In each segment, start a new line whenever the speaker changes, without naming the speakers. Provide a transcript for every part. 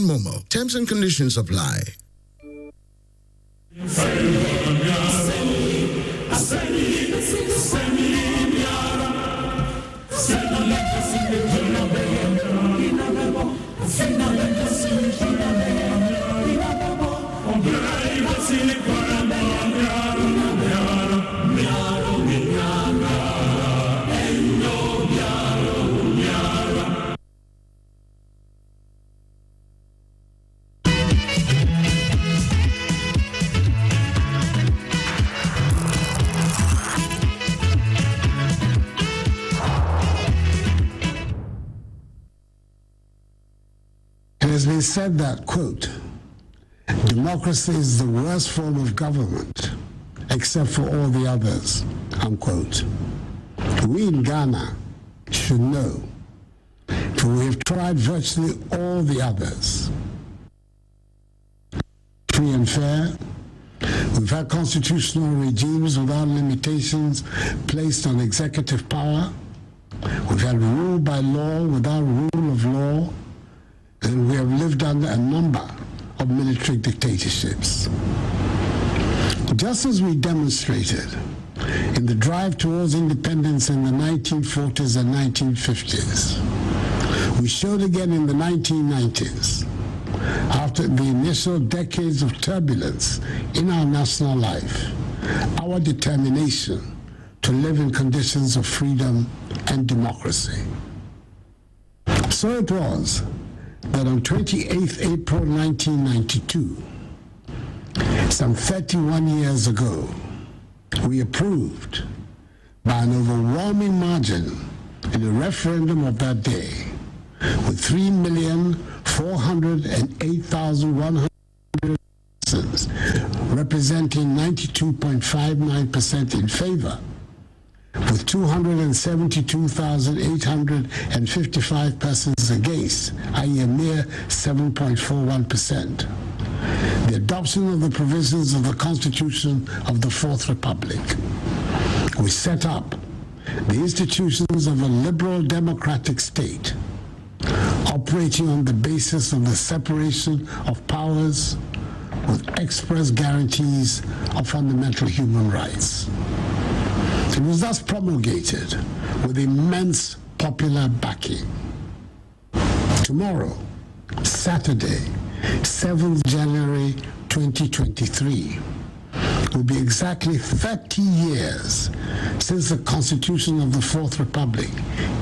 Momo. Terms and conditions apply.
It has been said that, quote, democracy is the worst form of government except for all the others, unquote. We in Ghana should know, for we have tried virtually all the others. Free and fair, we've had constitutional regimes without limitations placed on executive power. We've had rule by law without rule of law. And we have lived under a number of military dictatorships. Just as we demonstrated in the drive towards independence in the 1940s and 1950s, we showed again in the 1990s, after the initial decades of turbulence in our national life, our determination to live in conditions of freedom and democracy. So it was that on 28th April 1992, some 31 years ago, we approved by an overwhelming margin in a referendum of that day, with 3,408,100 citizens representing 92.59% in favor, with 272,855 persons against, i.e. a mere 7.41%. The adoption of the provisions of the Constitution of the Fourth Republic. We set up the institutions of a liberal democratic state, operating on the basis of the separation of powers with express guarantees of fundamental human rights. It was thus promulgated with immense popular backing. Tomorrow, Saturday, 7th January 2023, will be exactly 30 years since the Constitution of the Fourth Republic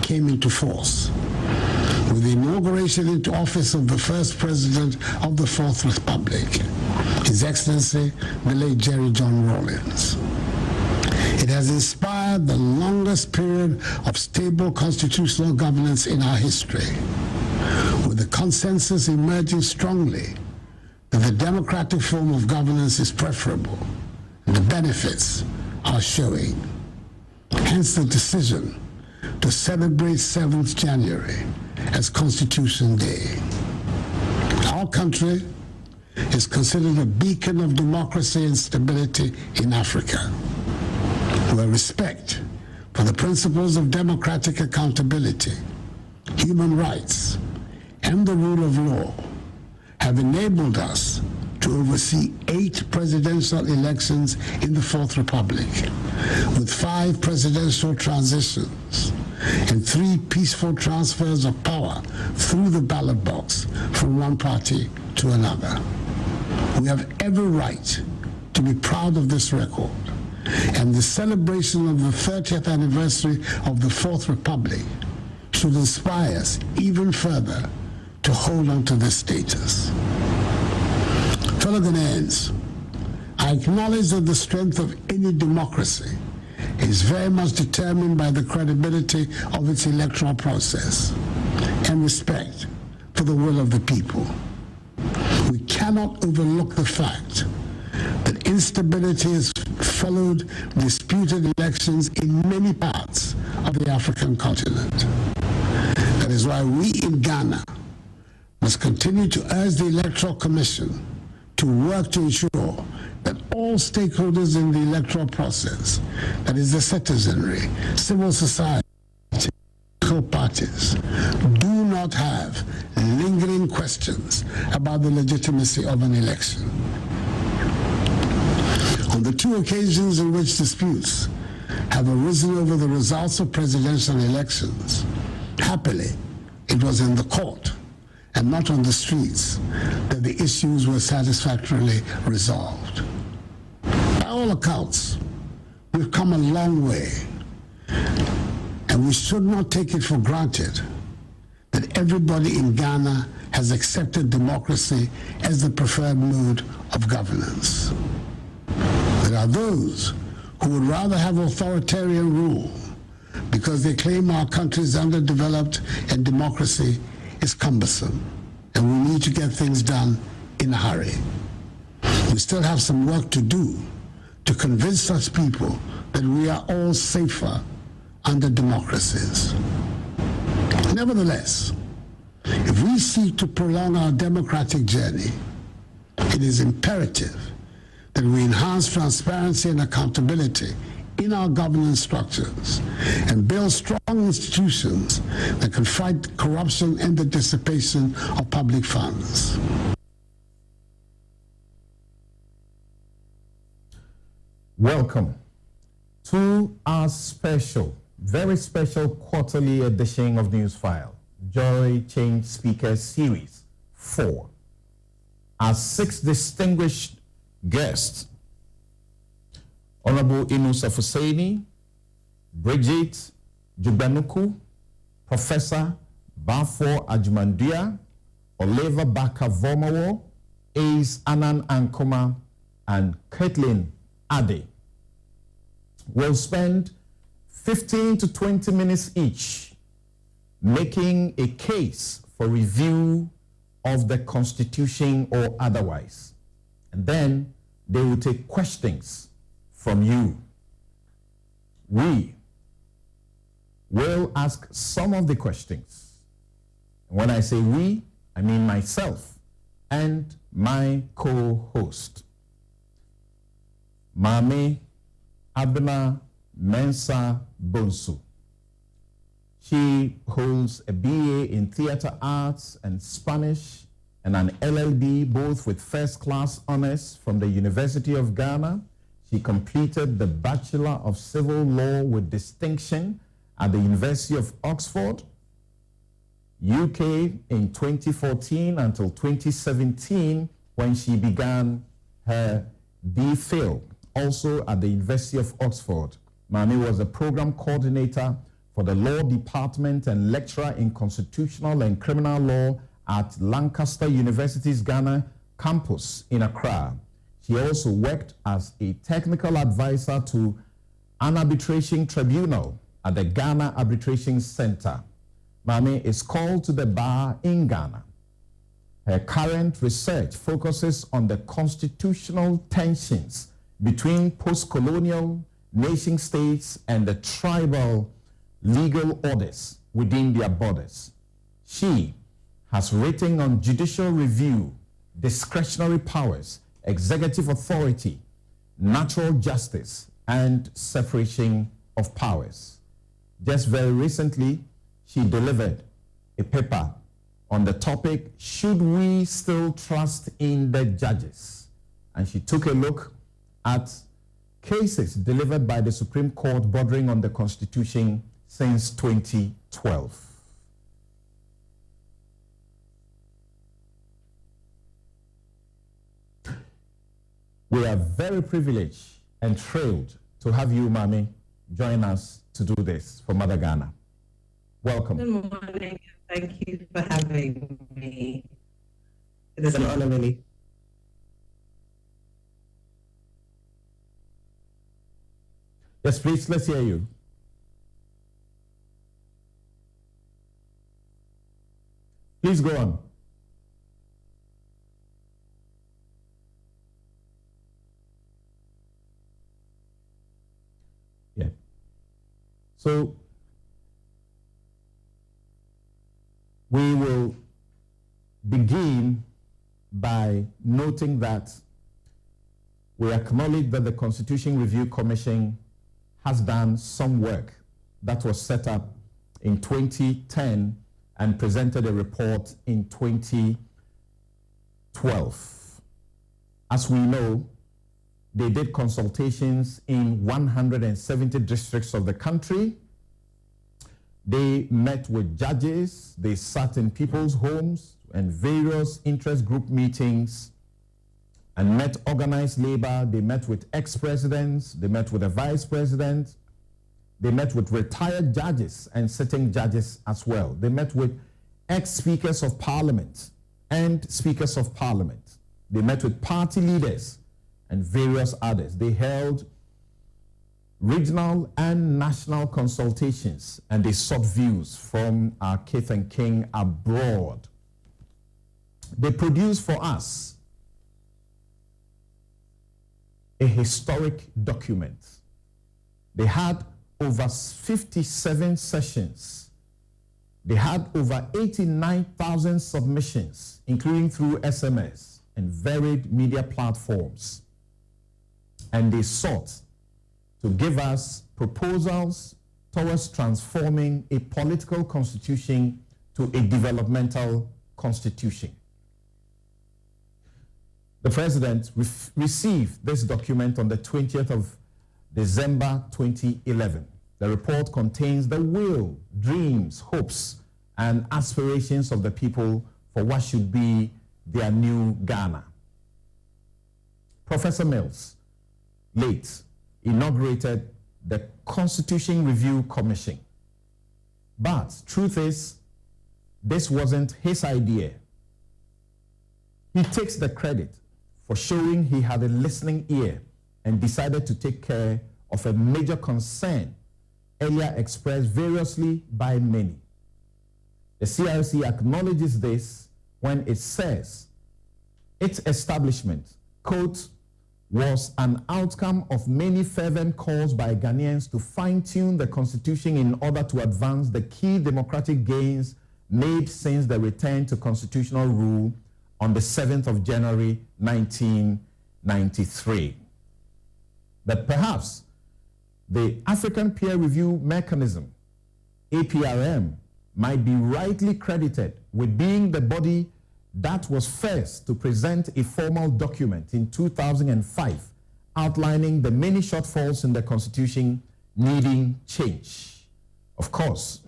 came into force, with the inauguration into office of the first President of the Fourth Republic, His Excellency, the late Jerry John Rawlings. It has inspired the longest period of stable constitutional governance in our history, with the consensus emerging strongly that the democratic form of governance is preferable and the benefits are showing. Hence the decision to celebrate 7th January as Constitution Day. Our country is considered a beacon of democracy and stability in Africa, where respect for the principles of democratic accountability, human rights, and the rule of law have enabled us to oversee 8 presidential elections in the Fourth Republic, with 5 presidential transitions and 3 peaceful transfers of power through the ballot box from one party to another. We have every right to be proud of this record, and the celebration of the 30th anniversary of the Fourth Republic should inspire us even further to hold on to this status. Fellow Ghanaians, I acknowledge that the strength of any democracy is very much determined by the credibility of its electoral process and respect for the will of the people. We cannot overlook the fact that instability has followed disputed elections in many parts of the African continent. That is why we in Ghana must continue to urge the Electoral Commission to work to ensure that all stakeholders in the electoral process, that is the citizenry, civil society, political parties, do not have lingering genuine questions about the legitimacy of an election. On the two occasions in which disputes have arisen over the results of presidential elections, happily, it was in the court and not on the streets that the issues were satisfactorily resolved. By all accounts, we've come a long way, and we should not take it for granted that everybody in Ghana has accepted democracy as the preferred mode of governance. There are those who would rather have authoritarian rule because they claim our country is underdeveloped and democracy is cumbersome, and we need to get things done in a hurry. We still have some work to do to convince such people that we are all safer under democracies. Nevertheless, if we seek to prolong our democratic journey, it is imperative that we enhance transparency and accountability in our governance structures and build strong institutions that can fight corruption and the dissipation of public funds.
Welcome to our special, very special quarterly edition of Newsfile, Joy Change Speakers Series 4. Our 6 distinguished guests, Honorable Inusa Fuseni, Bridget Jubanuku, Professor Bafo Ajumandia, Oliver Baka Vomawo, Ace Anan Ankoma, and Caitlin Ade, will spend 15 to 20 minutes each making a case for review of the Constitution or otherwise. And then they will take questions from you. We will ask some of the questions. And when I say we, I mean myself and my co-host, Mame Abna Mensa Bonsu. She holds a BA in Theatre Arts and Spanish and an LLB, both with first-class honors from the University of Ghana. She completed the Bachelor of Civil Law with distinction at the University of Oxford, UK in 2014 until 2017 when she began her DPhil, also at the University of Oxford. Mami was a program coordinator for the Law Department and lecturer in Constitutional and Criminal Law at Lancaster University's Ghana campus in Accra. She also worked as a technical advisor to an arbitration tribunal at the Ghana Arbitration Center. Mami is called to the bar in Ghana. Her current research focuses on the constitutional tensions between post-colonial nation states and the tribal legal orders within their borders. She has written on judicial review, discretionary powers, executive authority, natural justice, and separation of powers. Just very recently, she delivered a paper on the topic, should we still trust in the judges? And she took a look at cases delivered by the Supreme Court bordering on the Constitution since 2012. We are very privileged and thrilled to have you, Mami, join us to do this for Mother Ghana. Welcome.
Good morning. Thank you for having me. It is an honor, really.
Yes, please, let's hear you. Please go on. Yeah. So we will begin by noting that we acknowledge that the Constitution Review Commission has done some work that was set up in 2010 and presented a report in 2012. As we know, they did consultations in 170 districts of the country. They met with judges, they sat in people's homes and various interest group meetings and met organized labor. They met with ex-presidents, they met with a vice president, they met with retired judges and sitting judges as well. They met with ex-speakers of parliament and speakers of parliament. They met with party leaders and various others. They held regional and national consultations, and they sought views from our kith and kin abroad. They produced for us a historic document. They had over 57 sessions. They had over 89,000 submissions, including through SMS and varied media platforms. And they sought to give us proposals towards transforming a political constitution to a developmental constitution. The president received this document on the 20th of December 2011. The report contains the will, dreams, hopes, and aspirations of the people for what should be their new Ghana. Professor Mills, late, inaugurated the Constitution Review Commission. But truth is, this wasn't his idea. He takes the credit for showing he had a listening ear and decided to take care of a major concern earlier expressed variously by many. The CRC acknowledges this when it says its establishment, quote, was an outcome of many fervent calls by Ghanaians to fine-tune the constitution in order to advance the key democratic gains made since the return to constitutional rule on the 7th of January 1993. But perhaps the African Peer Review Mechanism, APRM, might be rightly credited with being the body that was first to present a formal document in 2005 outlining the many shortfalls in the Constitution needing change. Of course,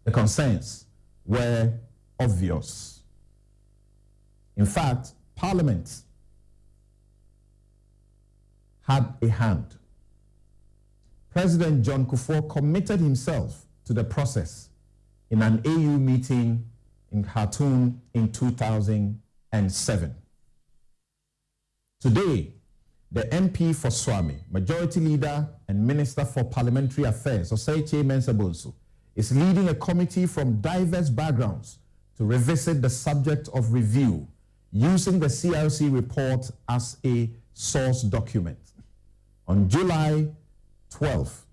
the concerns were obvious. In fact, Parliament had a hand. President John Kufuor committed himself to the process in an AU meeting in Khartoum in 2007. Today, the MP for Swami, Majority Leader and Minister for Parliamentary Affairs, Oseiche Mensah Bonsu, is leading a committee from diverse backgrounds to revisit the subject of review, using the CRC report as a source document. On July 12,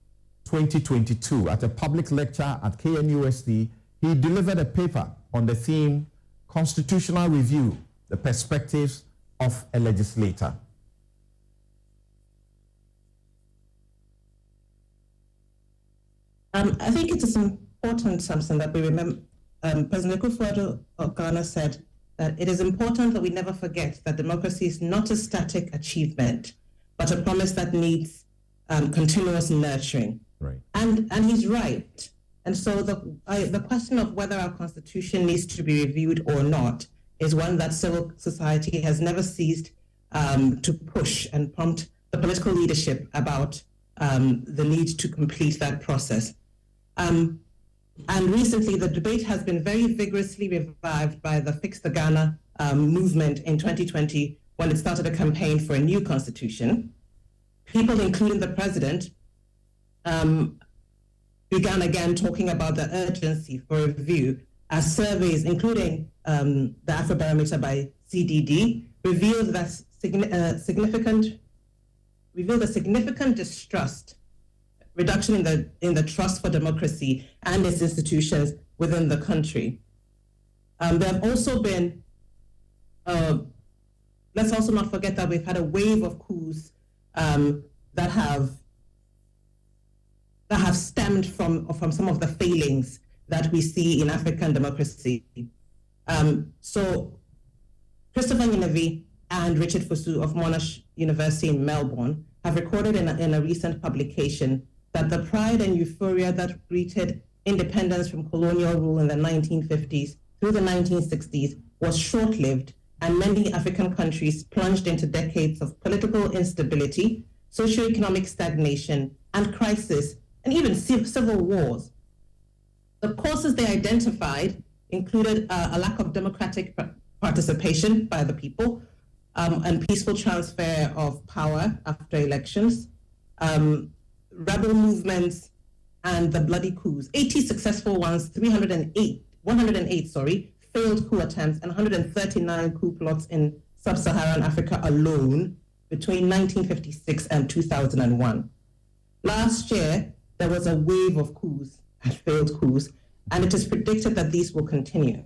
2022, at a public lecture at KNUST, he delivered a paper on the theme, Constitutional Review, the Perspectives of a Legislator.
I think it is important, something that we remember. President Kufuor of Ghana said that it is important that we never forget that democracy is not a static achievement, but a promise that needs continuous nurturing.
Right.
And he's right. And so the question of whether our constitution needs to be reviewed or not is one that civil society has never ceased to push and prompt the political leadership about the need to complete that process. And recently, the debate has been very vigorously revived by the Fix the Ghana movement in 2020, when it started a campaign for a new constitution. People, including the president, began again talking about the urgency for review, as surveys, including the Afrobarometer by CDD, revealed that significant distrust, reduction in the trust for democracy and its institutions within the country. There have also been, let's also not forget that we've had a wave of coups that have stemmed from some of the failings that we see in African democracy. So Christopher Nyenevi and Richard Fosu of Monash University in Melbourne have recorded in a recent publication that the pride and euphoria that greeted independence from colonial rule in the 1950s through the 1960s was short-lived, and many African countries plunged into decades of political instability, socioeconomic stagnation, and crisis, and even civil wars. The causes they identified included a lack of democratic participation by the people, and peaceful transfer of power after elections, rebel movements, and the bloody coups. 80 successful ones, 108 failed coup attempts, and 139 coup plots in sub-Saharan Africa alone between 1956 and 2001. Last year, there was a wave of coups and failed coups, and it is predicted that these will continue.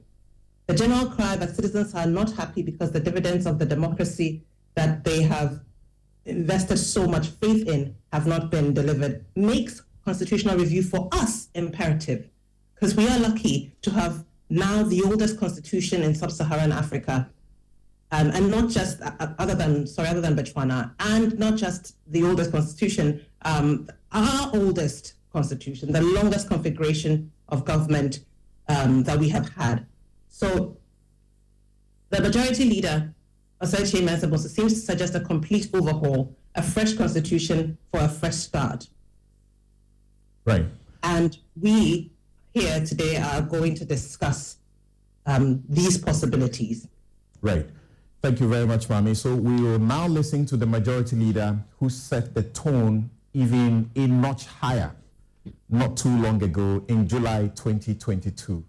The general cry that citizens are not happy because the dividends of the democracy that they have invested so much faith in have not been delivered makes constitutional review for us imperative, because we are lucky to have now the oldest constitution in sub-Saharan Africa, and not just other than Botswana, and not just the oldest constitution, our oldest constitution, the longest configuration of government that we have had. So the majority leader, Osagyefo Mensah-Bonsu, seems to suggest a complete overhaul, a fresh constitution for a fresh start.
Right.
And we here today are going to discuss these possibilities.
Right. Thank you very much, Mami. So we will now listen to the majority leader who set the tone even a notch higher not too long ago in July 2022.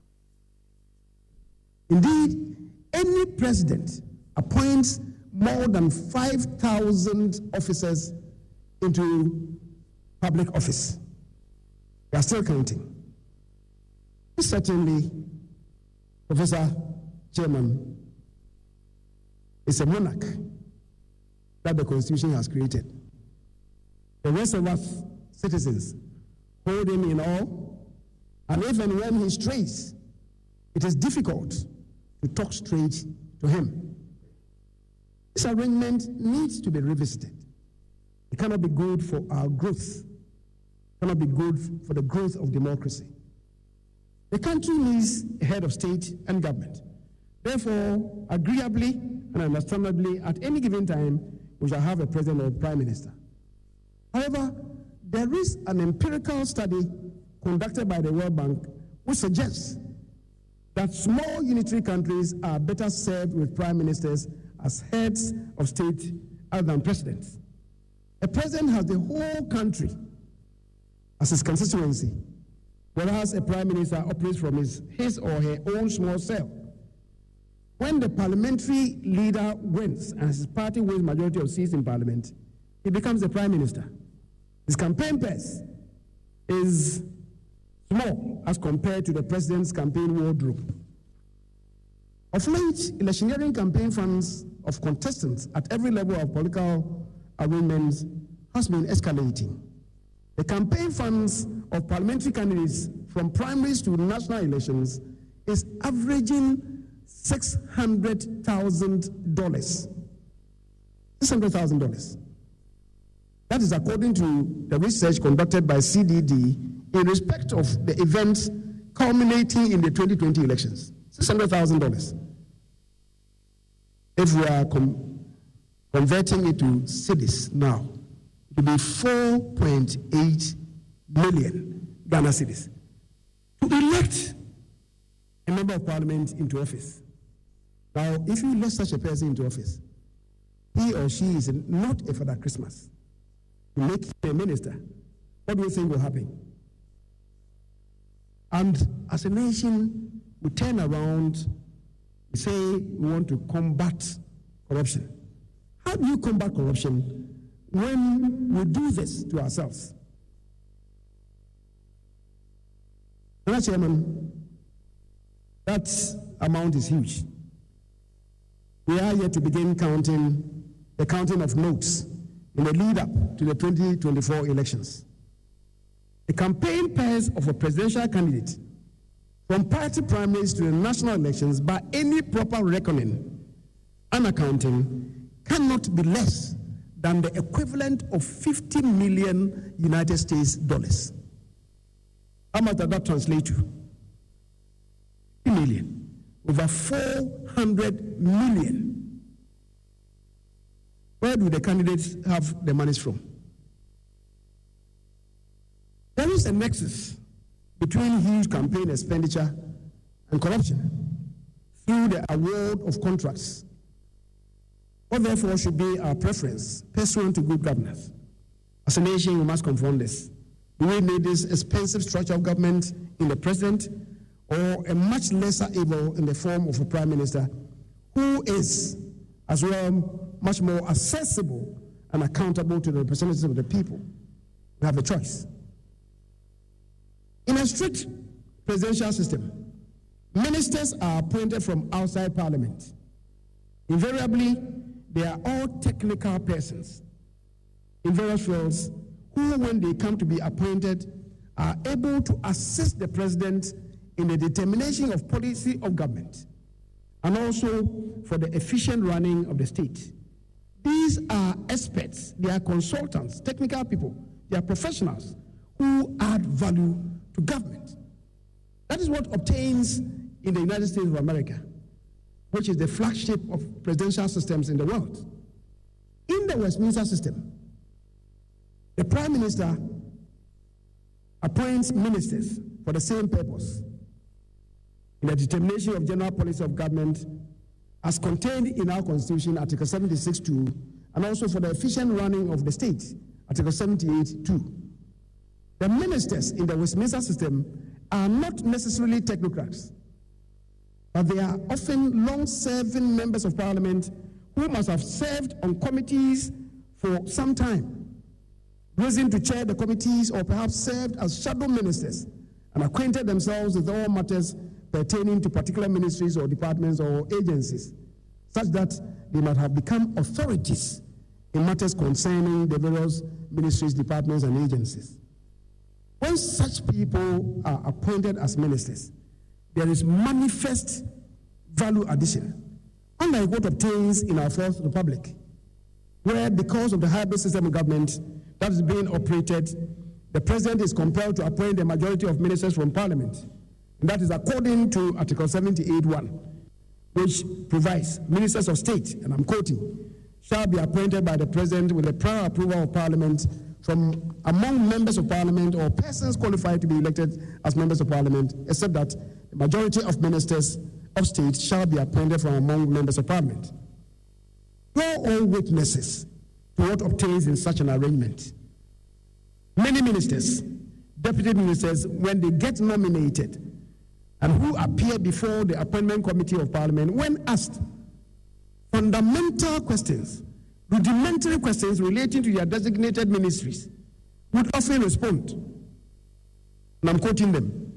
Indeed, any president appoints more than 5,000 officers into public office. We are still counting. Certainly, Professor Chairman, is a monarch that the Constitution has created. The rest of us citizens hold him in awe, and if and when he strays, it is difficult to talk straight to him. This arrangement needs to be revisited. It cannot be good for our growth. It cannot be good for the growth of democracy. The country needs a head of state and government. Therefore, agreeably and understandably, at any given time, we shall have a president or prime minister. However, there is an empirical study conducted by the World Bank which suggests that small unitary countries are better served with prime ministers as heads of state other than presidents. A president has the whole country as his constituency, whereas a prime minister operates from his or her own small cell. When the parliamentary leader wins and his party wins majority of seats in parliament, he becomes the prime minister. His campaign purse is small as compared to the president's campaign wardrobe. Of late, electioneering campaign funds of contestants at every level of political arrangements has been escalating. The campaign funds of parliamentary candidates from primaries to national elections is averaging $600,000. $600,000. That is according to the research conducted by CDD in respect of the events culminating in the 2020 elections. $600,000. If we are converting it to cedis now, it will be 4.8 million Ghana cedis to elect a member of parliament into office. Now, if you elect such a person into office, he or she is not a Father Christmas. You make him a minister. What do you think will happen? And as a nation, we turn around, we say we want to combat corruption. How do you combat corruption when we do this to ourselves? Mr. Chairman, that amount is huge. We are yet to begin the counting of notes in the lead up to the 2024 elections. The campaign purse of a presidential candidate from party primaries to the national elections by any proper reckoning and accounting cannot be less than the equivalent of 50 million United States dollars. How much does that translate to? 50 million. Over 400 million. Where do the candidates have the monies from? There is a nexus between huge campaign expenditure and corruption through the award of contracts. What therefore should be our preference pursuant to good governance? As a nation, we must confront this. Do we need this expensive structure of government in the president, or a much lesser evil in the form of a prime minister who is, as well, much more accessible and accountable to the representatives of the people? We have a choice. In a strict presidential system, ministers are appointed from outside parliament. Invariably, they are all technical persons in various fields who, when they come to be appointed, are able to assist the president in the determination of policy of government and also for the efficient running of the state. These are experts, they are consultants, technical people, they are professionals who add value to government. That is what obtains in the United States of America, which is the flagship of presidential systems in the world. In the Westminster system, the Prime Minister appoints ministers for the same purpose in the determination of general policy of government as contained in our Constitution, Article 76(2), and also for the efficient running of the state, Article 78(2). The ministers in the Westminster system are not necessarily technocrats, but they are often long-serving members of parliament who must have served on committees for some time, risen to chair the committees, or perhaps served as shadow ministers and acquainted themselves with all matters pertaining to particular ministries or departments or agencies, such that they might have become authorities in matters concerning the various ministries, departments, and agencies. When such people are appointed as ministers, there is manifest value addition, unlike what obtains in our Fourth Republic, where because of the hybrid system of government that is being operated, the president is compelled to appoint a majority of ministers from parliament. And that is according to Article 78(1), which provides ministers of state, and I'm quoting, shall be appointed by the president with the prior approval of parliament from among members of parliament or persons qualified to be elected as members of parliament, except that the majority of ministers of state shall be appointed from among members of parliament. You are all witnesses to what obtains in such an arrangement. Many ministers, deputy ministers, when they get nominated and who appear before the appointment committee of parliament, when asked fundamental questions, rudimentary questions relating to their designated ministries, would often respond. And I'm quoting them.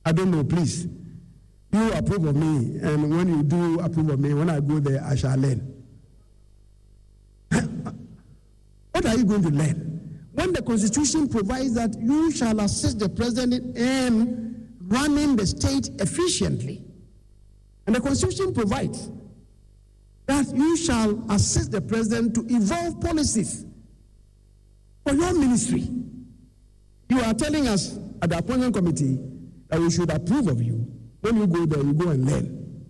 I don't know, please. You approve of me, and when you do approve of me, when I go there, I shall learn. What are you going to learn? When the Constitution provides that you shall assist the president in running the state efficiently, and the Constitution provides that you shall assist the president to evolve policies for your ministry. You are telling us at the appointment committee that we should approve of you. When you go there, you go and learn.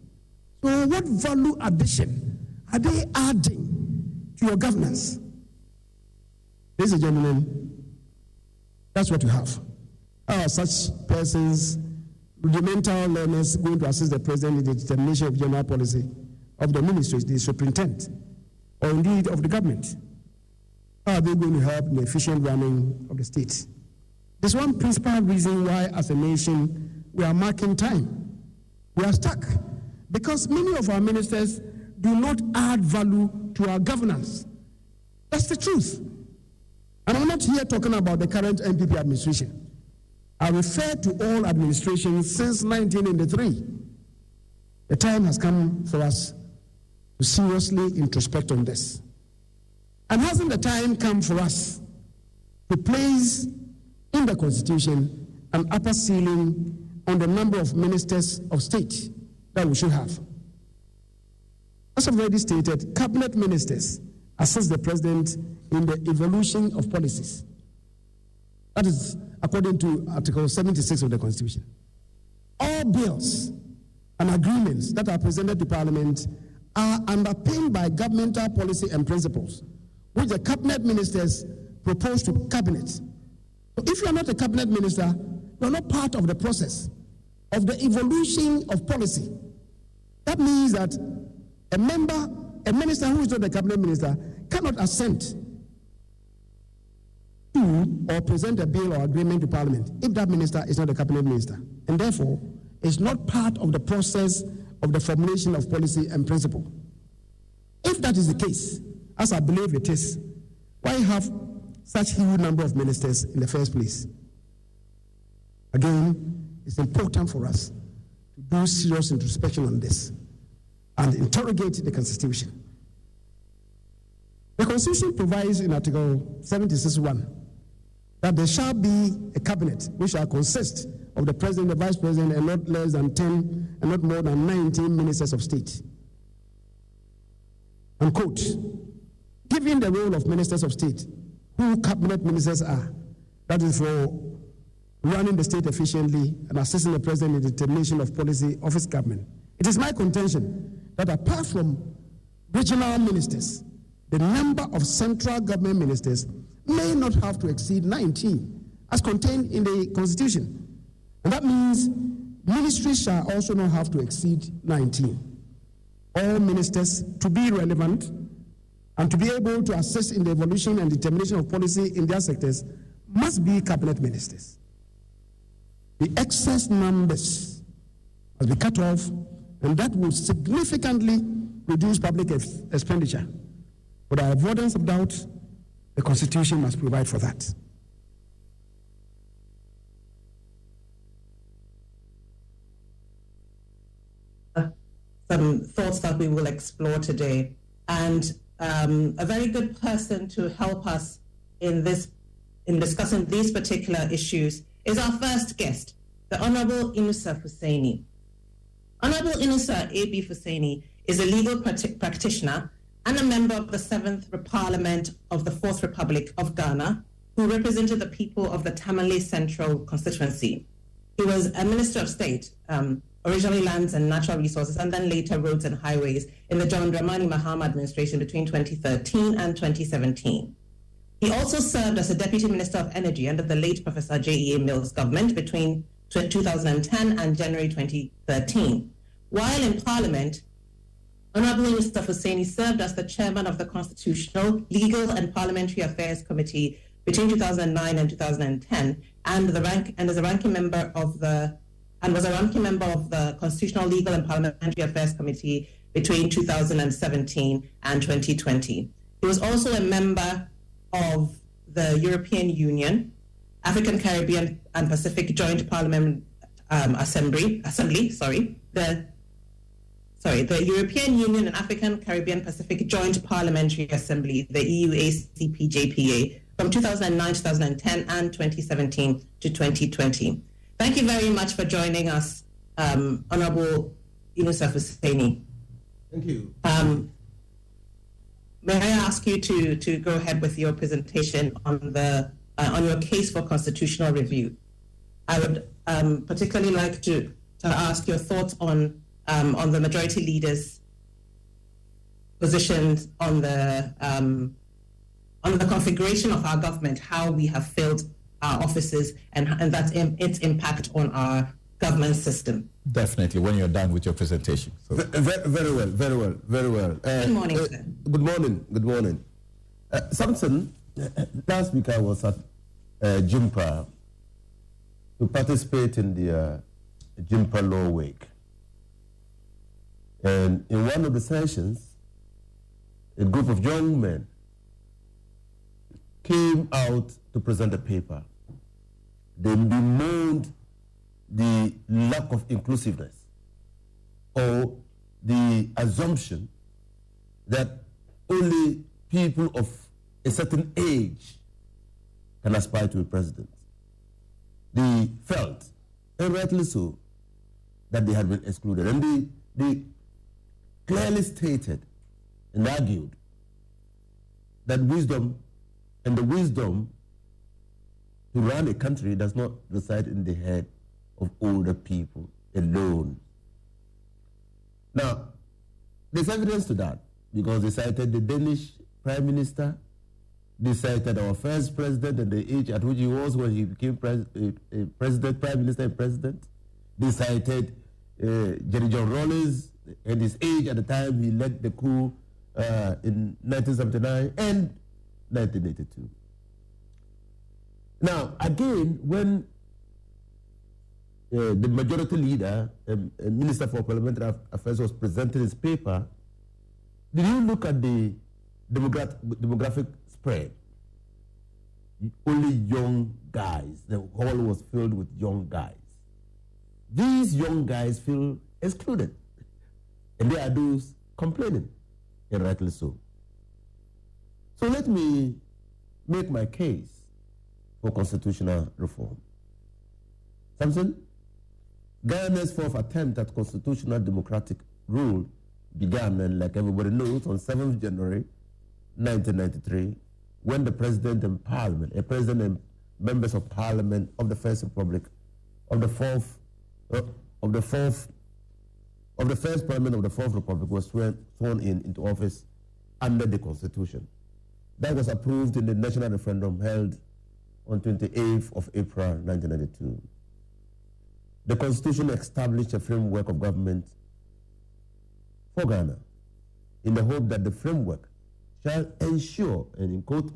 So what value addition are they adding to your governance? Ladies and gentlemen, that's what you have. Are such persons, rudimental learners, going to assist the president in the determination of general policy of the ministries, the superintendent, or indeed of the government? How are they going to help in the efficient running of the state? There's one principal reason why, as a nation, we are marking time. We are stuck because many of our ministers do not add value to our governance. That's the truth. And I'm not here talking about the current NPP administration. I refer to all administrations since 1983. The time has come for us to seriously introspect on this. And hasn't the time come for us to place in the Constitution an upper ceiling on the number of ministers of state that we should have. As I've already stated, cabinet ministers assist the president in the evolution of policies. That is according to Article 76 of the Constitution. All bills and agreements that are presented to Parliament are underpinned by governmental policy and principles, which the cabinet ministers propose to cabinet. So if you are not a cabinet minister, you are not part of the process of the evolution of policy. That means that a minister who is not a cabinet minister cannot assent to or present a bill or agreement to Parliament if that minister is not a cabinet minister, and therefore is not part of the process of the formulation of policy and principle. If that is the case, as I believe it is, why have such huge number of ministers in the first place? Again, it's important for us to do serious introspection on this and interrogate the Constitution. The Constitution provides in Article 76(1) that there shall be a cabinet which shall consist of the president, the vice president, and not less than 10 and not more than 19 ministers of state. And quote, given the role of ministers of state, who cabinet ministers are, that is for running the state efficiently and assisting the president in the determination of policy of his government. It is my contention that apart from regional ministers, the number of central government ministers may not have to exceed 19, as contained in the Constitution. And that means ministries shall also not have to exceed 19. All ministers, to be relevant and to be able to assist in the evolution and determination of policy in their sectors, must be cabinet ministers. The excess numbers must be cut off, and that will significantly reduce public expenditure. For the avoidance of doubt, the Constitution must provide for that.
Some thoughts that we will explore today. And a very good person to help us in discussing these particular issues is our first guest, the Honorable Inusa Hussaini. Honorable Inusa A.B. Hussaini is a legal practitioner and a member of the 7th Parliament of the 4th Republic of Ghana, who represented the people of the Tamale Central constituency. He was a Minister of State, originally Lands and Natural Resources, and then later Roads and Highways in the John Dramani Mahama administration between 2013 and 2017. He also served as a Deputy Minister of Energy under the late Professor J.E.A. Mills government between 2010 and January 2013. While in Parliament, Honorable Inusa Hussaini served as the chairman of the Constitutional, Legal and Parliamentary Affairs Committee between 2009 and 2010, and was a ranking member of the Constitutional, Legal and Parliamentary Affairs Committee between 2017 and 2020. He was also a member of the European Union, African, Caribbean and Pacific Joint Parliament Assembly, the European Union and African, Caribbean, Pacific Joint Parliamentary Assembly, the EUACPJPA, from 2009, 2010, and 2017 to 2020. Thank you very much for joining us, Honorable Inusa Hussaini.
Thank you.
May I ask you to go ahead with your presentation on your case for constitutional review? I would particularly like to ask your thoughts on the majority leader's positions on the configuration of our government, how we have filled our offices, and that's its impact on our government system.
Definitely, when you're done with your presentation. So.
Very well.
Good morning, sir.
Good morning. Samson, last week I was at Jimpa to participate in the Jimpa Law Week. And in one of the sessions, a group of young men came out to present a paper. They bemoaned the lack of inclusiveness or the assumption that only people of a certain age can aspire to be president. They felt and rightly so, that they had been excluded. And they clearly stated and argued that wisdom and the wisdom to run a country does not reside in the head of older people alone. Now, there's evidence to that because they cited the Danish Prime Minister, they cited our first president and the age at which he was when he became president, Prime Minister and President. They cited Jerry John Rawlings and his age at the time he led the coup in 1979 and 1982. Now, again, when the majority leader, Minister for Parliamentary Affairs, was presenting his paper, did you look at the demographic spread? Only young guys. The hall was filled with young guys. These young guys feel excluded. And they are those complaining, and rightly so. So let me make my case for constitutional reform. Samson, Ghana's fourth attempt at constitutional democratic rule began, and like everybody knows, on 7th January 1993, when the President and Parliament, a President and members of Parliament of the First Republic, of the First Parliament of the Fourth Republic was sworn into office under the Constitution. That was approved in the national referendum held on 28th of April 1992. The Constitution established a framework of government for Ghana in the hope that the framework shall ensure, and in quote,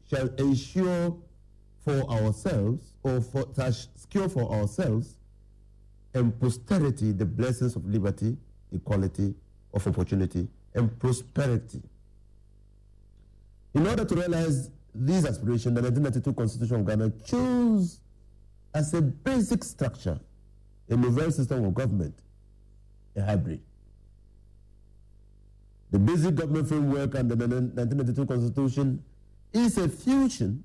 shall ensure for ourselves, or secure for ourselves and posterity the blessings of liberty, equality of opportunity, and prosperity. In order to realize these aspirations, the 1992 Constitution of Ghana chose as a basic structure a novel system of government, a hybrid. The basic government framework under the 1992 Constitution is a fusion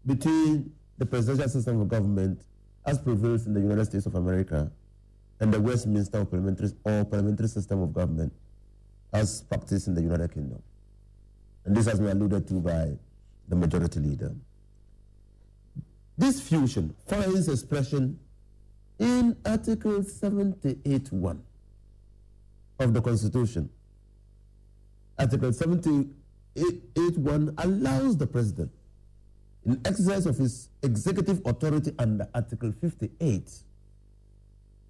between the presidential system of government as prevails in the United States of America and the Westminster parliamentary system of government as practiced in the United Kingdom. And this has been alluded to by the majority leader. This fusion finds expression in Article 78(1) of the Constitution. Article 78(1) allows the President, in exercise of his executive authority under Article 58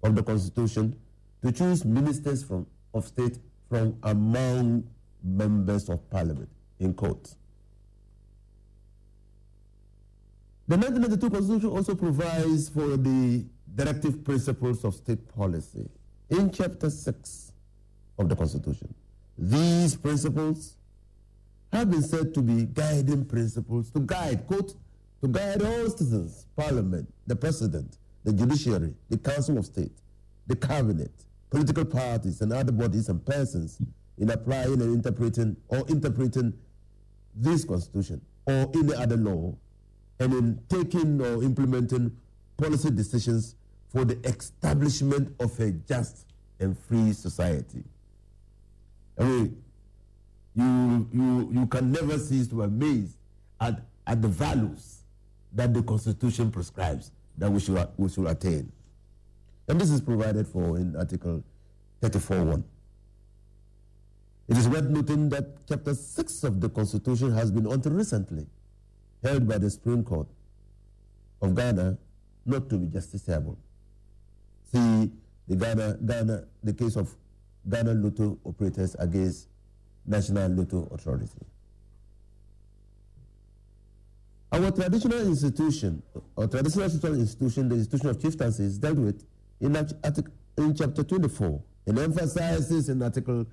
of the Constitution, to choose ministers of state from among members of Parliament, in quote. The 1992 Constitution also provides for the directive principles of state policy in Chapter 6 of the Constitution. These principles have been said to be guiding principles to guide, quote, to guide all citizens, Parliament, the President, the Judiciary, the Council of State, the Cabinet, political parties, and other bodies and persons in applying and interpreting this Constitution or any other law, and in taking or implementing policy decisions for the establishment of a just and free society. I mean, you can never cease to amaze at the values that the Constitution prescribes that we should attain. And this is provided for in Article 34(1). It is worth noting that Chapter 6 of the Constitution has been until recently held by the Supreme Court of Ghana not to be justiciable. See the case of Ghana Lotto operators against National Lotto Authority. Our traditional institution, the institution of chieftaincy, is dealt with in Chapter 24 and emphasizes in Article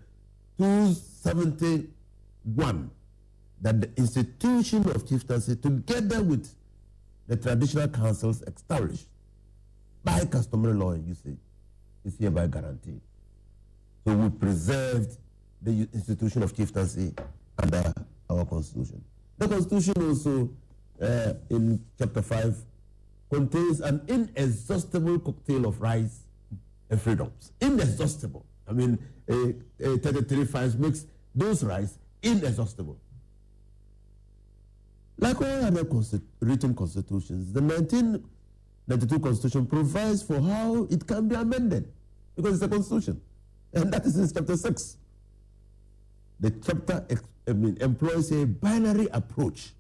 271 that the institution of chieftaincy, together with the traditional councils established by customary law and usage, is hereby guaranteed. So we preserved the institution of chieftaincy under our Constitution. The Constitution also, in Chapter 5, contains an inexhaustible cocktail of rights and freedoms. Inexhaustible. I mean, 33 files makes those rights inexhaustible. Like all other written constitutions, the 1992 Constitution provides for how it can be amended because it's a constitution, and that is in chapter 6. The chapter employs a binary approach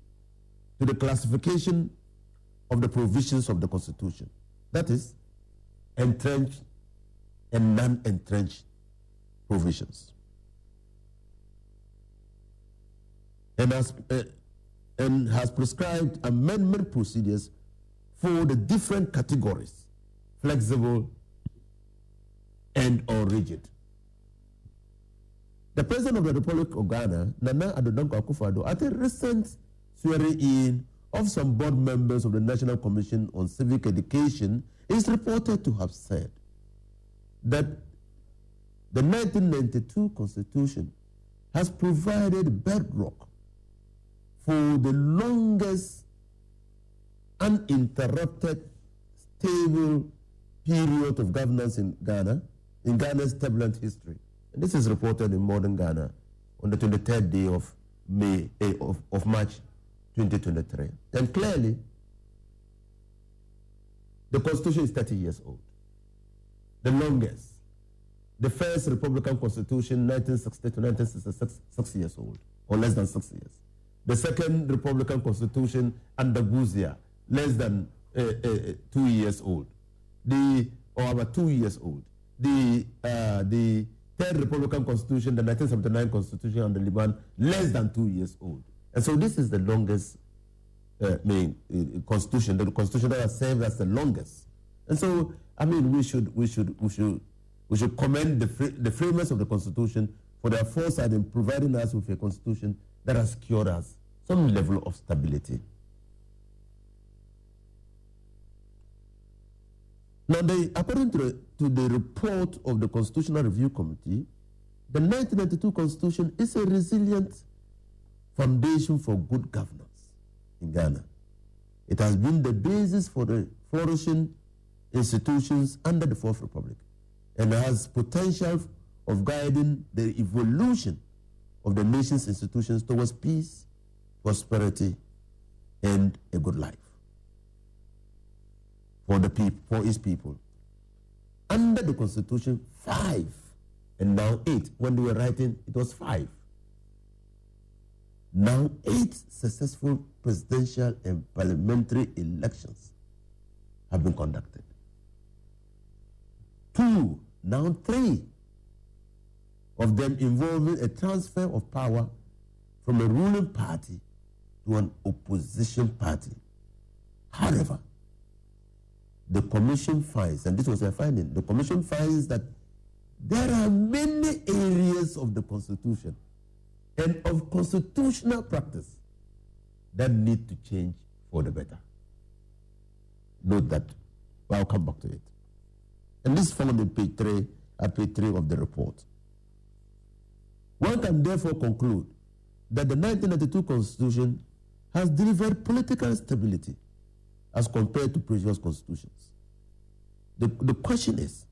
to the classification of the provisions of the Constitution. That is, entrenched and non-entrenched provisions. And has prescribed amendment procedures for the different categories, flexible and/or rigid. The President of the Republic of Ghana, Nana Addo Dankwa Akufo-Addo, at a recent swearing-in of some board members of the National Commission on Civic Education, is reported to have said that the 1992 Constitution has provided bedrock for the longest uninterrupted, stable period of governance in Ghana, in Ghana's turbulent history. And this is reported in Modern Ghana on the 23rd day of March 2023. And clearly, the Constitution is 30 years old. The longest. The first Republican Constitution, 1960 to 1966, 6 years old, or less than 6 years. The second Republican Constitution under Buzia, less than 2 years old. Or about 2 years old. The third Republican Constitution, the 1979 Constitution under Liban, less than 2 years old. And so this is the longest constitution, the constitution that has served as the longest. And so, I mean, we should commend the framers of the Constitution for their foresight in providing us with a Constitution that has secured us some level of stability. Now, according to the report of the Constitutional Review Committee, the 1992 Constitution is a resilient foundation for good governance in Ghana. It has been the basis for the flourishing institutions under the Fourth Republic and has potential of guiding the evolution of the nation's institutions towards peace, prosperity, and a good life for the people, for its people. Under the Constitution, 5, and now 8. When they were writing, it was 5. Now 8 successful presidential and parliamentary elections have been conducted. 2, now 3 of them involving a transfer of power from a ruling party to an opposition party. However, the Commission finds, and this was a finding, the Commission finds that there are many areas of the Constitution and of constitutional practice that need to change for the better. Note that. Well, I'll come back to it. And this is found in page 3 of the report. One can therefore conclude that the 1992 Constitution has delivered political stability as compared to previous constitutions. The question is,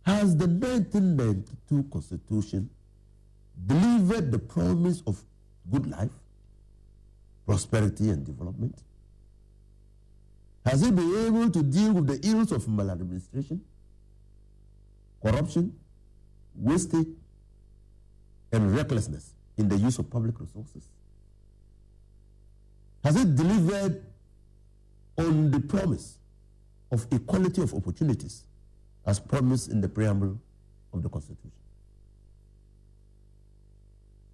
has the 1992 Constitution delivered the promise of good life, prosperity, and development? Has it been able to deal with the ills of maladministration, corruption, wastage, and recklessness in the use of public resources? Has it delivered on the promise of equality of opportunities as promised in the preamble of the Constitution?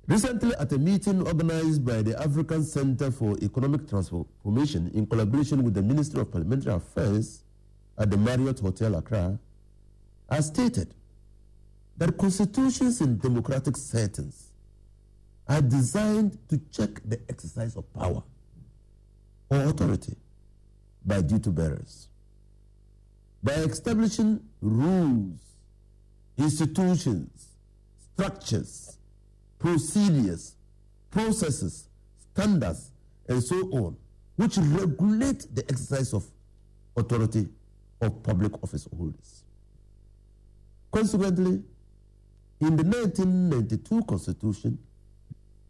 Recently, at a meeting organized by the African Center for Economic Transformation in collaboration with the Ministry of Parliamentary Affairs at the Marriott Hotel, Accra, I stated that constitutions in democratic settings are designed to check the exercise of power or authority by duty bearers. By establishing rules, institutions, structures, procedures, processes, standards, and so on, which regulate the exercise of authority of public office holders. Consequently, in the 1992 Constitution,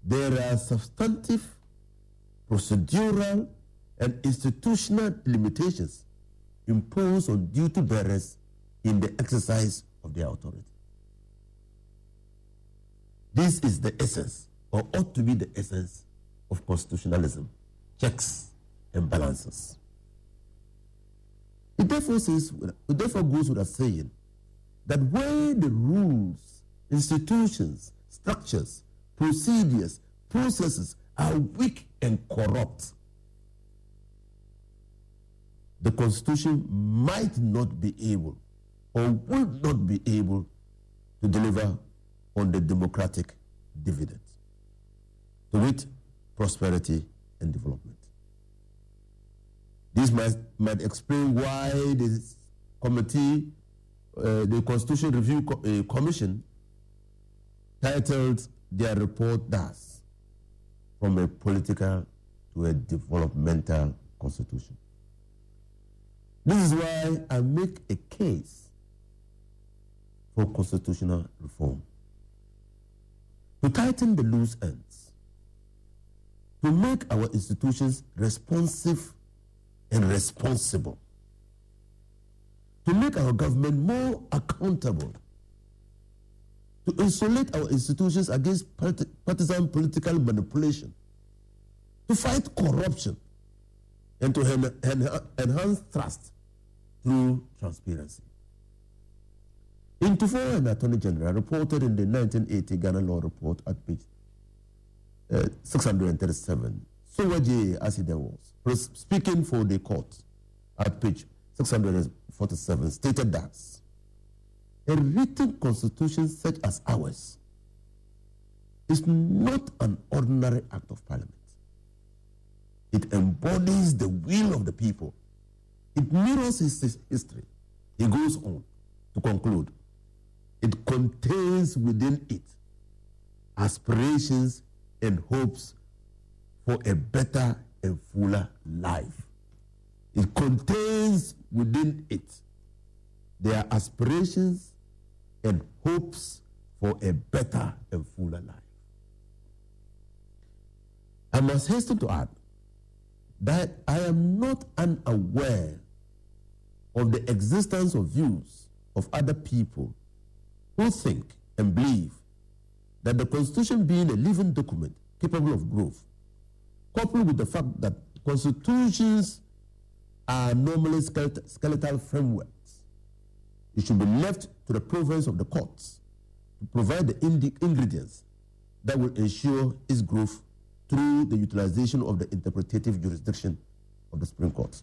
there are substantive, procedural, and institutional limitations imposed on duty bearers in the exercise of their authority. This is the essence, or ought to be the essence, of constitutionalism: checks and balances. It therefore goes without saying that where the rules, institutions, structures, procedures, processes are weak and corrupt, the Constitution might not be able or will not be able to deliver on the democratic dividend, to wit, prosperity and development. This might explain why this committee, the Constitution Review Commission, titled their report thus, "From a Political to a Developmental Constitution." This is why I make a case for constitutional reform, to tighten the loose ends, to make our institutions responsive and responsible, to make our government more accountable, to insulate our institutions against partisan political manipulation, to fight corruption, and to enhance trust through transparency. Intufo, an Attorney General, reported in the 1980 Ghana Law Report at page 637, Sowaje, as he then was, speaking for the court at page 647, stated that a written constitution such as ours is not an ordinary act of parliament. It embodies the will of the people. It mirrors his history. He goes on to conclude, it contains within it aspirations and hopes for a better and fuller life. It contains within it their aspirations and hopes for a better and fuller life. I must hasten to add that I am not unaware of the existence of views of other people who think and believe that the Constitution, being a living document capable of growth, coupled with the fact that constitutions are normally skeletal frameworks, it should be left to the province of the courts to provide the ingredients that will ensure its growth through the utilization of the interpretative jurisdiction of the Supreme Court.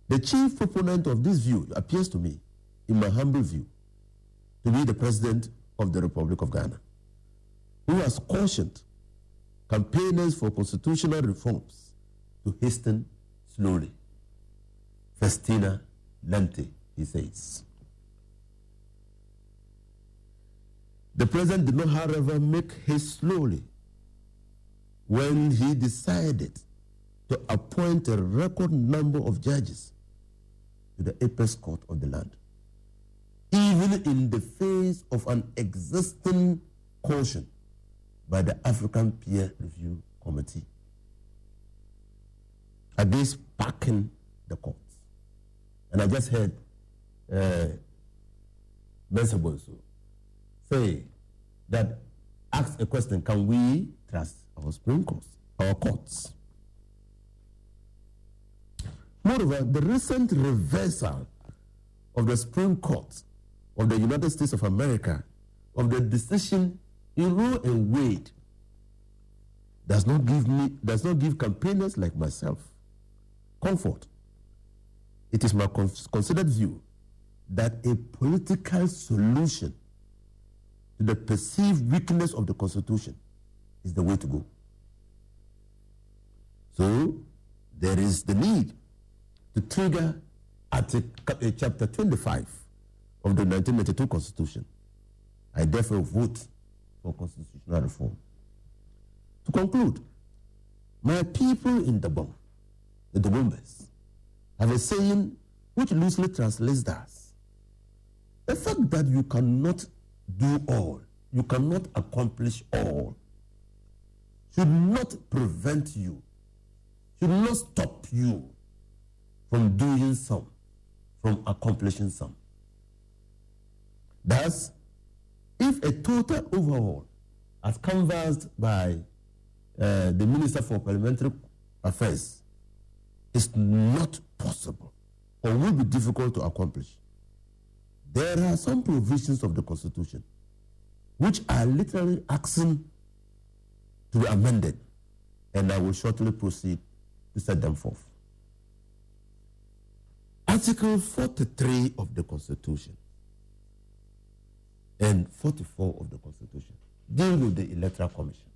The chief proponent of this view appears to me, in my humble view, to be the President of the Republic of Ghana, who has cautioned campaigners for constitutional reforms to hasten slowly. Festina lente, he says. The President did not, however, make haste slowly when he decided to appoint a record number of judges to the apex court of the land, even in the face of an existing caution by the African Peer Review Committee against packing the courts. And I just heard Mensah Bonsu say that, ask a question, can we trust our Supreme Court, our courts? Moreover, the recent reversal of the Supreme Court of the United States of America of the decision in Roe and Wade does not give campaigners like myself comfort. It is my considered view that a political solution to the perceived weakness of the Constitution is the way to go. So there is the need to trigger Chapter 25 of the 1992 Constitution. I therefore vote for constitutional reform. To conclude, my people in Dabong, the Dabombes, have a saying which loosely translates thus: the fact that you cannot do all, you cannot accomplish all, should not prevent you, should not stop you from doing some, from accomplishing some. Thus, if a total overhaul, as canvassed by the Minister for Parliamentary Affairs, is not possible or will be difficult to accomplish, there are some provisions of the Constitution which are literally asking to be amended, and I will shortly proceed to set them forth. Article 43 of the Constitution and 44 of the Constitution deal with the Electoral Commission.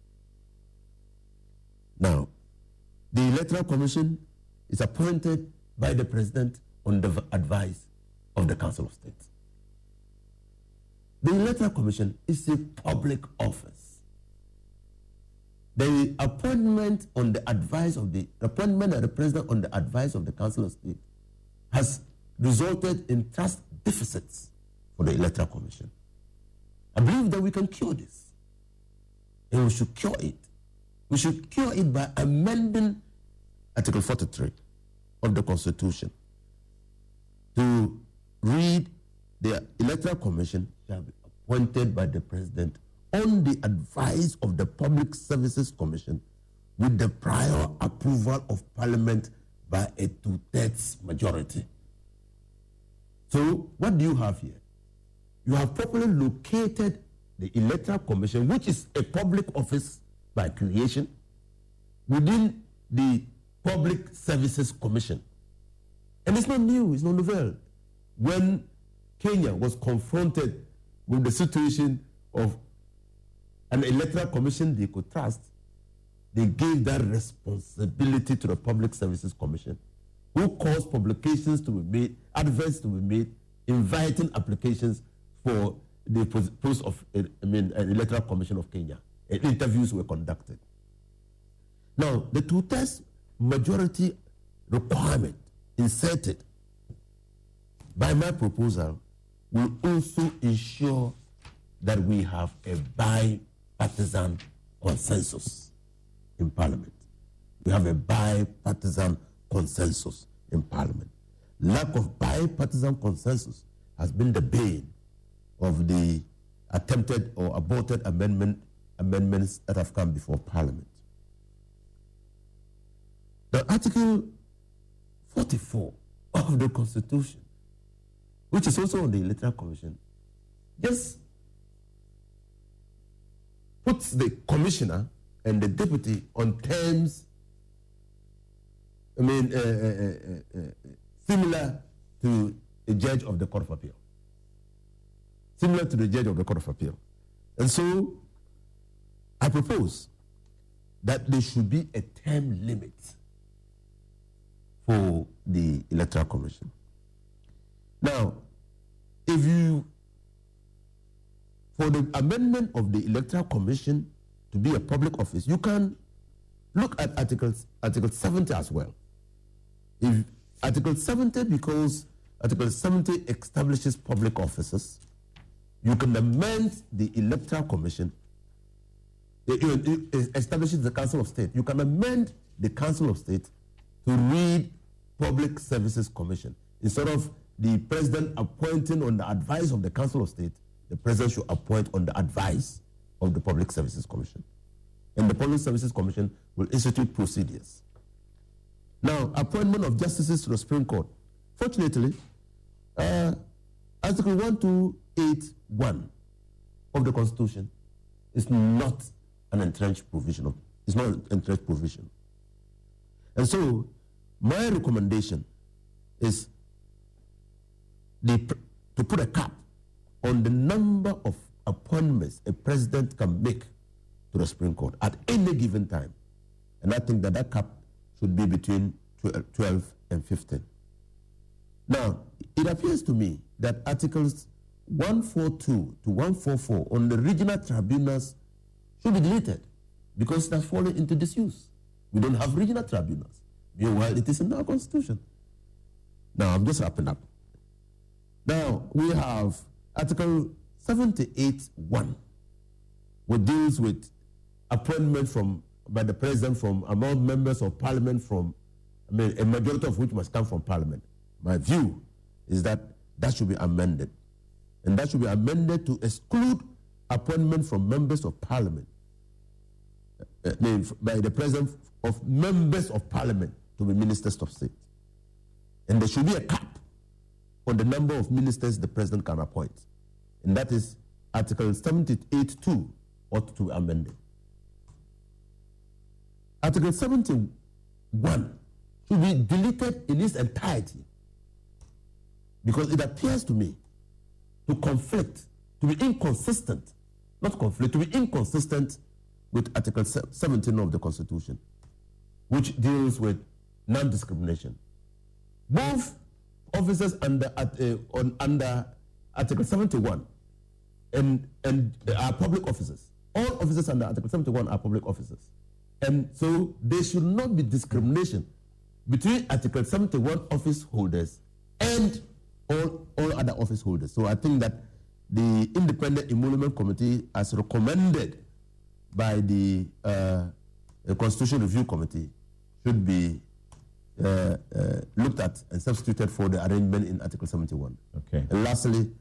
Now, the Electoral Commission is appointed by the President on the advice of the Council of State. The Electoral Commission is a public office. The appointment on the advice of the appointment of the President on the advice of the Council of State has resulted in trust deficits for the Electoral Commission. I believe that we can cure this, and we should cure it. We should cure it by amending Article 43 of the Constitution to read: the Electoral Commission shall be appointed by the President on the advice of the Public Services Commission with the prior approval of Parliament by a 2/3 majority. So what do you have here? You have properly located the Electoral Commission, which is a public office by creation, within the Public Services Commission. And it's not new, it's not novel. When Kenya was confronted with the situation of an Electoral Commission they could trust, they gave that responsibility to the Public Services Commission, who caused publications to be made, adverts to be made, inviting applications for the post of an Electoral Commission of Kenya. And interviews were conducted. Now, the 2/3 majority requirement inserted by my proposal will also ensure that we have a bipartisan consensus in Parliament. We have a bipartisan consensus in Parliament. Lack of bipartisan consensus has been the bane of the attempted or aborted amendments that have come before Parliament. The Article 44 of the Constitution, which is also on the Electoral Commission, just puts the commissioner and the deputy on terms, similar to a judge of the Court of Appeal. Similar to the judge of the Court of Appeal. And so, I propose that there should be a term limit for the Electoral Commission. Now, for the amendment of the Electoral Commission to be a public office, you can look at Article 70 as well. If Article 70, because Article 70 establishes public offices, you can amend the Electoral Commission. It establishes the Council of State. You can amend the Council of State to read Public Services Commission. Instead of the President appointing on the advice of the Council of State, the President should appoint on the advice of the Public Services Commission. And the Public Services Commission will institute procedures. Now, appointment of justices to the Supreme Court. Fortunately, Article 1281 of the Constitution is not an entrenched provision. It's not an entrenched provision. And so, my recommendation is to put a cap on the number of appointments a president can make to the Supreme Court at any given time. And I think that cap should be between 12 and 15. Now, it appears to me that Articles 142 to 144 on the regional tribunals should be deleted because it has fallen into disuse. We don't have regional tribunals. Meanwhile, it is in our Constitution. Now, I'm just wrapping up. Now, we have Article 78(1), which deals with appointment by the president from among members of parliament a majority of which must come from parliament. My view is that should be amended. And that should be amended to exclude appointment from members of parliament by the president of members of parliament to be ministers of state. And there should be a cap on the number of ministers the president can appoint. And that is Article 78(2) ought to be amended. Article 71 should be deleted in its entirety because it appears to me to conflict, to be inconsistent, not conflict, to be inconsistent with Article 17 of the Constitution, which deals with non-discrimination. Both officers under Article 71 and are public officers. All officers under Article 71 are public officers. And so there should not be discrimination between Article 71 office holders and all other office holders. So I think that the Independent Emolument Committee, as recommended by the Constitution Review Committee, should be looked at and substituted for the arrangement in Article 71.
Okay.
And lastly,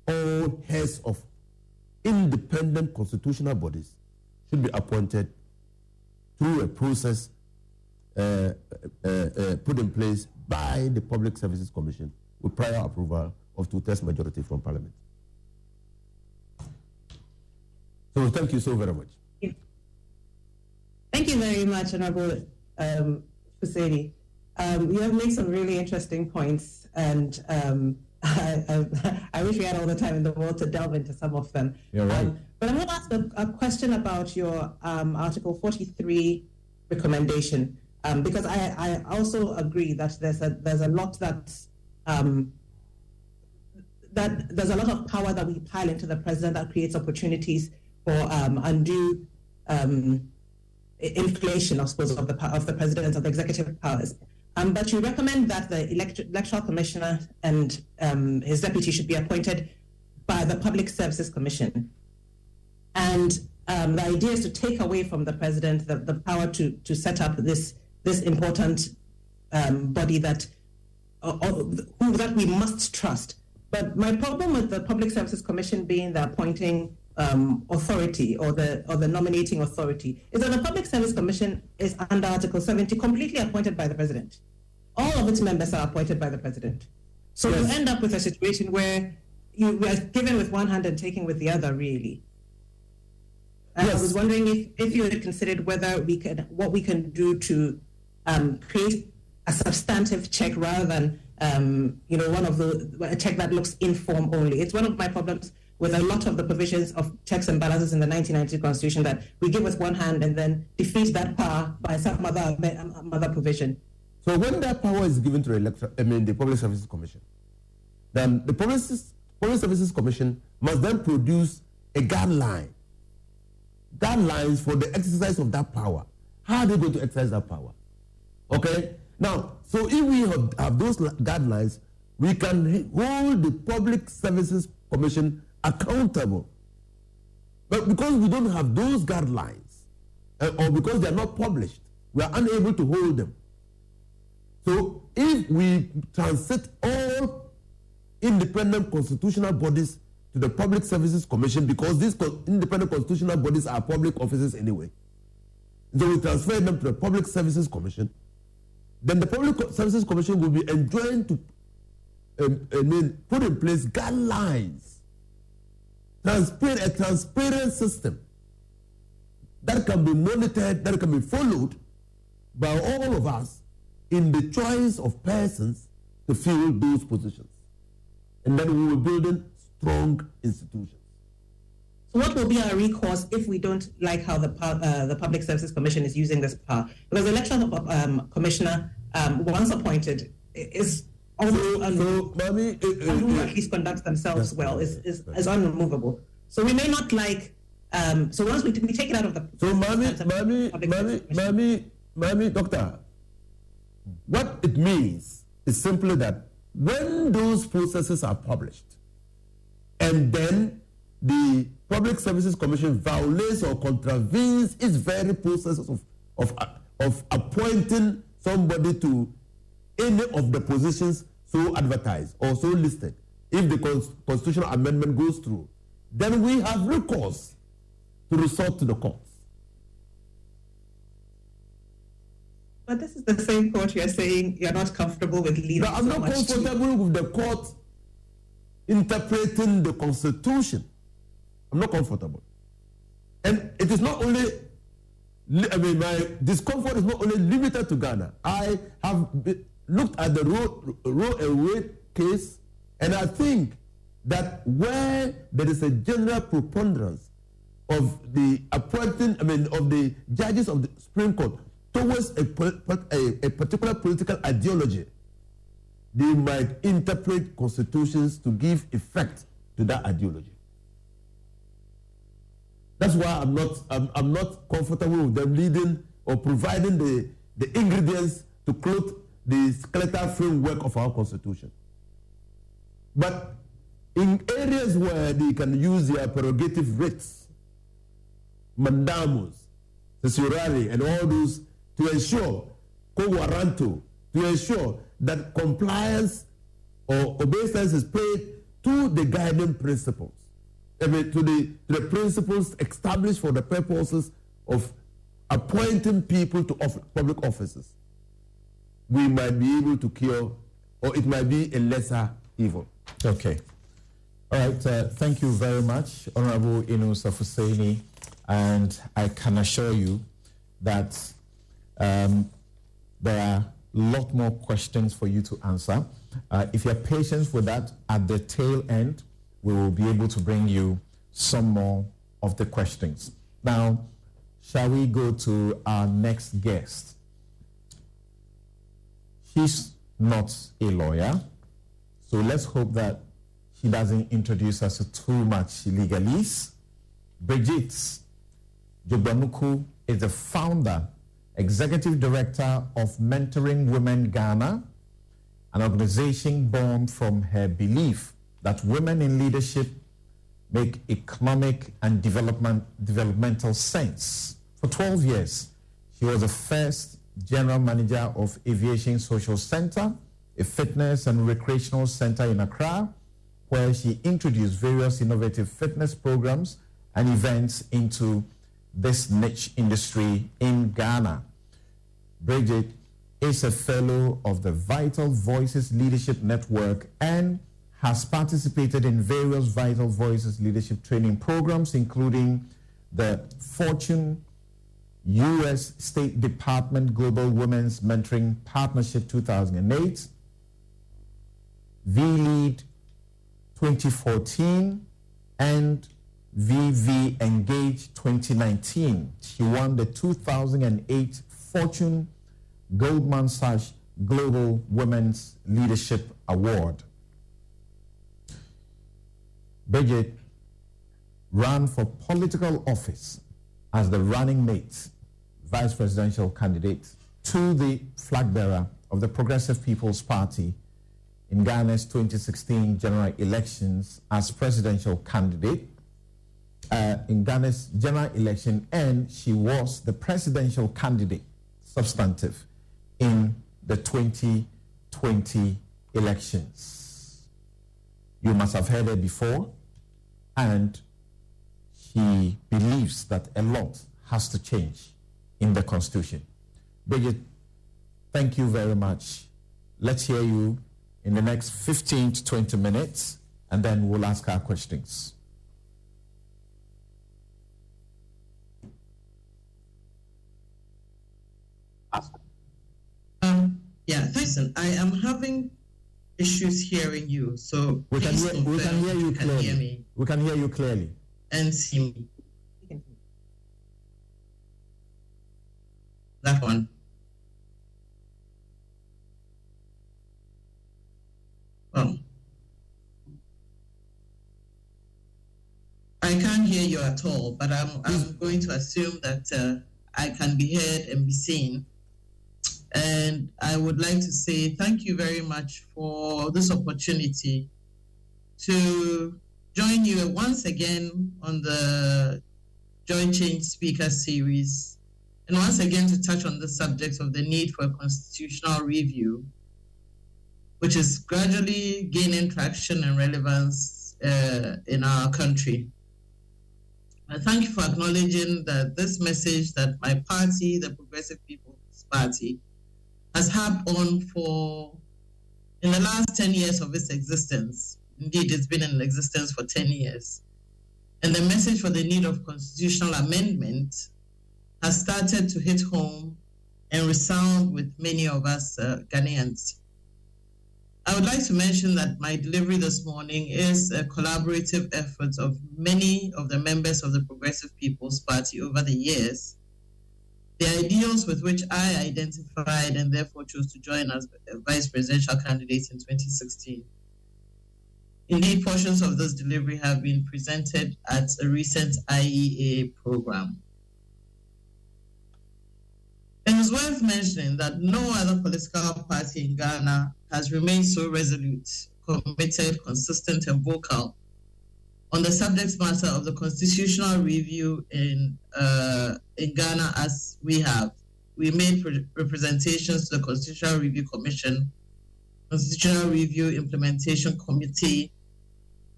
all heads of independent constitutional bodies should be appointed through a process put in place by the Public Services Commission with prior approval of 2/3 majority from Parliament. So thank you so very much.
Thank you very much, Honorable Fuseni. You have made some really interesting points, and I wish we had all the time in the world to delve into some of them.
You're right.
But I'm going to ask a question about your Article 43 recommendation, because I also agree that there's a lot that there's a lot of power that we pile into the president that creates opportunities for undue inflation, I suppose, of the president, of the executive powers. But you recommend that the electoral commissioner and his deputy should be appointed by the Public Services Commission. And the idea is to take away from the president the power to set up this important body that we must trust. But my problem with the Public Services Commission being the appointing authority or the nominating authority is that the Public Service Commission is under Article 70 completely appointed by the president. All of its members are appointed by the president. So you end up with a situation where you are given with one hand and taking with the other, really. And I was wondering if you had considered what we can do to create a substantive check rather than a check that looks inform only. It's one of my problems with a lot of the provisions of checks and balances in the 1992 Constitution, that we give with one hand and then defeat that power by some other provision.
So when that power is given to the Public Services Commission, then the Public Services Commission must then produce a guidelines for the exercise of that power. How are they going to exercise that power? Okay? Now, so if we have those guidelines, we can hold the Public Services Commission accountable. But because we don't have those guidelines, or because they are not published, we are unable to hold them. So if we transit all independent constitutional bodies to the Public Services Commission, because these independent constitutional bodies are public offices anyway, so we transfer them to the Public Services Commission, then the Public Services Commission will be enjoined to put in place guidelines, a transparent system that can be monitored, that can be followed by all of us in the choice of persons to fill those positions. And then we will build in strong institutions.
So what will be our recourse if we don't like how the Public Services Commission is using this power? Because the electoral commissioner, once appointed, is also who at least conducts themselves well, is unremovable. So we may not like. So once we take it out of the.
So, Doctor, what it means is simply that when those processes are published, and then the Public Services Commission violates or contravenes its very processes of appointing somebody to any of the positions so advertised or so listed, if the constitutional amendment goes through, then we have recourse to resort to the courts.
But this is the same court you're saying you're not comfortable with leading.
No, I'm not comfortable with the court interpreting the Constitution. I'm not comfortable. And it is not only, my discomfort is not only limited to Ghana. I have looked at the Roe and Wade case, and I think that where there is a general preponderance of the appointing, of the judges of the Supreme Court towards a particular political ideology, they might interpret constitutions to give effect to that ideology. That's why I'm not comfortable with them leading or providing the ingredients to clothe the skeletal framework of our constitution. But in areas where they can use their prerogative writs, mandamus, certiorari, and all those to ensure quo warranto, to ensure that compliance or obeisance is paid to the guiding principles, to the principles established for the purposes of appointing people to public offices, we might be able to cure, or it might be a lesser evil.
Okay. All right. Thank you very much, Honorable Inu Safuseni. And I can assure you that there are a lot more questions for you to answer. If you're patient with that, at the tail end, we will be able to bring you some more of the questions. Now, shall we go to our next guest? She's not a lawyer, so let's hope that she doesn't introduce us to too much legalese. Bridget Jogbamuku is the founder, executive director of Mentoring Women Ghana, an organization born from her belief that women in leadership make economic and developmental sense. For 12 years, she was the first general manager of Aviation Social Center, a fitness and recreational center in Accra, where she introduced various innovative fitness programs and events into this niche industry in Ghana. Bridget is a fellow of the Vital Voices Leadership Network and has participated in various Vital Voices leadership training programs, including the Fortune U.S. State Department Global Women's Mentoring Partnership 2008, V-Lead 2014, and VV Engage 2019. She won the 2008 Fortune Goldman Sachs Global Women's Leadership Award. Bridget ran for political office as the running mate, vice presidential candidate to the flag bearer of the Progressive People's Party in Ghana's 2016 general elections as presidential candidate in Ghana's general election, and she was the presidential candidate substantive in the 2020 elections. You must have heard her before, and she believes that a lot has to change in the Constitution. Bridget, thank you very much. Let's hear you in the next 15 to 20 minutes, and then we'll ask our questions.
Yeah, Tyson, I am having issues hearing you, so
we can hear you clearly.
Hear me
we can hear you clearly
and see me. That one. Oh. I can't hear you at all, but I'm going to assume that I can be heard and be seen. And I would like to say thank you very much for this opportunity to join you once again on the Joint Change Speaker Series, and once again to touch on the subject of the need for a constitutional review, which is gradually gaining traction and relevance in our country. I thank you for acknowledging that this message that my party, the Progressive People's Party, has harped on in the last 10 years of its existence. Indeed, it's been in existence for 10 years. And the message for the need of constitutional amendment has started to hit home and resound with many of us Ghanaians. I would like to mention that my delivery this morning is a collaborative effort of many of the members of the Progressive People's Party over the years. The ideals with which I identified and therefore chose to join as a vice presidential candidate in 2016. Indeed, portions of this delivery have been presented at a recent IEA program. It is worth mentioning that no other political party in Ghana has remained so resolute, committed, consistent, and vocal on the subject matter of the constitutional review in Ghana as we have. We made representations to the Constitutional Review Commission, Constitutional Review Implementation Committee,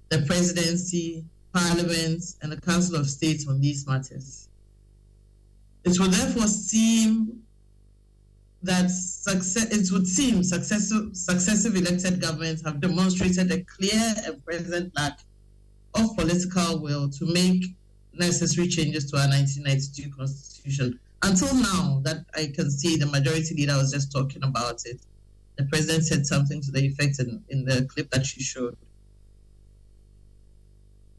the Presidency, Parliament, and the Council of State on these matters. It would therefore seem that successive elected governments have demonstrated a clear and present lack of political will to make necessary changes to our 1992 Constitution. Until now, that I can see, the majority leader was just talking about it. The president said something to the effect in the clip that she showed.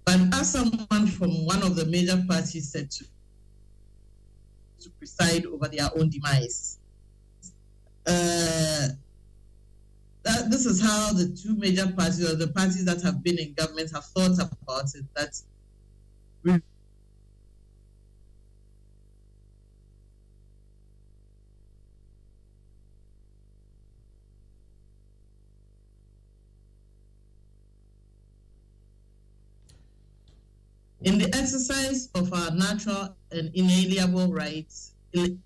But as someone from one of the major parties said to preside over their own demise, this is how the two major parties, or the parties that have been in government, have thought about it, that in the exercise of our natural and inalienable rights to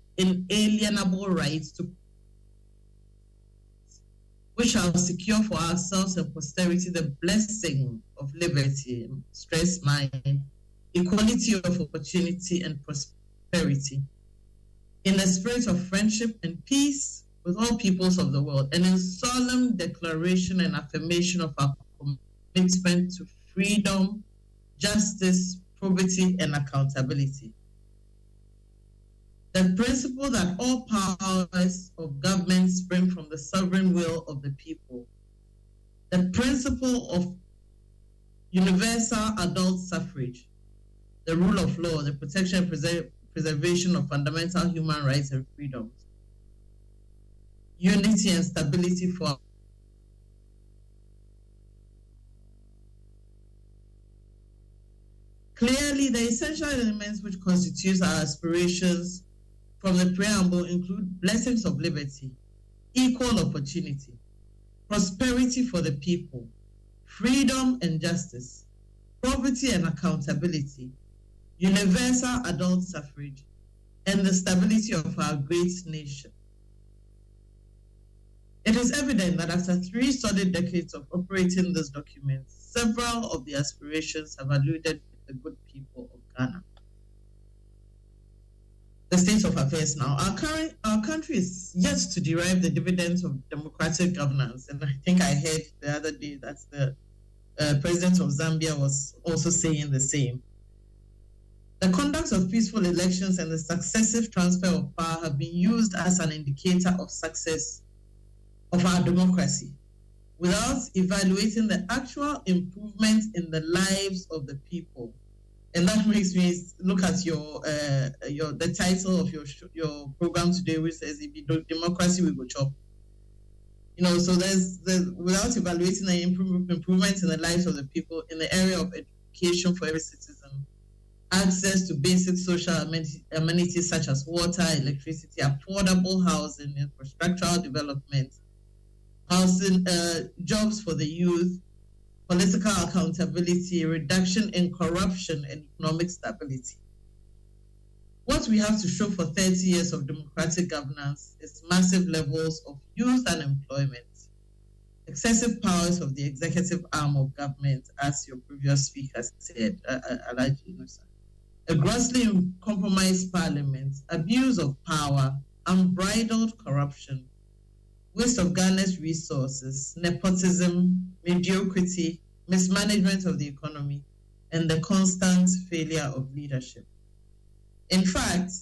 which shall secure for ourselves and posterity the blessing of liberty, stress mind, equality of opportunity and prosperity, in the spirit of friendship and peace with all peoples of the world, and in solemn declaration and affirmation of our commitment to freedom, justice, probity, and accountability. The principle that all powers of government spring from the sovereign will of the people. The principle of universal adult suffrage, the rule of law, the protection and preservation of fundamental human rights and freedoms. Unity and stability for clearly, the essential elements which constitute our aspirations from the preamble include blessings of liberty, equal opportunity, prosperity for the people, freedom and justice, probity and accountability, universal adult suffrage, and the stability of our great nation. It is evident that after 3 solid decades of operating this document, several of the aspirations have eluded the good people of Ghana. The state of affairs now. Our country is yet to derive the dividends of democratic governance, and I think I heard the other day that the president of Zambia was also saying the same. The conduct of peaceful elections and the successive transfer of power have been used as an indicator of success of our democracy, without evaluating the actual improvement in the lives of the people. And that makes me look at the title of your program today, which says, "If you do democracy, we go chop." So there's without evaluating the improvements in the lives of the people in the area of education for every citizen, access to basic social amenities such as water, electricity, affordable housing, infrastructural development, housing, jobs for the youth, political accountability, reduction in corruption, and economic stability. What we have to show for 30 years of democratic governance is massive levels of youth unemployment, excessive powers of the executive arm of government, as your previous speaker said, a grossly compromised parliament, abuse of power, unbridled corruption, waste of Ghana's resources, nepotism, mediocrity, mismanagement of the economy, and the constant failure of leadership. In fact,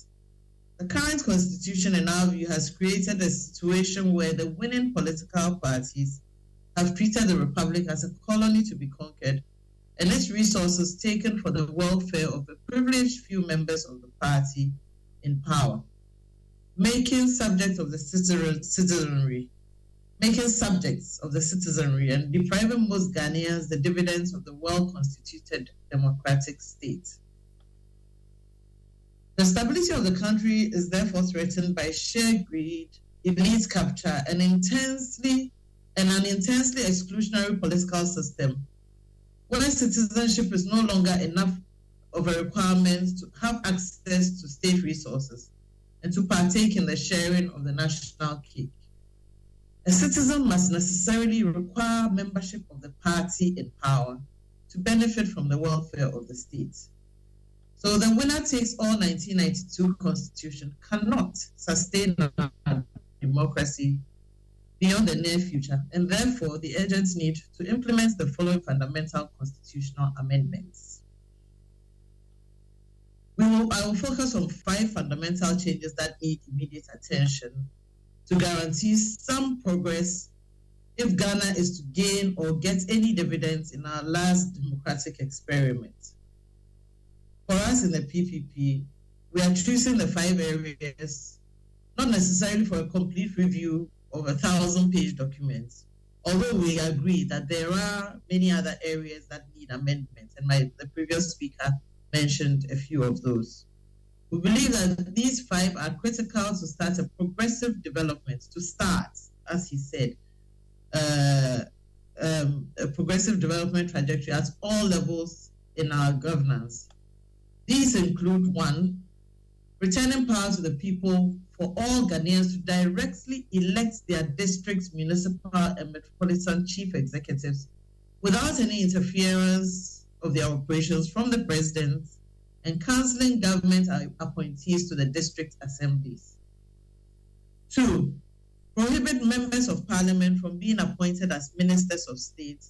the current constitution, in our view, has created a situation where the winning political parties have treated the republic as a colony to be conquered, and its resources taken for the welfare of a privileged few members of the party in power, making subjects of the citizenry, and depriving most Ghanaians the dividends of the well-constituted democratic state. The stability of the country is therefore threatened by sheer greed, elite capture, and an intensely exclusionary political system, where citizenship is no longer enough of a requirement to have access to state resources and to partake in the sharing of the national cake. A citizen must necessarily require membership of the party in power to benefit from the welfare of the state. So the winner-takes-all 1992 constitution cannot sustain a democracy beyond the near future, and therefore the urgent need to implement the following fundamental constitutional amendments. I will focus on 5 fundamental changes that need immediate attention to guarantee some progress if Ghana is to gain or get any dividends in our last democratic experiment. For us in the PPP, we are choosing the 5 areas, not necessarily for a complete review of a 1,000-page document, although we agree that there are many other areas that need amendments, and the previous speaker mentioned a few of those. We believe that these 5 are critical to start a progressive development, as he said, a progressive development trajectory at all levels in our governance. These include 1, returning power to the people for all Ghanaians to directly elect their district, municipal, and metropolitan chief executives without any interference of their operations from the president, and cancelling government appointees to the district assemblies. 2, prohibit members of parliament from being appointed as ministers of state.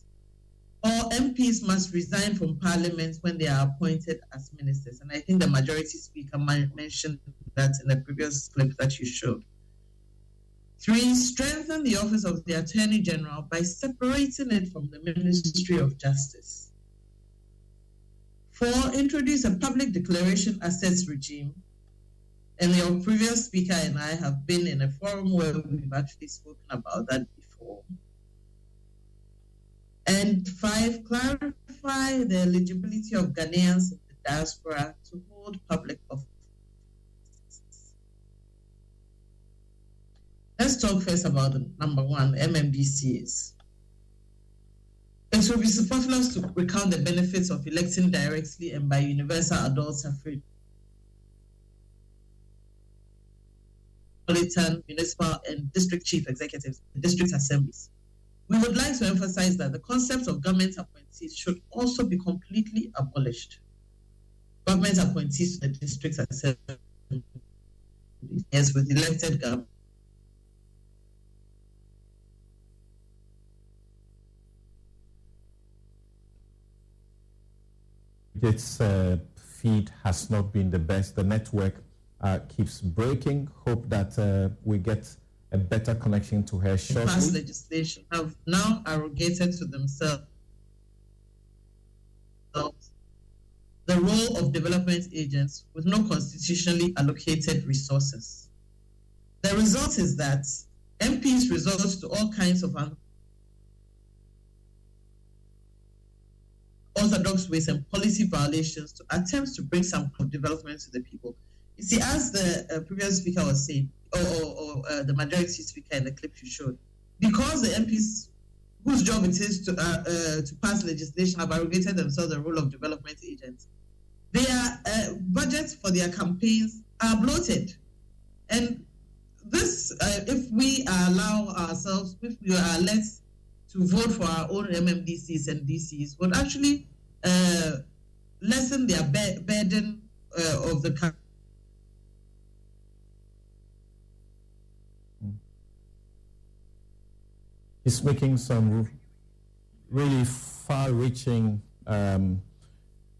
All MPs must resign from parliament when they are appointed as ministers. And I think the majority speaker mentioned that in the previous clip that you showed. 3, strengthen the office of the Attorney General by separating it from the Ministry of Justice. 4, introduce a public declaration assets regime. And your previous speaker and I have been in a forum where we've actually spoken about that before. And 5, clarify the eligibility of Ghanaians in the diaspora to hold public office. Let's talk first about number 1, MMDCs. It will be superfluous to recount the benefits of electing directly and by universal adult suffrage, municipal, and district chief executives, district assemblies. We would like to emphasize that the concept of government appointees should also be completely abolished. Government appointees to the district assembly, as with elected government.
Its feed has not been the best. The network keeps breaking. Hope that we get a better connection to her shortly.
Past legislation have now arrogated to themselves the role of development agents with no constitutionally allocated resources. The result is that MPs resort to all kinds of unorthodox ways and policy violations to attempts to bring some development to the people. You see, as the previous speaker was saying, or the majority speaker in the clip you showed, because the MPs whose job it is to pass legislation have arrogated themselves the role of development agents, their budgets for their campaigns are bloated. And this, if we allow ourselves, if we are less to vote for our own MMDCs and DCs, would actually lessen their burden of the country.
He's making some really far-reaching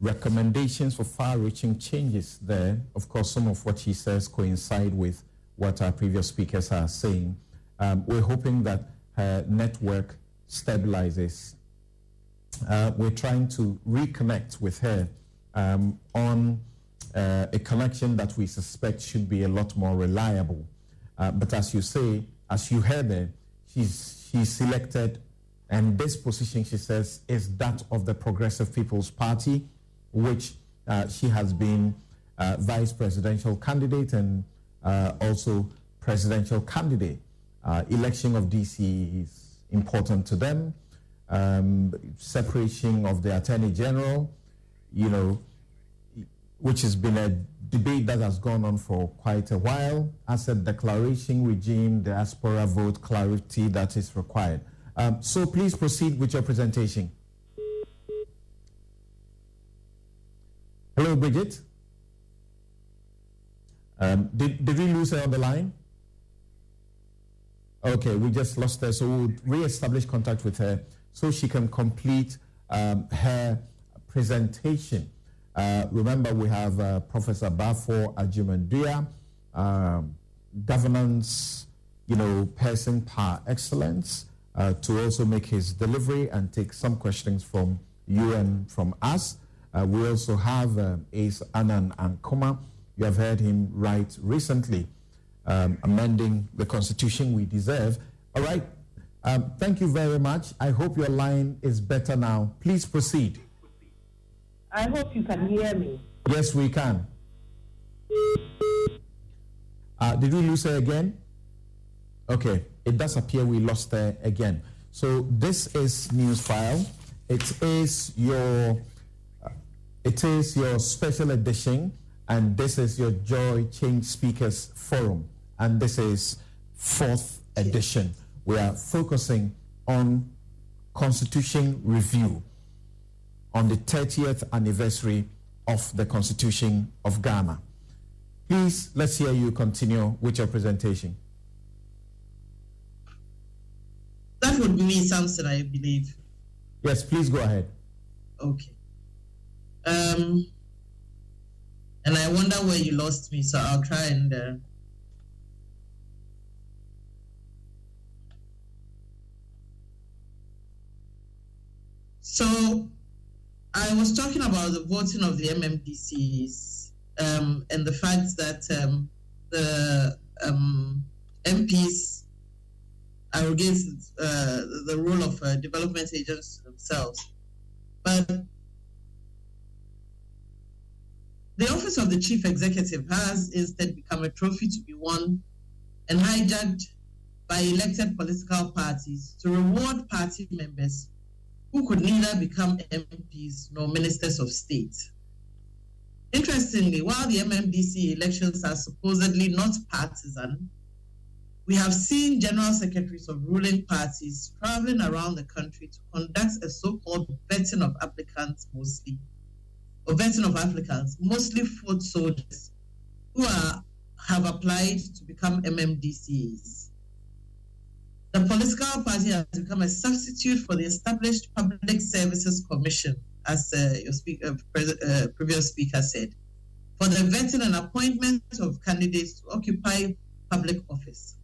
recommendations for far-reaching changes there. Of course, some of what he says coincide with what our previous speakers are saying. We're hoping that her network stabilizes. We're trying to reconnect with her on a connection that we suspect should be a lot more reliable. But as you say, as you heard there, she's selected, and this position, she says, is that of the Progressive People's Party, which she has been vice presidential candidate and also presidential candidate. Election of DC is important to them. Separation of the Attorney General, which has been a debate that has gone on for quite a while. Asset declaration regime, diaspora vote, clarity that is required. So please proceed with your presentation. Hello, Bridget. Did we lose her on the line? Okay, we just lost her, so we'll re-establish contact with her so she can complete her presentation. Remember, we have Professor Bafo Ajimandua, governance, person par excellence, to also make his delivery and take some questions from you and from us. We also have Ace Anan Ankoma. You have heard him write recently, amending the Constitution we deserve. All right. Thank you very much. I hope your line is better now. Please proceed.
I hope you can hear me.
Yes, we can. Did we lose her again? Okay, it does appear we lost her again. So this is News File. It is your special edition, and this is your Joy Change Speakers Forum, and this is 4th edition. We are focusing on Constitution review on the 30th anniversary of the Constitution of Ghana. Please, let's hear you continue with your presentation.
That would be me, Samson, I believe.
Yes, please go ahead.
Okay. And I wonder where you lost me, so I'll try and... So, I was talking about the voting of the MMDCs and the fact that the MPs arrogate the role of development agents themselves. But the office of the chief executive has instead become a trophy to be won and hijacked by elected political parties to reward party members who could neither become MPs nor ministers of state. Interestingly, while the MMDC elections are supposedly not partisan, we have seen general secretaries of ruling parties traveling around the country to conduct a so-called vetting of applicants mostly foot soldiers who have applied to become MMDCs. The political party has become a substitute for the established Public Services Commission, as your previous speaker said, for the vetting and appointment of candidates to occupy public office.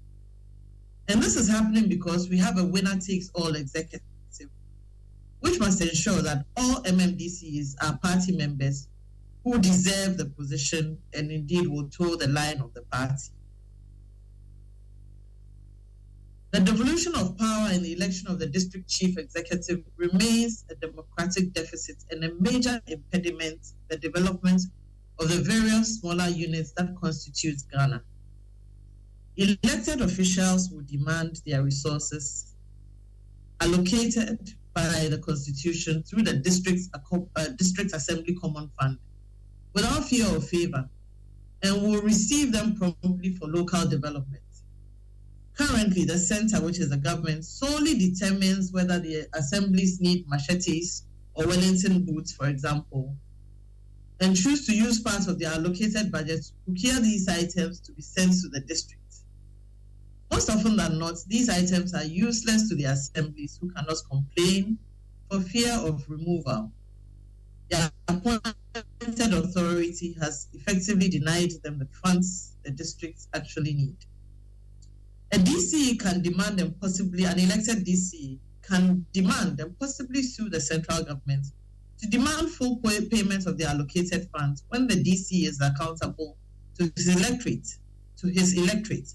And this is happening because we have a winner-takes-all executive, which must ensure that all MMDCs are party members who deserve the position and indeed will toe the line of the party. The devolution of power and the election of the district chief executive remains a democratic deficit and a major impediment to the development of the various smaller units that constitute Ghana. Elected officials will demand their resources allocated by the Constitution through the District Assembly Common Fund without fear or favor, and will receive them promptly for local development. Currently, the center, which is the government, solely determines whether the assemblies need machetes or Wellington boots, for example, and choose to use part of their allocated budget to procure these items to be sent to the district. Most often than not, these items are useless to the assemblies who cannot complain for fear of removal. The appointed authority has effectively denied them the funds the districts actually need. A DCE can demand and possibly, an elected DCE can demand and possibly sue the central government to demand full payment of the allocated funds when the DCE is accountable to his electorate,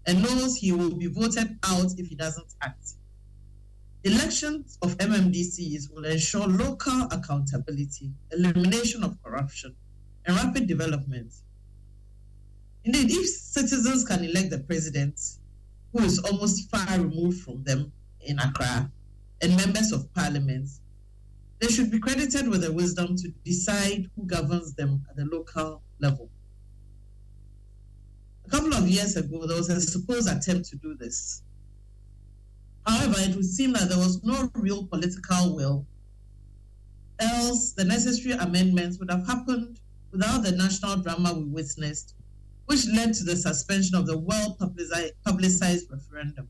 and knows he will be voted out if he doesn't act. Elections of MMDCs will ensure local accountability, elimination of corruption, and rapid development. Indeed, if citizens can elect the president, who is almost far removed from them in Accra, and members of parliament, they should be credited with the wisdom to decide who governs them at the local level. A couple of years ago, there was a supposed attempt to do this. However, it would seem that there was no real political will, else the necessary amendments would have happened without the national drama we witnessed, which led to the suspension of the well-publicized referendum.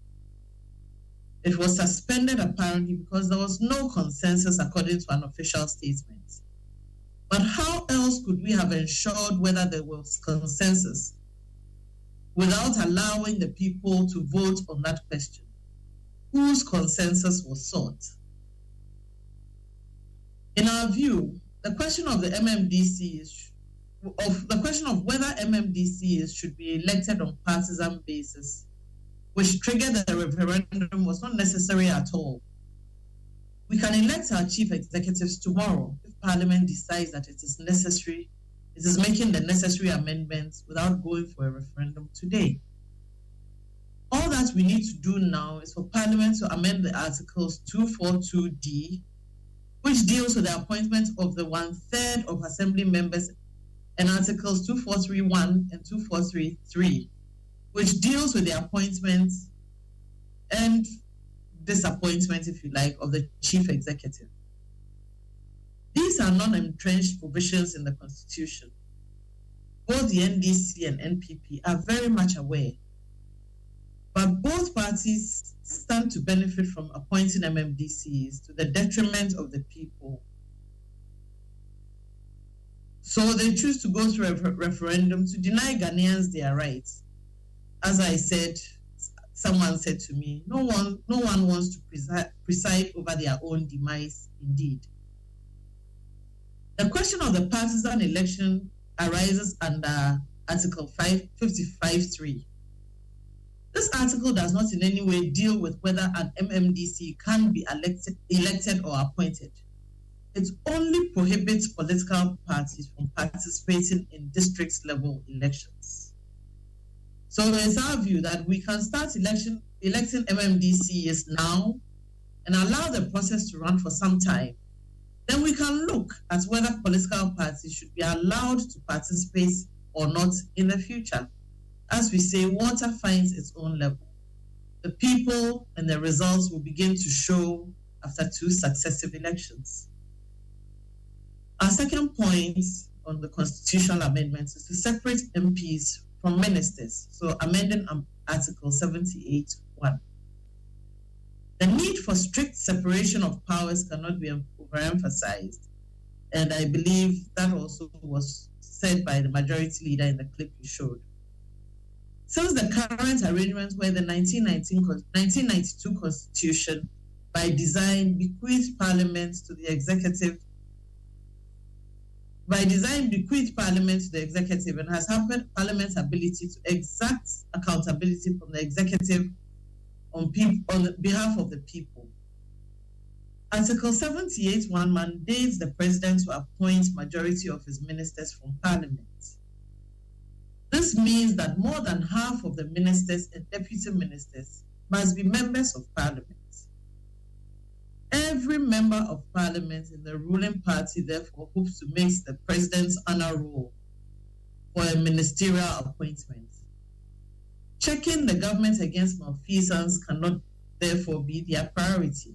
It was suspended apparently because there was no consensus according to an official statement. But how else could we have ensured whether there was consensus without allowing the people to vote on that question? Whose consensus was sought? In our view, the question of the MMDCs, the question of whether MMDCs should be elected on partisan basis, which triggered the referendum, was not necessary at all. We can elect our chief executives tomorrow if Parliament decides that it is necessary, it is making the necessary amendments without going for a referendum today. All that we need to do now is for Parliament to amend the Articles 242D, which deals with the appointment of the 1/3 of Assembly members, and Articles 2431 and 2433, which deals with the appointment and disappointment, if you like, of the chief executive. These are non-entrenched provisions in the Constitution. Both the NDC and NPP are very much aware, but both parties stand to benefit from appointing MMDCs to the detriment of the people. So they choose to go through a referendum to deny Ghanaians their rights. As I said, someone said to me, no one wants to preside over their own demise, indeed. The question of the partisan election arises under Article 55.3. This article does not in any way deal with whether an MMDC can be elected or appointed. It only prohibits political parties from participating in district-level elections. So it's our view that we can start electing MMDCs now and allow the process to run for some time. Then we can look at whether political parties should be allowed to participate or not in the future. As we say, water finds its own level. The people and the results will begin to show after 2 successive elections. Our second point on the constitutional amendments is to separate MPs from ministers, so amending Article 78(1). The need for strict separation of powers cannot be overemphasized, and I believe that also was said by the majority leader in the clip you showed. Since the current arrangements where the 1992 Constitution, by design, bequeathed Parliament to the executive, and has hampered Parliament's ability to exact accountability from the executive on behalf of the people. Article 78(1) mandates the president to appoint majority of his ministers from parliament. This means that more than half of the ministers and deputy ministers must be members of parliament. Every member of parliament in the ruling party therefore hopes to make the president's honor roll for a ministerial appointment. Checking the government against malfeasance cannot therefore be their priority.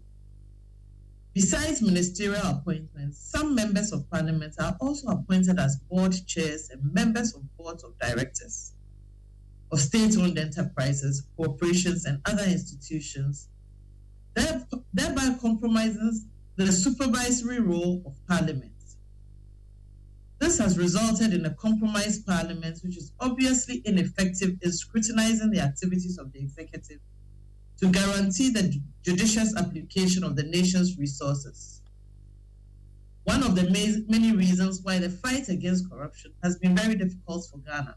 Besides ministerial appointments, some members of parliament are also appointed as board chairs and members of boards of directors of state-owned enterprises, corporations, and other institutions, thereby compromising the supervisory role of parliament. This has resulted in a compromised parliament which is obviously ineffective in scrutinizing the activities of the executive to guarantee the judicious application of the nation's resources. One of the many reasons why the fight against corruption has been very difficult for Ghana.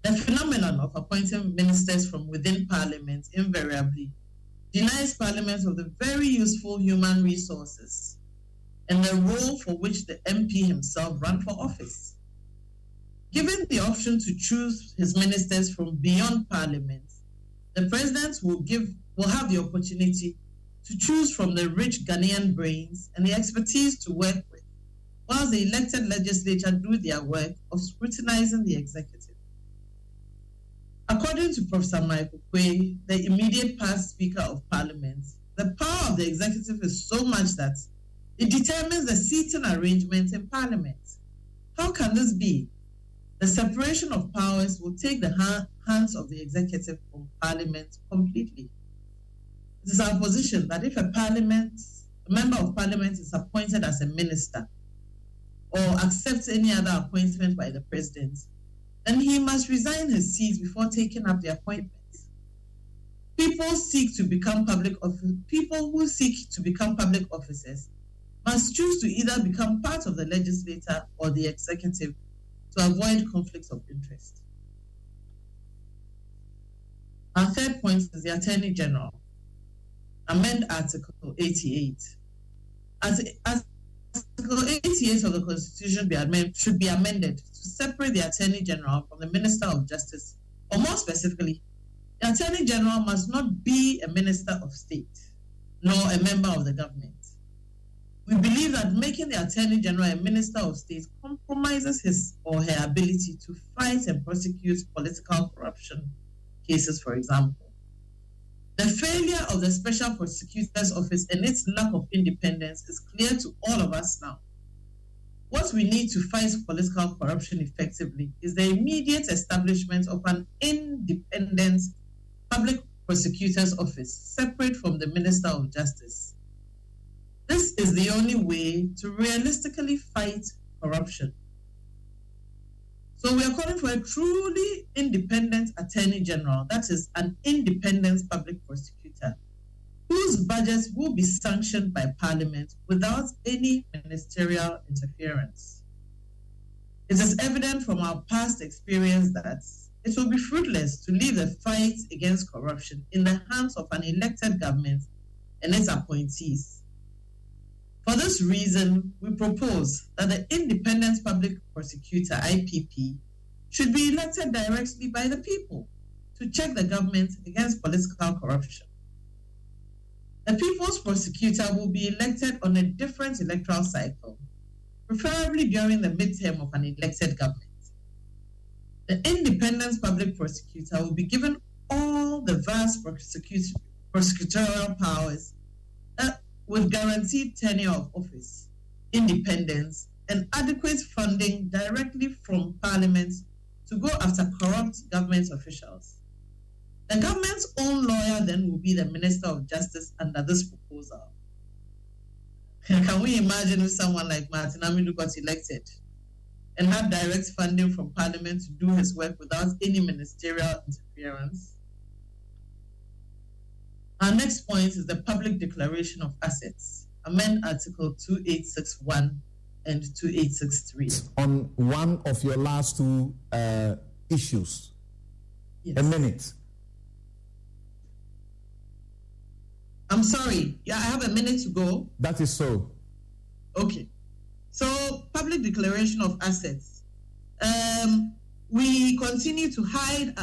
The phenomenon of appointing ministers from within parliament invariably denies parliament of the very useful human resources and the role for which the MP himself ran for office. Given the option to choose his ministers from beyond parliament, the president will have the opportunity to choose from the rich Ghanaian brains and the expertise to work with, whilst the elected legislature do their work of scrutinizing the executive. According to Professor Michael Quay, the immediate past Speaker of Parliament, the power of the executive is so much that it determines the seating arrangement in Parliament. How can this be? The separation of powers will take the hands of the executive from Parliament completely. It is our position that if a member of Parliament is appointed as a minister or accepts any other appointment by the president, then he must resign his seat before taking up the appointment. People who seek to become public officers must choose to either become part of the legislature or the executive to avoid conflicts of interest. Our third point is the Attorney General. Amend Article 88. Article 88 of the Constitution should be amended to separate the Attorney General from the Minister of Justice, or more specifically, the Attorney General must not be a Minister of State, nor a member of the government. We believe that making the Attorney General a Minister of State compromises his or her ability to fight and prosecute political corruption cases, for example. The failure of the Special Prosecutor's Office and its lack of independence is clear to all of us now. What we need to fight political corruption effectively is the immediate establishment of an independent Public Prosecutor's Office separate from the Minister of Justice. This is the only way to realistically fight corruption. So we are calling for a truly independent Attorney General, that is, an independent public prosecutor, whose budgets will be sanctioned by Parliament without any ministerial interference. It is evident from our past experience that it will be fruitless to leave the fight against corruption in the hands of an elected government and its appointees. For this reason, we propose that the Independent Public Prosecutor, IPP, should be elected directly by the people to check the government against political corruption. The People's Prosecutor will be elected on a different electoral cycle, preferably during the midterm of an elected government. The Independent Public Prosecutor will be given all the vast prosecutorial powers with guaranteed tenure of office, independence, and adequate funding directly from Parliament to go after corrupt government officials. The government's own lawyer then will be the Minister of Justice under this proposal. Can we imagine if someone like Martin Amidu got elected and had direct funding from Parliament to do his work without any ministerial interference? Our next point is the public declaration of assets. Amend Article 2861 and 2863.
On one of your last two issues,
yes.
A minute.
I'm sorry. Yeah, I have a minute to go.
That is so.
Okay. So, public declaration of assets. We continue to hide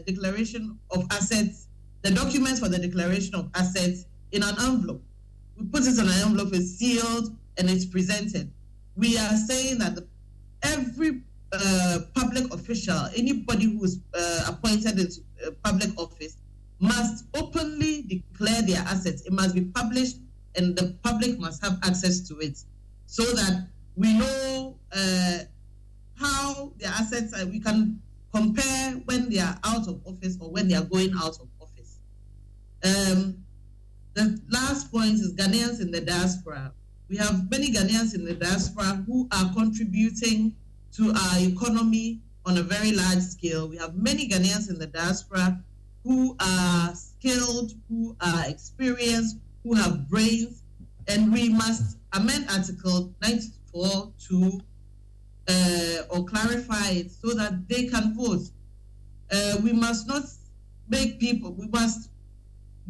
declaration of assets, the documents for the declaration of assets in an envelope. We put it in an envelope, it's sealed, and it's presented. We are saying that every public official, anybody who is appointed into public office, must openly declare their assets. It must be published, and the public must have access to it, so that we know how their assets are. We can compare when they are out of office or when they are going out of office. The last point is Ghanaians in the diaspora. We have many Ghanaians in the diaspora who are contributing to our economy on a very large scale. We have many Ghanaians in the diaspora who are skilled, who are experienced, who have brains, and we must amend Article 94 to or clarify it so that they can vote. We must not make people, we must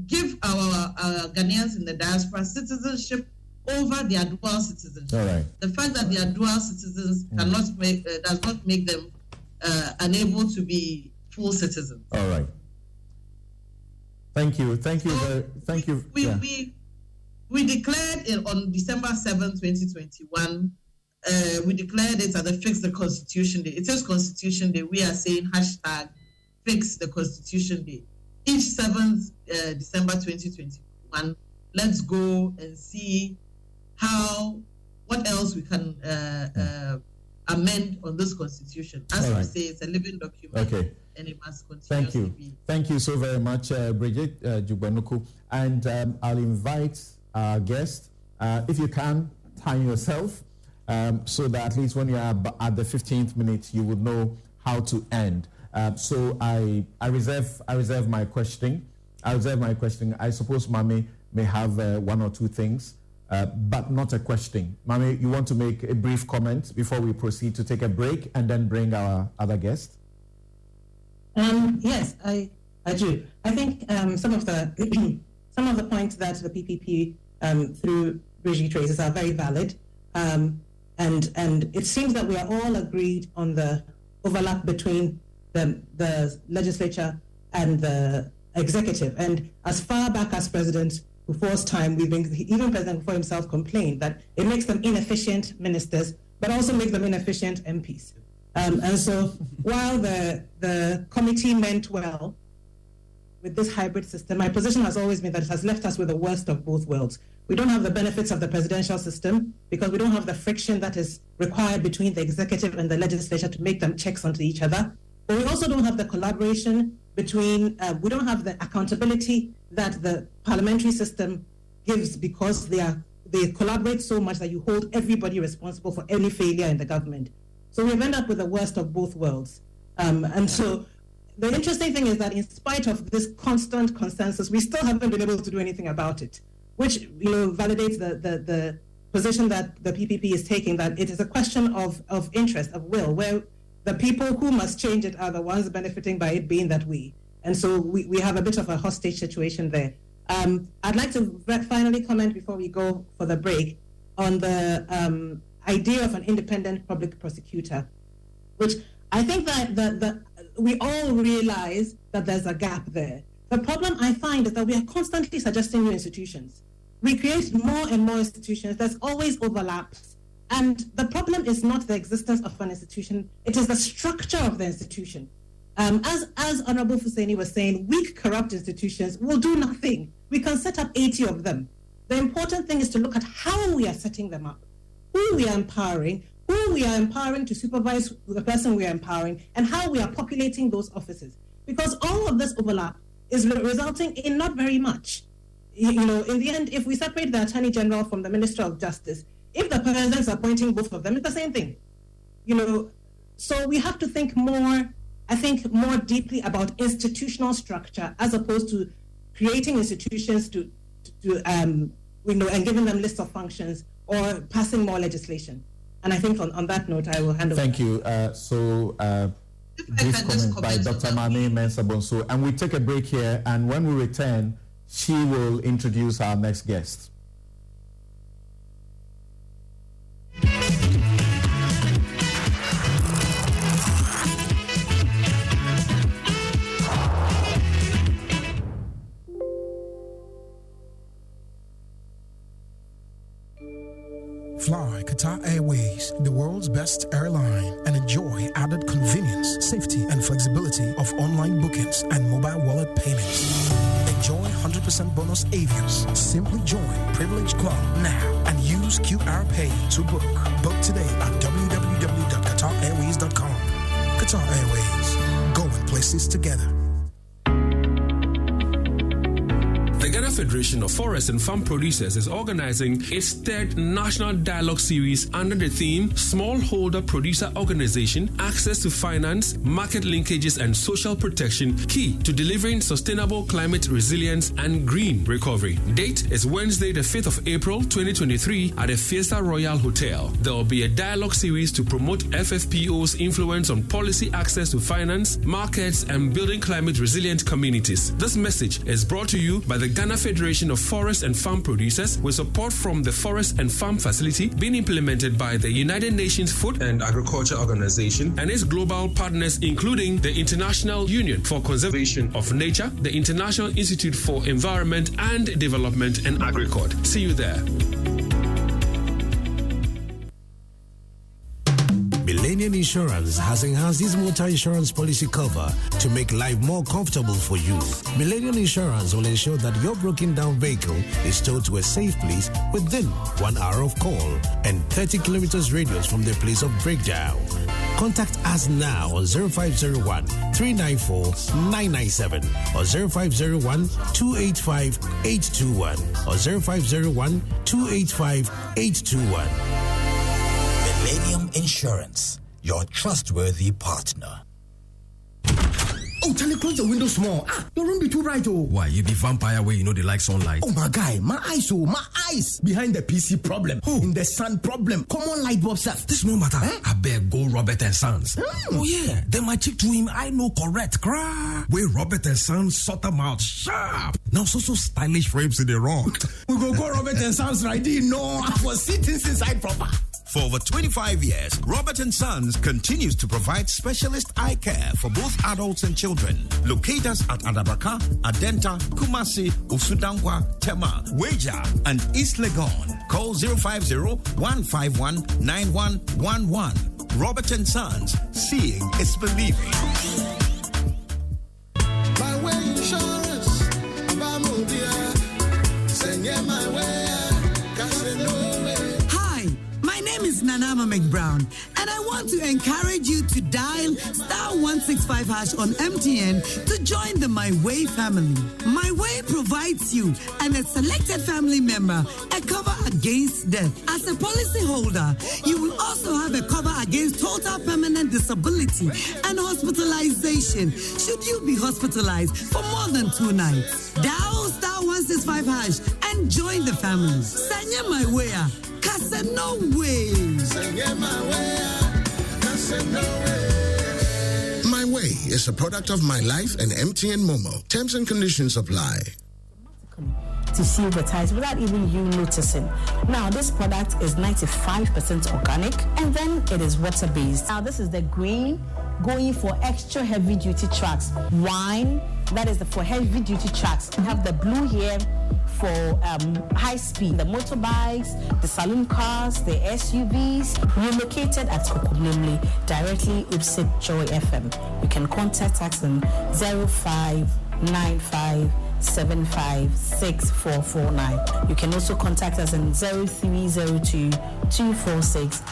give our Ghanaians in the diaspora citizenship over their dual citizenship.
All right.
The fact that they are dual citizens cannot make does not make them unable to be full citizens.
All right. Thank you. Thank you.
So
thank you.
We declared it on December 7, 2021. We declared it as a Fix the Constitution Day. It is Constitution Day. We are saying hashtag Fix the Constitution Day. Each 7th December 2021, let's go and see what else we can amend on this Constitution. As we say, it's a living document. Okay. And it must continue to be.
Thank you so very much, Bridget Jugbanuku. And I'll invite our guest, if you can, time yourself, so that at least when you are at the 15th minute, you would know how to end. So I reserve my questioning. I suppose Mame may have one or two things, but not a question. Mame, you want to make a brief comment before we proceed to take a break and then bring our other guest?
Yes, I do. I think some of the points that the PPP through Brigitte raises are very valid, and it seems that we are all agreed on the overlap between the legislature and the executive. And as far back as President Kufuor's time, even President Kufuor himself complained that it makes them inefficient ministers, but also makes them inefficient MPs. And so while the committee meant well with this hybrid system, my position has always been that it has left us with the worst of both worlds. We don't have the benefits of the presidential system because we don't have the friction that is required between the executive and the legislature to make them checks onto each other. But we also don't have the collaboration between, we don't have the accountability that the parliamentary system gives because they collaborate so much that you hold everybody responsible for any failure in the government. So we've ended up with the worst of both worlds. And so the interesting thing is that in spite of this constant consensus, we still haven't been able to do anything about it, which validates the position that the PPP is taking, that it is a question of interest, of will, where the people who must change it are the ones benefiting by it being that way. And so we have a bit of a hostage situation there. I'd like to finally comment before we go for the break on the idea of an independent public prosecutor, which I think that we all realize that there's a gap there. The problem I find is that we are constantly suggesting new institutions. We create more and more institutions. There's always overlaps. And the problem is not the existence of an institution, it is the structure of the institution. As Honorable Fuseni was saying, weak, corrupt institutions will do nothing. We can set up 80 of them. The important thing is to look at how we are setting them up, who we are empowering to supervise the person we are empowering, and how we are populating those offices. Because all of this overlap is resulting in not very much. In the end, if we separate the Attorney General from the Minister of Justice, if the president is appointing both of them, it's the same thing. So we have to think more deeply about institutional structure as opposed to creating institutions and giving them lists of functions or passing more legislation. And I think on that note, I will hand over.
Thank you. Brief comment by Dr. Mame Mensah Bonsu. And we take a break here, and when we return, she will introduce our next guest.
Fly Qatar Airways, the world's best airline, and enjoy added convenience, safety, and flexibility of online bookings and mobile wallet payments. Enjoy 100% bonus avios. Simply join Privilege Club now and use QR Pay to book. Book today at www.qatarairways.com. Qatar Airways, going places together.
The Ghana Federation of Forest and Farm Producers is organizing its third National Dialogue Series under the theme Smallholder Producer Organization, Access to Finance, Market Linkages and Social Protection, Key to Delivering Sustainable Climate Resilience and Green Recovery. Date is Wednesday, the 5th of April, 2023 at the Fiesta Royal Hotel. There will be a dialogue series to promote FFPO's influence on policy access to finance, markets and building climate resilient communities. This message is brought to you by the Ghana Federation of Forest and Farm Producers with support from the Forest and Farm Facility being implemented by the United Nations Food and Agriculture Organization and its global partners including the International Union for Conservation of Nature, the International Institute for Environment and Development and AgriCord. See you there.
Millennium Insurance has enhanced its motor insurance policy cover to make life more comfortable for you. Millennium Insurance will ensure that your broken down vehicle is towed to a safe place within 1 hour of call and 30 kilometers radius from the place of breakdown. Contact us now on 0501 394 997 or 0501 285 821 or 0501 285 821.
Millennium Insurance, your trustworthy partner.
Oh, Charlie, close the window small. Your room be too bright, oh.
Why, you be vampire where you know they like sunlight?
Oh, my guy, my eyes. Behind the PC problem, in the sun problem, common light bulb stuff.
This no matter. I beg go Robert and Sons. Oh, yeah. Then my chick to him, I know correct. Cry. Where Robert and Sons sort them out sharp. Now, so stylish frames in the wrong.
We go Robert and Sons right in. No, I was sitting inside proper.
For over 25 years, Robert & Sons continues to provide specialist eye care for both adults and children. Locate us at Adabraka, Adenta, Kumasi, Usudankwa, Tema, Weja, and East Legon. Call 050-151-9111. Robert & Sons, seeing is believing.
My way insurance, my way,
my name is Nanama McBrown, and I want to encourage you to dial *165# on MTN to join the My Way family. My Way provides you and a selected family member a cover against death. As a policyholder, you will also have a cover against total permanent disability and hospitalization should you be hospitalized for more than 2 nights. Dial *165# and join the family. Sanya My Way. No way.
My Way is a product of My Life and MTN Momo. Terms and conditions apply.
To see the ties without even you noticing. Now, this product is 95% organic, and then it is water-based. Now, this is the green, going for extra heavy-duty trucks. Wine, that is for heavy-duty trucks. We have the blue here for high speed, the motorbikes, the saloon cars, the SUVs. We're located at Kokomlemle, directly opposite Joy FM. You can contact us on 0595756449. You can also contact us on 0302 246.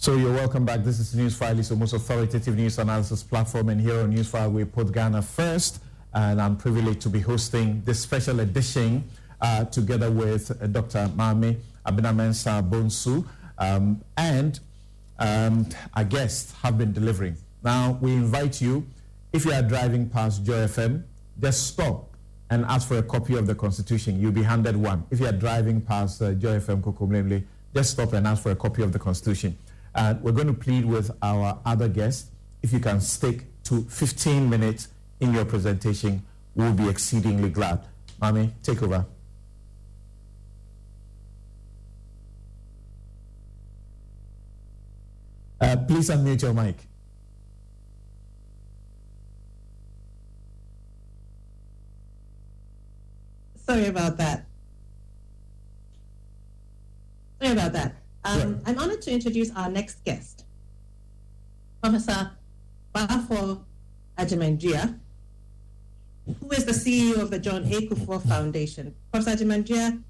So you're welcome back. This is Newsfile, the most authoritative news analysis platform, and here on Newsfile we put Ghana first, and I'm privileged to be hosting this special edition together with Dr. Mame Abena-Mensah Bonsu, and our guests have been delivering. Now we invite you If you are driving past Joy FM, just stop and ask for a copy of the Constitution. You'll be handed one. If you are driving past Joy FM Kokomlemle, just stop and ask for a copy of the Constitution. And we're going to plead with our other guests. If you can stick to 15 minutes in your presentation, we'll be exceedingly glad. Mami, take over. Please unmute your mic.
Sorry about that. I'm honored to introduce our next guest, Professor Bafo Agyemangya, who is the CEO of the John A. Kufuor Foundation. Professor Agyemangya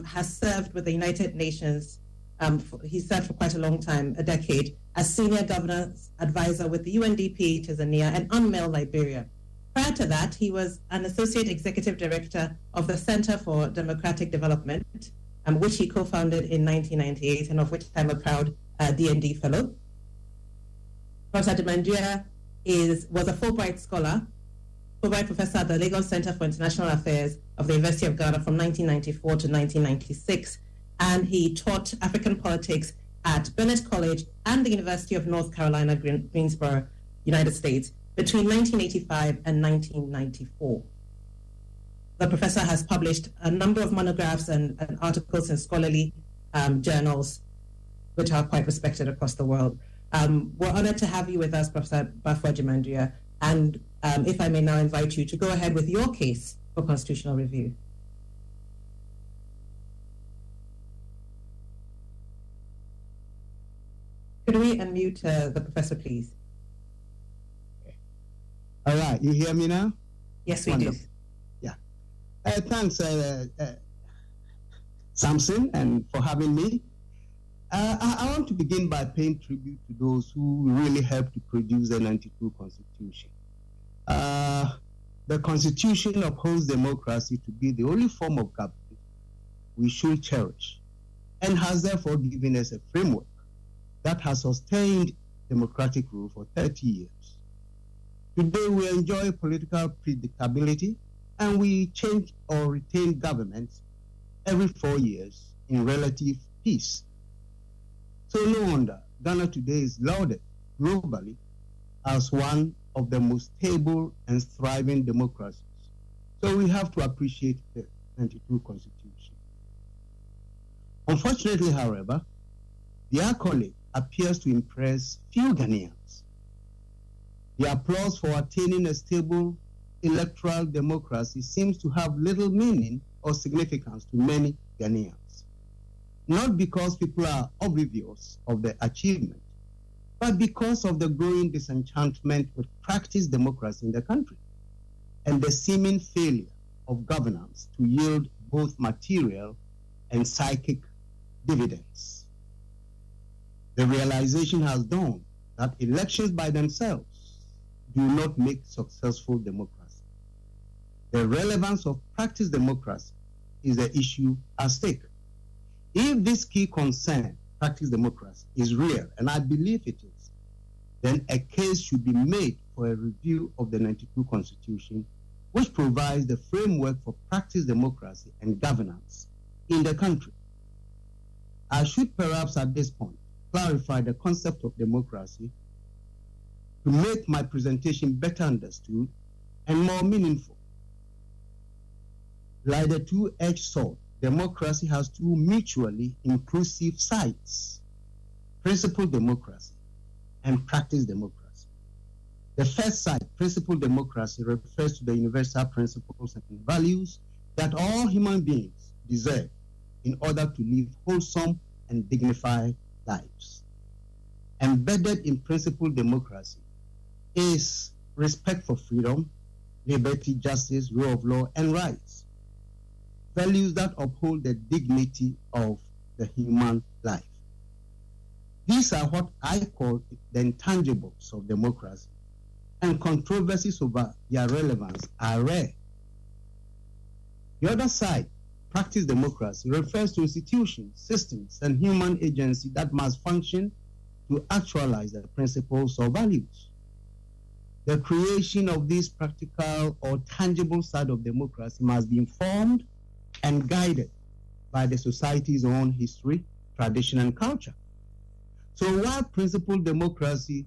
has served with the United Nations. He served for quite a long time, a decade, as Senior Governance Advisor with the UNDP Tanzania and UNMIL Liberia. Prior to that, he was an Associate Executive Director of the Center for Democratic Development, which he co-founded in 1998, and of which I'm a proud D&D Fellow. Professor Agyemangya was a Fulbright Scholar, Fulbright Professor at the Lagos Center for International Affairs of the University of Ghana from 1994 to 1996, and he taught African politics at Bennett College and the University of North Carolina, Greensboro, United States, between 1985 and 1994. The professor has published a number of monographs and articles in scholarly journals, which are quite respected across the world. We're honored to have you with us, Professor Bafo Agyemangya, and if I may now invite you to go ahead with your case for constitutional review. Could we unmute the professor, please?
All right, you hear me now?
Yes, we
Wonderful.
do.
Yeah. Thanks, Samson, and for having me. I want to begin by paying tribute to those who really helped to produce the 92 Constitution. The Constitution upholds democracy to be the only form of government we should cherish, and has therefore given us a framework that has sustained democratic rule for 30 years. Today, we enjoy political predictability, and we change or retain governments every 4 years in relative peace. So no wonder Ghana today is lauded globally as one of the most stable and thriving democracies. So we have to appreciate the 92 Constitution. Unfortunately, however, the accolade appears to impress few Ghanaians. The applause for attaining a stable electoral democracy seems to have little meaning or significance to many Ghanaians. Not because people are oblivious of the achievement, but because of the growing disenchantment with practiced democracy in the country and the seeming failure of governance to yield both material and psychic dividends. The realization has dawned that elections by themselves do not make successful democracy. The relevance of practiced democracy is the issue at stake. If this key concern, practiced democracy, is real, and I believe it is, then a case should be made for a review of the 92 Constitution, which provides the framework for practiced democracy and governance in the country. I should perhaps at this point clarify the concept of democracy to make my presentation better understood and more meaningful. Like the two-edged sword, democracy has two mutually inclusive sides: principled democracy and practiced democracy. The first side, principled democracy, refers to the universal principles and values that all human beings deserve in order to live wholesome and dignified lives. Embedded in principled democracy is respect for freedom, liberty, justice, rule of law, and rights, values that uphold the dignity of the human life. These are what I call the intangibles of democracy, and controversies over their relevance are rare. The other side, practiced democracy, refers to institutions, systems, and human agency that must function to actualize the principles or values. The creation of this practical or tangible side of democracy must be informed and guided by the society's own history, tradition, and culture. So while principled democracy,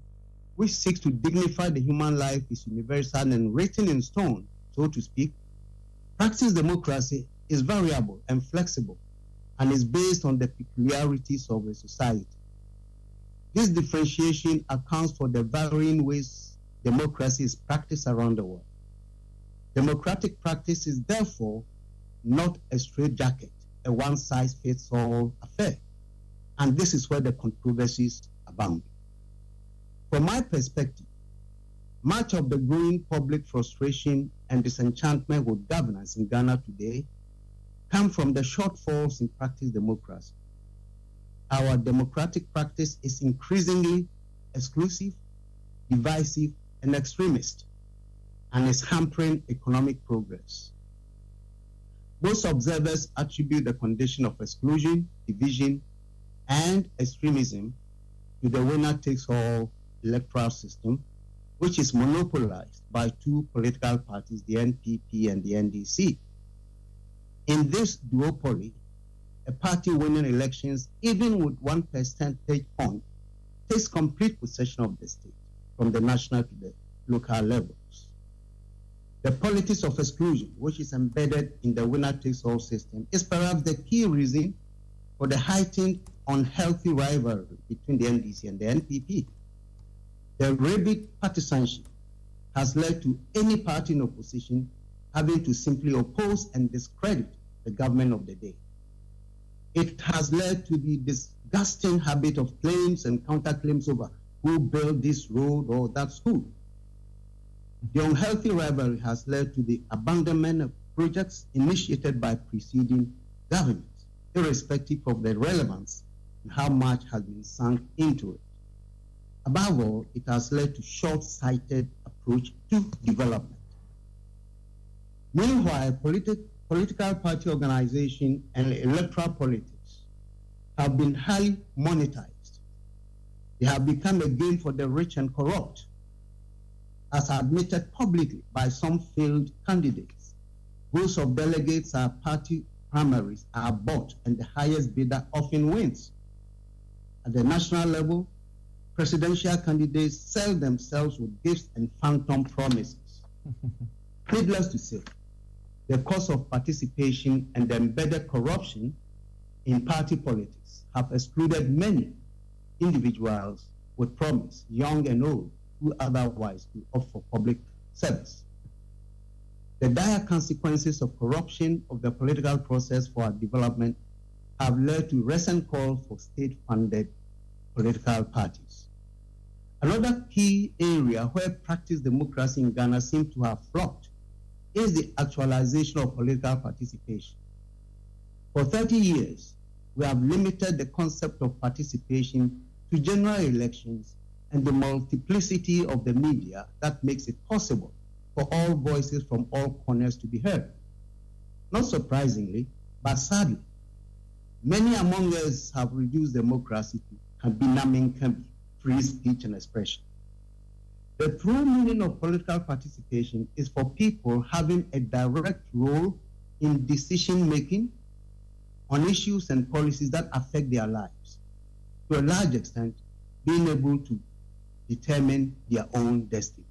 which seeks to dignify the human life, is universal and written in stone, so to speak, practice democracy is variable and flexible and is based on the peculiarities of a society. This differentiation accounts for the varying ways democracy is practiced around the world. Democratic practice is therefore not a straitjacket, a one-size-fits-all affair. And this is where the controversies abound. From my perspective, much of the growing public frustration and disenchantment with governance in Ghana today come from the shortfalls in practice democracy. Our democratic practice is increasingly exclusive, divisive, and extremist, and is hampering economic progress. Most observers attribute the condition of exclusion, division, and extremism to the winner-takes-all electoral system, which is monopolized by two political parties, the NPP and the NDC. In this duopoly, a party winning elections, even with 1 percentage point, takes complete possession of the state, from the national to the local levels. The politics of exclusion, which is embedded in the winner-takes-all system, is perhaps the key reason for the heightened unhealthy rivalry between the NDC and the NPP. The rabid partisanship has led to any party in opposition having to simply oppose and discredit the government of the day. It has led to the disgusting habit of claims and counterclaims over who built this road or that school. The unhealthy rivalry has led to the abandonment of projects initiated by preceding governments, irrespective of their relevance and how much has been sunk into it. Above all, it has led to short-sighted approach to development. Meanwhile, political party organization and electoral politics have been highly monetized. They have become a game for the rich and corrupt, as admitted publicly by some failed candidates. Votes of delegates at party primaries are bought, and the highest bidder often wins. At the national level, presidential candidates sell themselves with gifts and phantom promises. Needless to say, the cost of participation and the embedded corruption in party politics have excluded many individuals with promise, young and old, who otherwise would opt for public service. The dire consequences of corruption of the political process for our development have led to recent calls for state-funded political parties. Another key area where practice democracy in Ghana seems to have flopped is the actualization of political participation. For 30 years, we have limited the concept of participation to general elections and the multiplicity of the media that makes it possible for all voices from all corners to be heard. Not surprisingly, but sadly, many among us have reduced democracy to kambi, free speech and expression. The true meaning of political participation is for people having a direct role in decision-making on issues and policies that affect their lives. To a large extent, being able to determine their own destinies.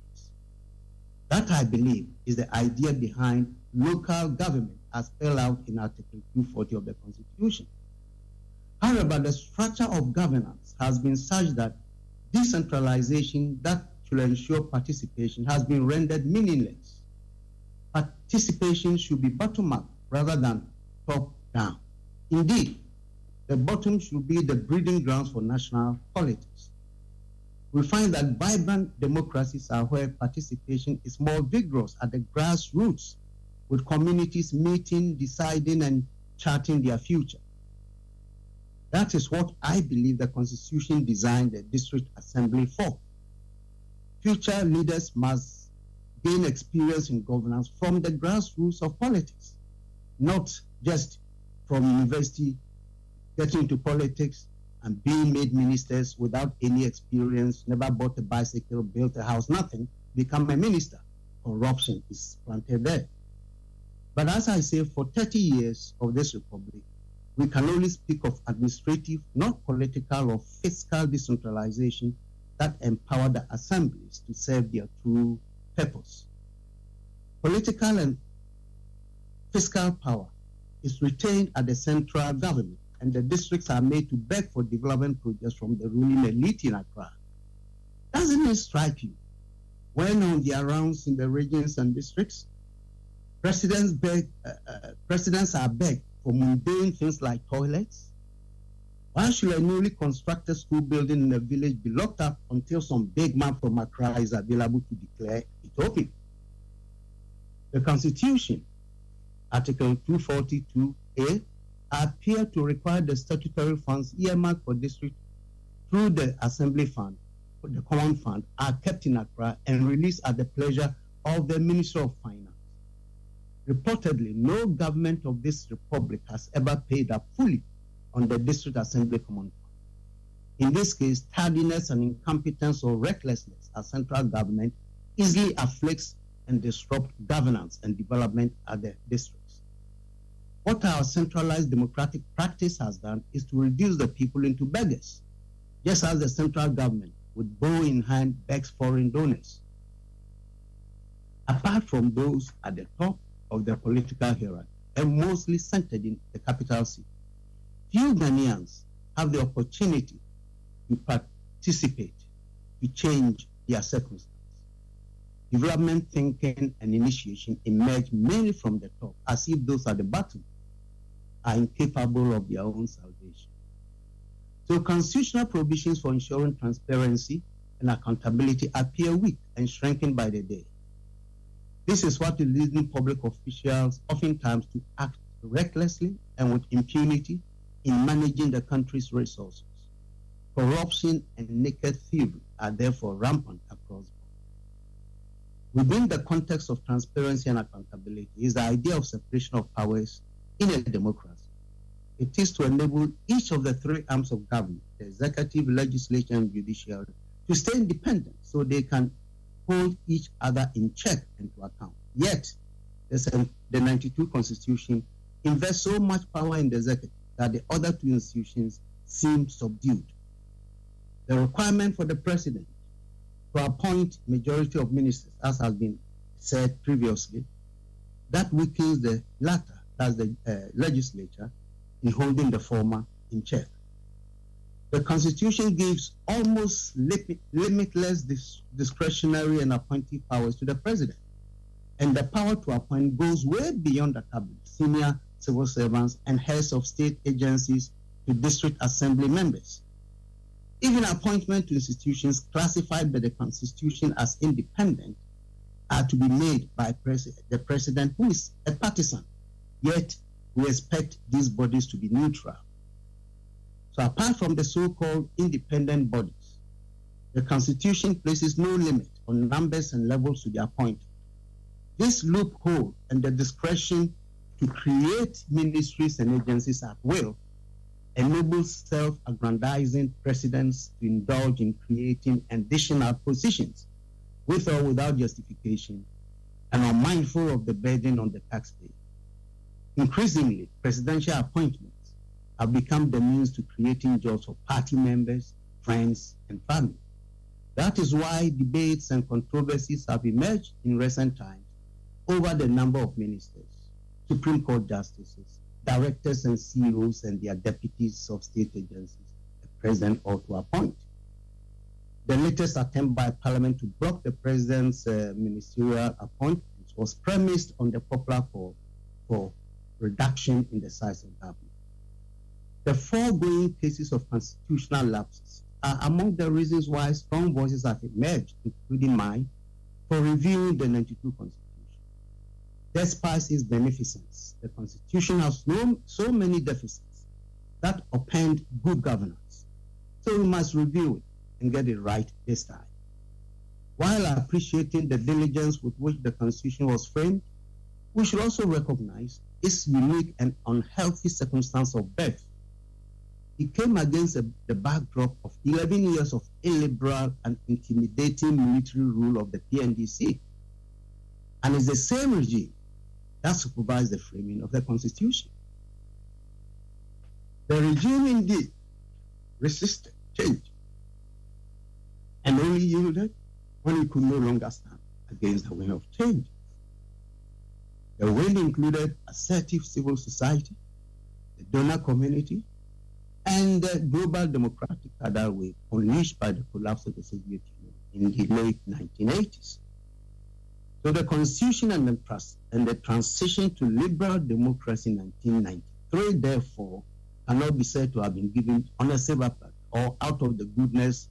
That, I believe, is the idea behind local government as spelled out in Article 240 of the Constitution. However, the structure of governance has been such that decentralization that should ensure participation has been rendered meaningless. Participation should be bottom-up rather than top-down. Indeed, the bottom should be the breeding grounds for national politics. We find that vibrant democracies are where participation is more vigorous at the grassroots, with communities meeting, deciding, and charting their future. That is what I believe the Constitution designed the District Assembly for. Future leaders must gain experience in governance from the grassroots of politics, not just from university, getting into politics and being made ministers without any experience, never bought a bicycle, built a house, nothing, become a minister, corruption is planted there. But as I say, for 30 years of this republic, we can only speak of administrative, not political or fiscal decentralization that empower the assemblies to serve their true purpose. Political and fiscal power is retained at the central government, and the districts are made to beg for development projects from the ruling elite in Accra. Doesn't it strike you when on their rounds in the regions and districts, presidents are begged for mundane things like toilets? Why should a newly constructed school building in a village be locked up until some big man from Accra is available to declare it open? The Constitution, Article 242A, appear to require the statutory funds earmarked for district through the Assembly Fund, the Common Fund, are kept in Accra and released at the pleasure of the Minister of Finance. Reportedly, no government of this republic has ever paid up fully on the District Assembly Common Fund. In this case, tardiness and incompetence or recklessness as central government easily afflicts and disrupts governance and development at the districts. What our centralized democratic practice has done is to reduce the people into beggars, just as the central government, with bow in hand, begs foreign donors. Apart from those at the top of the political hierarchy, and mostly centered in the capital city, few Ghanaians have the opportunity to participate, to change their circumstances. Development thinking and initiation emerge mainly from the top, as if those at the bottom are incapable of their own salvation. So constitutional provisions for ensuring transparency and accountability appear weak and shrinking by the day. This is what is leading public officials oftentimes to act recklessly and with impunity in managing the country's resources. Corruption and naked thievery are therefore rampant across the board. Within the context of transparency and accountability is the idea of separation of powers in a democracy. It is to enable each of the three arms of government, the executive, legislature, and judiciary, to stay independent so they can hold each other in check and to account. Yet, the 92 Constitution invests so much power in the executive that the other two institutions seem subdued. The requirement for the president to appoint majority of ministers, as has been said previously, that weakens the latter, that's the legislature, in holding the former in check. The Constitution gives almost limitless discretionary and appointive powers to the president. And the power to appoint goes way beyond the cabinet, senior civil servants and heads of state agencies to district assembly members. Even appointment to institutions classified by the Constitution as independent are to be made by the president, who is a partisan. Yet, we expect these bodies to be neutral. So apart from the so-called independent bodies, the Constitution places no limit on numbers and levels to be appointed. This loophole and the discretion to create ministries and agencies at will enables self-aggrandizing presidents to indulge in creating additional positions with or without justification and are mindful of the burden on the taxpayer. Increasingly, presidential appointments have become the means to creating jobs for party members, friends, and family. That is why debates and controversies have emerged in recent times over the number of ministers, Supreme Court justices, directors and CEOs and their deputies of state agencies the president ought to appoint. The latest attempt by Parliament to block the president's ministerial appointments was premised on the popular call for reduction in the size of government. The foregoing cases of constitutional lapses are among the reasons why strong voices have emerged, including mine, for reviewing the 92 Constitution. Despite its beneficence, the Constitution has so many deficits that upend good governance. So we must review it and get it right this time. While appreciating the diligence with which the Constitution was framed, we should also recognize its unique and unhealthy circumstance of birth. He came against the backdrop of 11 years of illiberal and intimidating military rule of the PNDC. And it's the same regime that supervised the framing of the Constitution. The regime indeed resisted change and only yielded when it could no longer stand against the wind of change. The wind included assertive civil society, the donor community, and the global democratic tidal wave unleashed by the collapse of the Soviet Union in the late 1980s. So the Constitution and the transition to liberal democracy in 1993, therefore, cannot be said to have been given on a silver platter or out of the goodness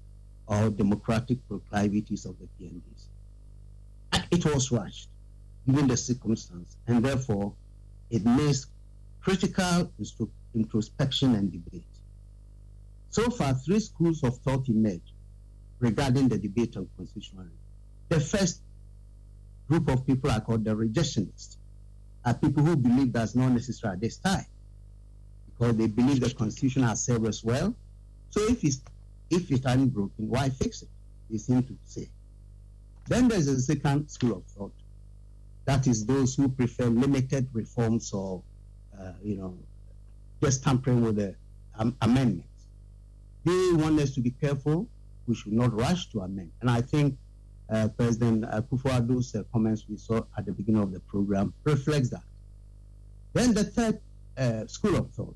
or democratic proclivities of the PNDs. It was rushed, given the circumstance, and therefore it needs critical introspection and debate. So far, 3 schools of thought emerged regarding the debate on constitutional review. The first group of people are called the rejectionists, are people who believe that's not necessary at this time, because they believe the Constitution has served us well. So if it hadn't broken, why fix it? They seem to say. Then there's a second school of thought. That is those who prefer limited reforms or, just tampering with the amendments. They want us to be careful. We should not rush to amend. And I think President Akufo-Addo's comments we saw at the beginning of the program reflects that. Then the third school of thought,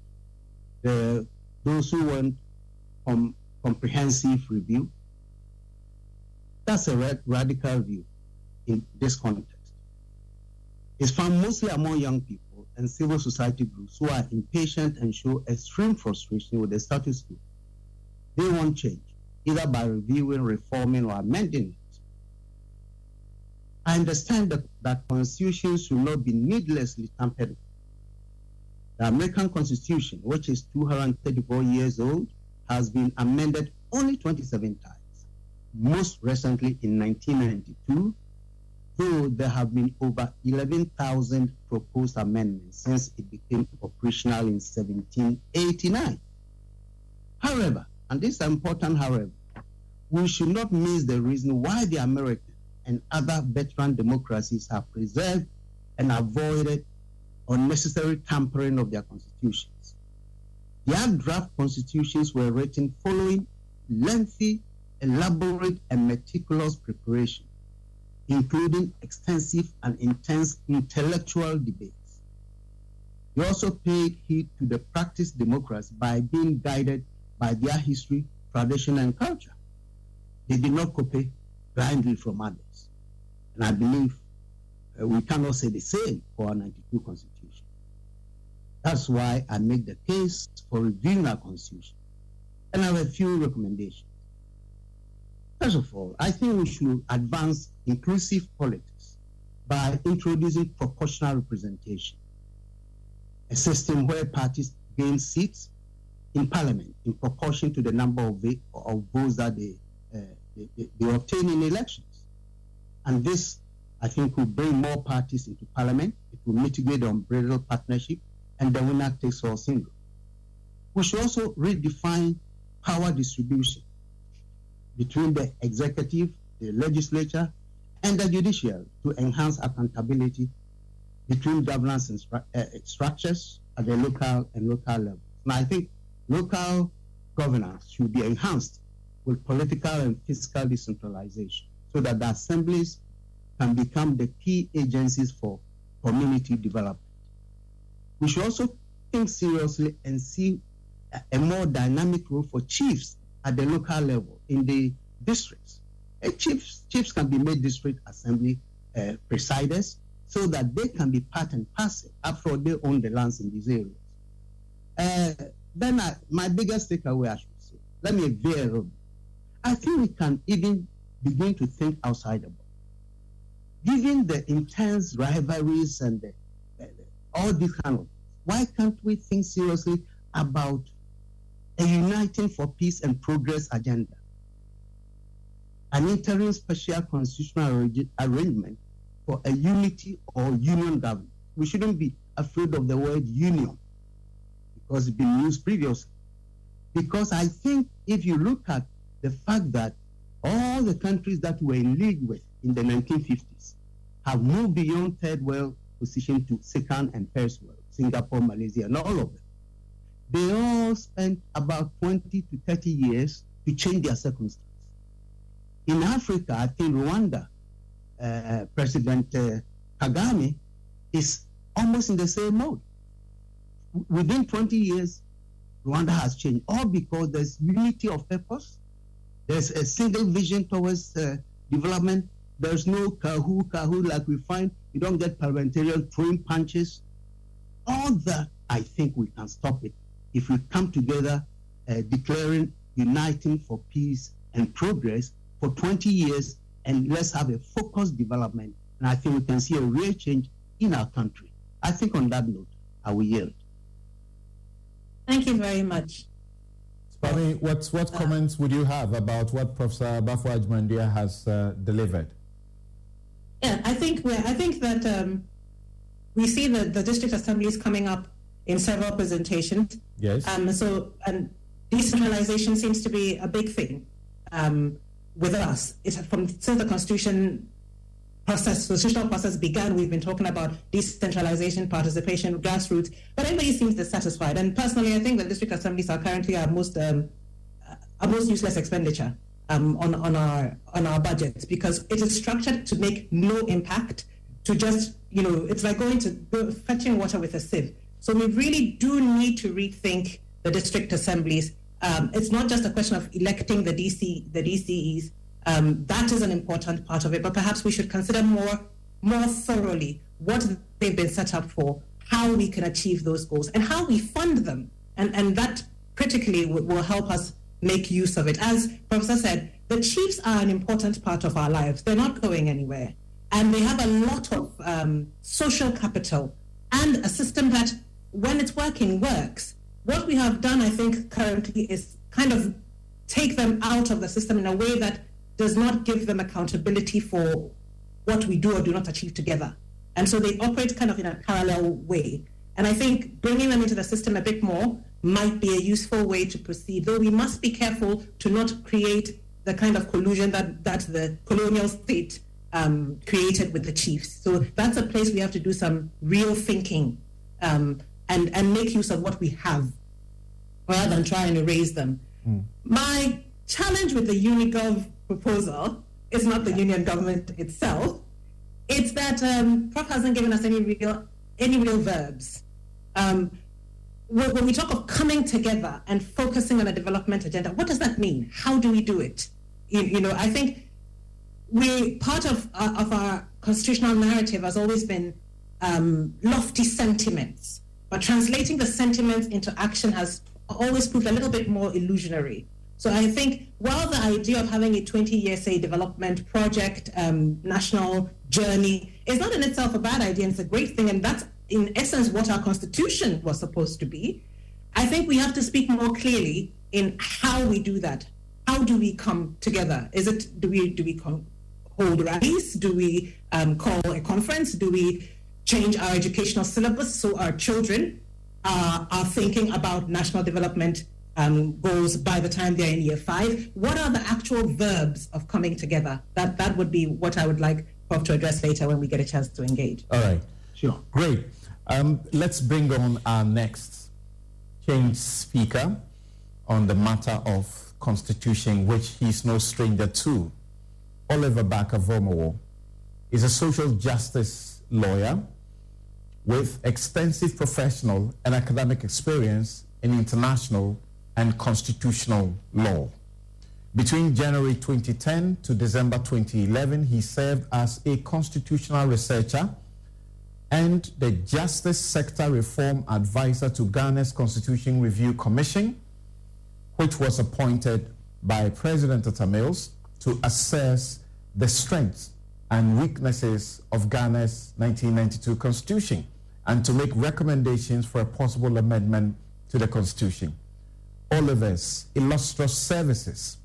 those who want comprehensive review, that's a radical view in this context. It's found mostly among young people and civil society groups who are impatient and show extreme frustration with the status quo. They want change, either by reviewing, reforming, or amending it. I understand that constitutions should not be needlessly tampered with. The American Constitution, which is 234 years old, has been amended only 27 times, most recently in 1992, though there have been over 11,000 proposed amendments since it became operational in 1789. However, and this is important, however, we should not miss the reason why the American and other veteran democracies have preserved and avoided unnecessary tampering of their constitutions. Their draft constitutions were written following lengthy, elaborate, and meticulous preparation, including extensive and intense intellectual debates. They also paid heed to the practiced democracy by being guided by their history, tradition, and culture. They did not copy blindly from others. And I believe we cannot say the same for our 92 Constitution. That's why I make the case for reviewing our Constitution. And I have a few recommendations. First of all, I think we should advance inclusive politics by introducing proportional representation, a system where parties gain seats in Parliament in proportion to the number of votes that they obtain in elections. And this, I think, will bring more parties into Parliament. It will mitigate the unbridled partnership and the winner takes all syndrome. We should also redefine power distribution between the executive, the legislature, and the judiciary to enhance accountability between governance and structures at the local level. And I think local governance should be enhanced with political and fiscal decentralization so that the assemblies can become the key agencies for community development. We should also think seriously and see a more dynamic role for chiefs at the local level in the districts. Chiefs can be made district assembly presiders so that they can be part and parcel. After all, they own the lands in these areas. Then my biggest takeaway, I should say, let me veer a bit. I think we can even begin to think outside the box. Given the intense rivalries and all these kind of things, why can't we think seriously about a uniting for peace and progress agenda? An interim special constitutional arrangement for a unity or union government. We shouldn't be afraid of the word union because it's been used previously. Because I think if you look at the fact that all the countries that were in league with in the 1950s have moved beyond third world position to second and first world, Singapore, Malaysia, and all of them, they all spent about 20 to 30 years to change their circumstances. In Africa, I think Rwanda, President Kagame is almost in the same mode. Within 20 years, Rwanda has changed, all because there's unity of purpose. There's a single vision towards development. There's no kahoo like we find. You don't get parliamentarian throwing punches. All that, I think we can stop it if we come together declaring, uniting for peace and progress for 20 years, and let's have a focused development. And I think we can see a real change in our country. I think on that note, I will yield.
Thank you very much.
Spami, what comments would you have about what Professor Bafo Ajmandia has delivered?
Yeah, I think that we see the district assemblies coming up in several presentations.
Yes.
And decentralization seems to be a big thing with us. Since the constitutional process began, we've been talking about decentralization, participation, grassroots, but everybody seems dissatisfied. And personally, I think the district assemblies are currently our most useless expenditure on our budgets, because it is structured to make no impact, to just, it's like fetching water with a sieve. So we really do need to rethink the district assemblies. It's not just a question of electing the DCEs. That is an important part of it, but perhaps we should consider more thoroughly what they've been set up for, how we can achieve those goals, and how we fund them. And that critically will help us make use of it. As Professor said, the chiefs are an important part of our lives. They're not going anywhere. And they have a lot of social capital and a system that, when it's working, works. What we have done, I think, currently is kind of take them out of the system in a way that does not give them accountability for what we do or do not achieve together. And so they operate kind of in a parallel way. And I think bringing them into the system a bit more might be a useful way to proceed, though we must be careful to not create the kind of collusion that the colonial state created with the chiefs. So that's a place we have to do some real thinking and make use of what we have rather than try and erase them. My challenge with the Unigov proposal is not the union government itself. It's that Prof hasn't given us any real verbs. When we talk of coming together and focusing on a development agenda, what does that mean? How do we do it? I think part of our constitutional narrative has always been lofty sentiments, but translating the sentiments into action has always proved a little bit more illusionary. So I think while the idea of having a 20-year, say, development project, national journey is not in itself a bad idea, and it's a great thing, and that's in essence what our constitution was supposed to be, I think we have to speak more clearly in how we do that. How do we come together? Do we hold rallies? Do we call a conference? Do we change our educational syllabus so our children are thinking about national development goals by the time they're in year 5? What are the actual verbs of coming together? That would be what I would like Prof to address later when we get a chance to engage.
All right.
Sure.
Great. Let's bring on our next change speaker on the matter of constitution, which he's no stranger to. Oliver Barker-Vormawor is a social justice lawyer with extensive professional and academic experience in international and constitutional law. Between January 2010 to December 2011, he served as a constitutional researcher and the Justice Sector Reform Advisor to Ghana's Constitution Review Commission, which was appointed by President Atta Mills to assess the strengths and weaknesses of Ghana's 1992 Constitution and to make recommendations for a possible amendment to the Constitution. Oliver's illustrious services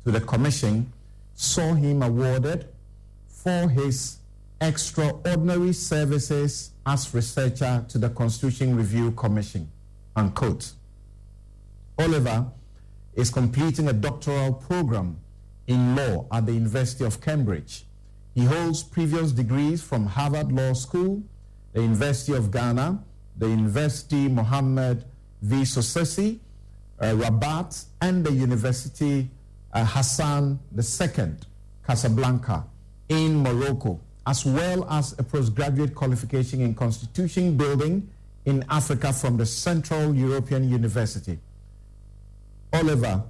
to the Commission saw him awarded for his extraordinary services as researcher to the Constitution Review Commission, unquote. Oliver is completing a doctoral program in law at the University of Cambridge. He holds previous degrees from Harvard Law School, the University of Ghana, the University Mohammed V. Sosesi, Rabat, and the University Hassan II, Casablanca, in Morocco, as well as a postgraduate qualification in constitution building in Africa from the Central European University. Oliver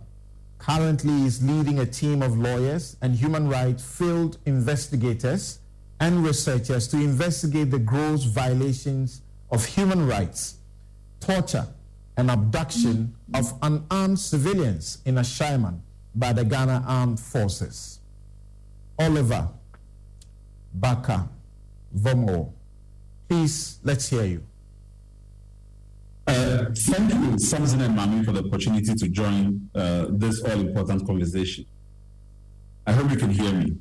currently is leading a team of lawyers and human rights field investigators and researchers to investigate the gross violations of human rights, torture, and abduction of unarmed civilians in Ashaiman by the Ghana Armed Forces. Oliver Baka Vomo, please, let's hear you.
Thank you, Samson and Mami, for the opportunity to join this all-important conversation. I hope you can hear me.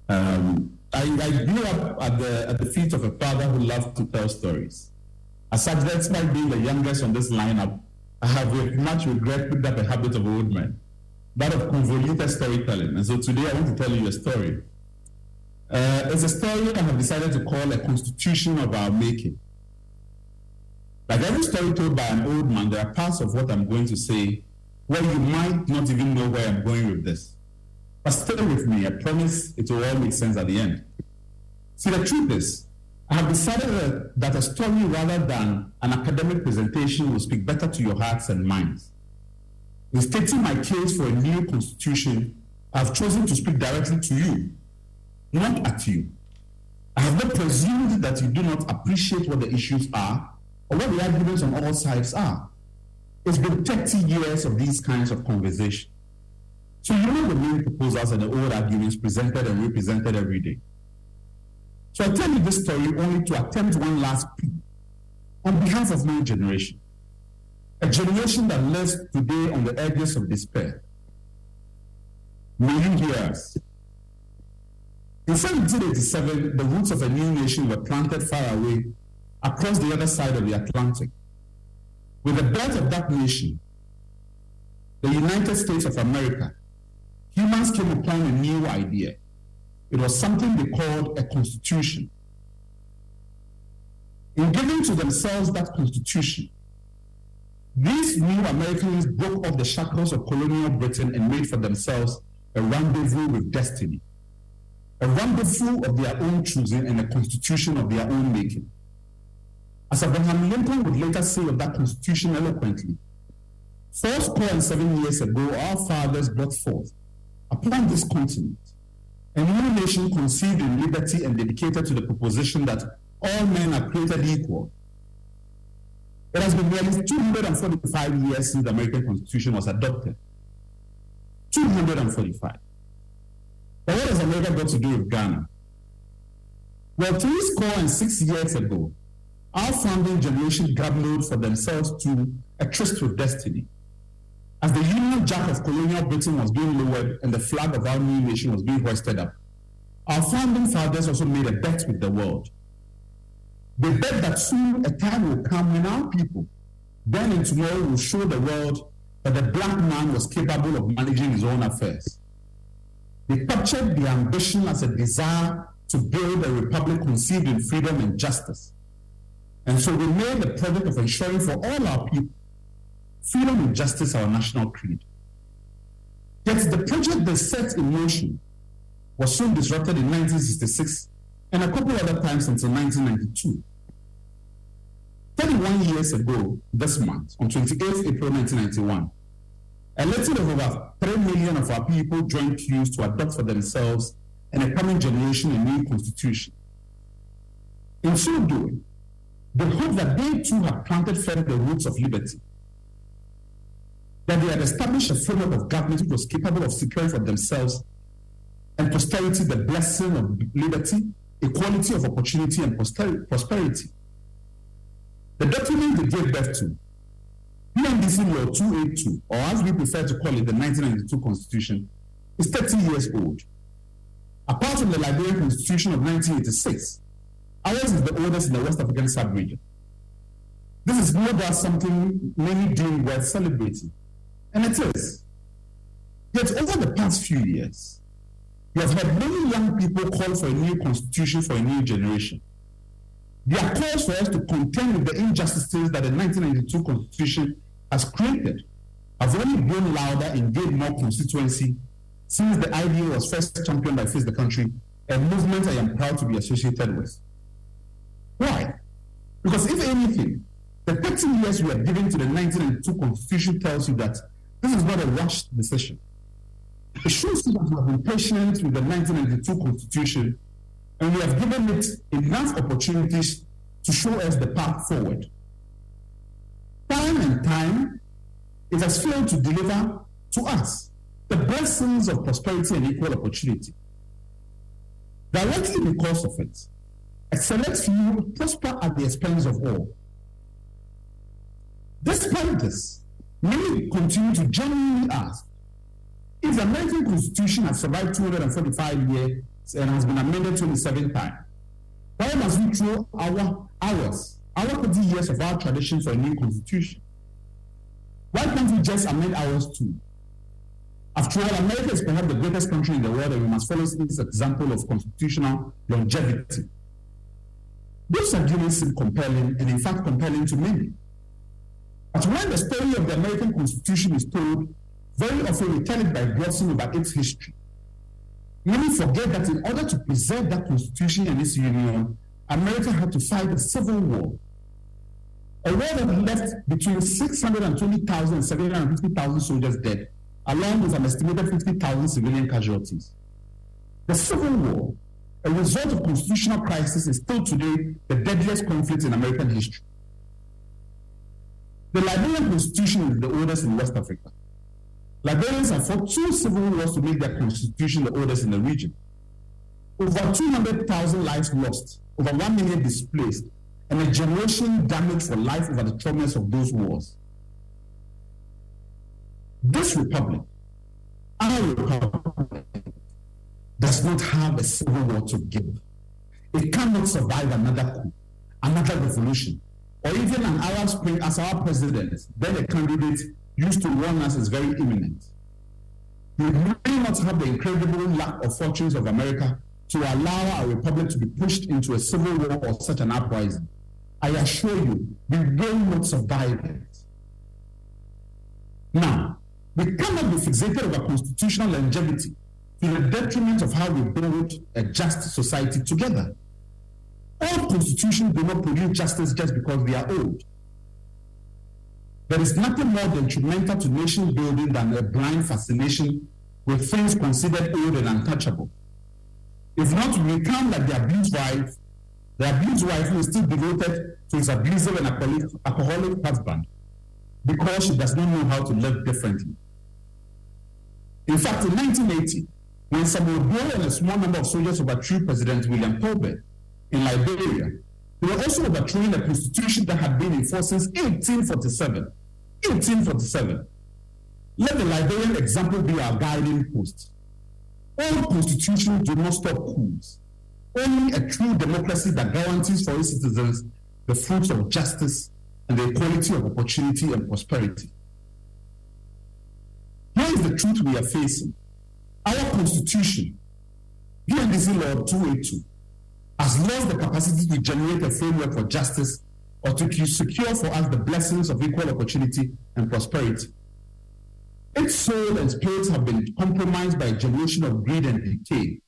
I grew up at the feet of a father who loved to tell stories. As such, despite being the youngest on this lineup, I have with much regret picked up a habit of old men, that of convoluted storytelling. And so today I want to tell you a story. It's a story I have decided to call a constitution of our making. Like every story told by an old man, there are parts of what I'm going to say where you might not even know where I'm going with this. But stay with me, I promise it will all make sense at the end. See, the truth is, I have decided that a story rather than an academic presentation will speak better to your hearts and minds. In stating my case for a new constitution, I have chosen to speak directly to you, not at you. I have not presumed that you do not appreciate what the issues are or what the arguments on all sides are. It's been 30 years of these kinds of conversation. So you know the main proposals and the old arguments presented and represented every day. So I tell you this story only to attempt one last plea on behalf of my generation, a generation that lives today on the edges of despair. May you hear us. In 1787, the roots of a new nation were planted far away across the other side of the Atlantic. With the birth of that nation, the United States of America, humans came upon a new idea. It was something they called a constitution. In giving to themselves that constitution, these new Americans broke off the shackles of colonial Britain and made for themselves a rendezvous with destiny, a rendezvous of their own choosing and a constitution of their own making. As Abraham Lincoln would later say of that constitution eloquently, 47 years ago, our fathers brought forth upon this continent a new nation conceived in liberty and dedicated to the proposition that all men are created equal. It has been nearly 245 years since the American Constitution was adopted. 245. But what has America got to do with Ghana? Well, 6 years ago, our founding generation gambled for themselves to a tryst with destiny. As the Union Jack of colonial Britain was being lowered and the flag of our new nation was being hoisted up, our founding fathers also made a bet with the world. They bet that soon a time will come when our people, then and tomorrow, will show the world that the black man was capable of managing his own affairs. They captured the ambition as a desire to build a republic conceived in freedom and justice. And so we made the project of ensuring for all our people freedom and justice our national creed. Yet the project they set in motion was soon disrupted in 1966 and a couple other times until 1992. 31 years ago this month, on 28th April 1991, a little of over 3 million of our people joined queues to adopt for themselves and a coming generation a new constitution. In so doing, they hope that they too have planted firm the roots of liberty, that they had established a framework of government which was capable of securing for themselves and posterity the blessing of liberty, equality of opportunity, and prosperity. The document they gave birth to, PNDC Law 282, or as we prefer to call it, the 1992 Constitution, is 30 years old. Apart from the Liberian Constitution of 1986, ours is the oldest in the West African sub-region. This is no doubt something many deem worth celebrating. And it is. Yet over the past few years, we have had many young people call for a new constitution for a new generation. Their calls for us to contend with the injustices that the 1992 constitution has created have only grown louder and gained more constituency since the idea was first championed by Face the Country, a movement I am proud to be associated with. Why? Because if anything, the 30 years we have given to the 1992 constitution tells you that this is not a rushed decision. It shows you that we have been patient with the 1992 constitution and we have given it enough opportunities to show us the path forward. Time and time, it has failed to deliver to us the blessings of prosperity and equal opportunity. Directly because of it, a select few prosper at the expense of all. Despite this, many continue to genuinely ask, if the American Constitution has survived 245 years and has been amended 27 times, why must we throw our 30 years of our tradition for a new constitution? Why can't we just amend ours too? After all, America is perhaps the greatest country in the world, and we must follow this example of constitutional longevity. Those arguments seem compelling, and in fact compelling to many. But when the story of the American Constitution is told, very often we tell it by glossing over its history. Many forget that in order to preserve that Constitution and its union, America had to fight a civil war. A war that left between 620,000 and 750,000 soldiers dead, along with an estimated 50,000 civilian casualties. The Civil War, a result of constitutional crisis, is still today the deadliest conflict in American history. The Liberian Constitution is the oldest in West Africa. Liberians have fought 2 civil wars to make their constitution the oldest in the region. Over 200,000 lives lost, over 1 million displaced, and a generation damaged for life over the traumas of those wars. This republic, our republic, does not have a civil war to give. It cannot survive another coup, another revolution, or even an Arab Spring as our president, then a candidate, used to warn us is very imminent. We may not have the incredible lack of fortunes of America to allow our republic to be pushed into a civil war or such an uprising. I assure you, we will not survive it. Now, we cannot be fixated over constitutional longevity to the detriment of how we build a just society together. All constitutions do not produce justice just because they are old. There is nothing more detrimental to nation building than a blind fascination with things considered old and untouchable. If not, we become like the abused wife who is still devoted to his abusive and alcoholic husband because she does not know how to live differently. In fact, in 1980, when Samuel Doe and a small number of soldiers overthrew President William Tolbert in Liberia, they were also overthrowing a constitution that had been in force since 1847. 1847. Let the Liberian example be our guiding post. All constitutions do not stop coups. Only a true democracy that guarantees for its citizens the fruits of justice and the equality of opportunity and prosperity. Here is the truth we are facing. Our constitution, UNDC Law 282, has lost the capacity to generate a framework for justice or to secure for us the blessings of equal opportunity and prosperity. Its soul and spirit have been compromised by a generation of greed and decay.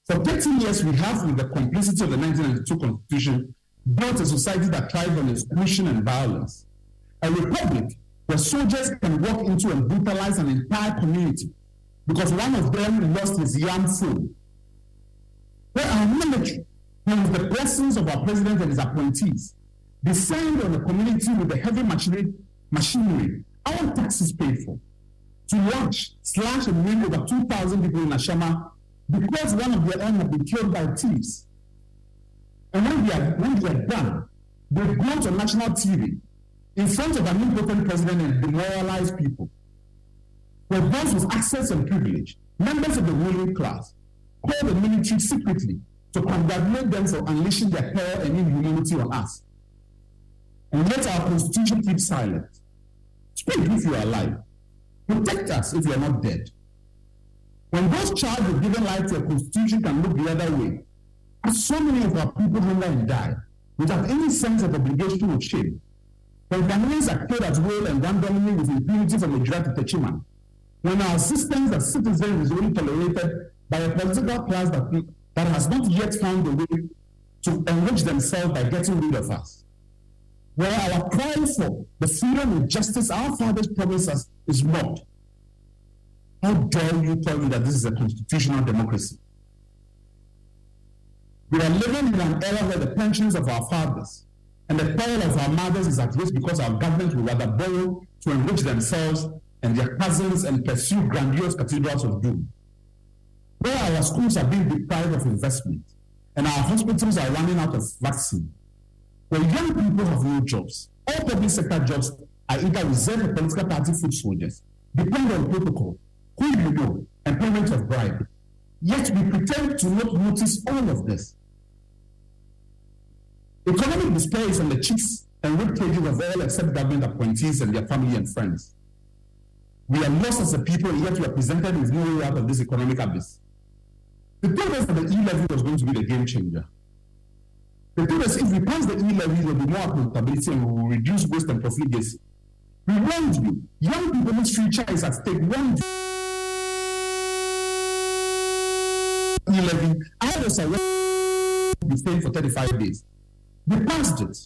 For 30 years, we have, with the complicity of the 1992 Constitution, built a society that thrives on exclusion and violence. A republic where soldiers can walk into and brutalize an entire community because one of them lost his young fool. Where our military, with the blessings of our president and his appointees, descend on the community with the heavy machinery our taxes paid for, to launch, slash, and win over 2,000 people in Ashama because one of their own had been killed by thieves. And when they are done, they go to national TV in front of an impotent president and demoralize people. Where those with access and privilege, members of the ruling class, call the military secretly to congratulate them for unleashing their power and inhumanity on us. And yet our constitution keeps silent. Speak if you are alive. Protect us if you are not dead. When those charged with giving life to a constitution can look the other way, as so many of our people hunger and die without any sense of obligation or shame, when Ghanaians are killed at will and randomly with impunity from Ejura to Techiman, when our existence as citizens is only tolerated by a political class that has not yet found a way to enrich themselves by getting rid of us, where our cry for the freedom and justice our fathers promised us is mocked, how dare you tell me that this is a constitutional democracy? We are living in an era where the pensions of our fathers and the toil of our mothers is at risk because our government will rather borrow to enrich themselves and their cousins and pursue grandiose cathedrals of doom. Where our schools are being deprived of investment and our hospitals are running out of vaccine. Where young people have no jobs. All public sector jobs are either reserved for political party foot soldiers, depend on protocol, who you know, and payment of bribe. Yet we pretend to not notice all of this. Economic despair is on the cheeks and rib cages of all except government appointees and their family and friends. We are lost as a people, and yet we are presented with no way out of this economic abyss. The thing is that the E-levy was going to be the game changer. The thing is, if we pass the E-levy, there will be more accountability and we will reduce waste and profligacy. We warned you. Young people whose future is at stake warned you. E-levy, I was arrested to be staying for 35 days. They passed it.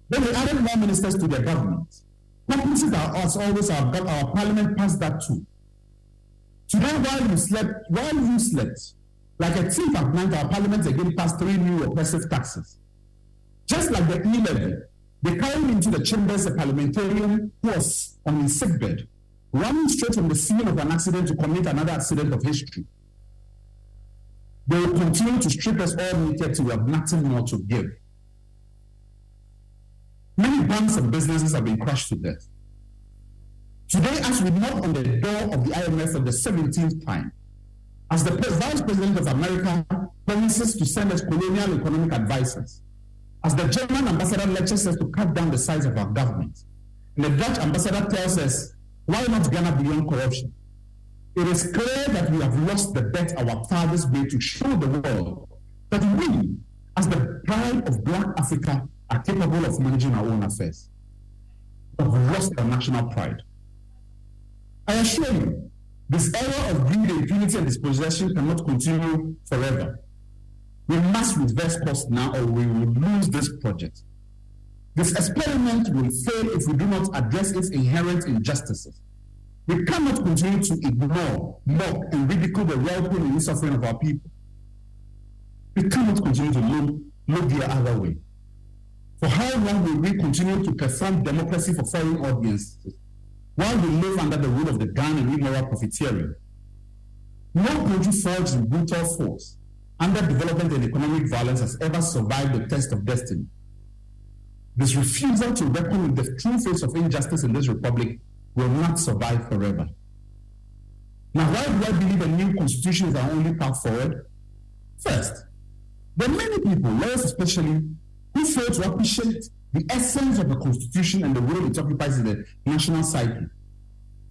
Then they added more ministers to their government. Complicit as always, our parliament passed that too. Today, while you slept, like a thief at night, our parliament again passed 3 new oppressive taxes. Just like the E-levy, they carried into the chambers a parliamentarian who was on his sickbed, running straight from the scene of an accident to commit another accident of history. They will continue to strip us all naked till we have nothing more to give. Many banks and businesses have been crushed to death. Today, as we knock on the door of the IMF for the 17th time, as the Vice President of America promises to send us colonial economic advisors, as the German ambassador lectures us to cut down the size of our government, and the Dutch ambassador tells us, why not Ghana beyond corruption? It is clear that we have lost the bet our fathers made to show the world that we, as the pride of Black Africa, are capable of managing our own affairs. We have lost our national pride. I assure you, this era of greed, impunity, and dispossession cannot continue forever. We must reverse course now or we will lose this project. This experiment will fail if we do not address its inherent injustices. We cannot continue to ignore, mock, and ridicule the real pain and suffering of our people. We cannot continue to look the other way. For how long will we continue to perform democracy for foreign audiences while we live under the rule of the gun and immoral profiteering? No country forged in brutal force, underdevelopment and economic violence has ever survived the test of destiny. This refusal to reckon with the true face of injustice in this republic will not survive forever. Now, why do I believe a new constitution is our only path forward? First, there are many people, lawyers especially, who fail to appreciate the essence of the Constitution and the role it occupies in the national psyche.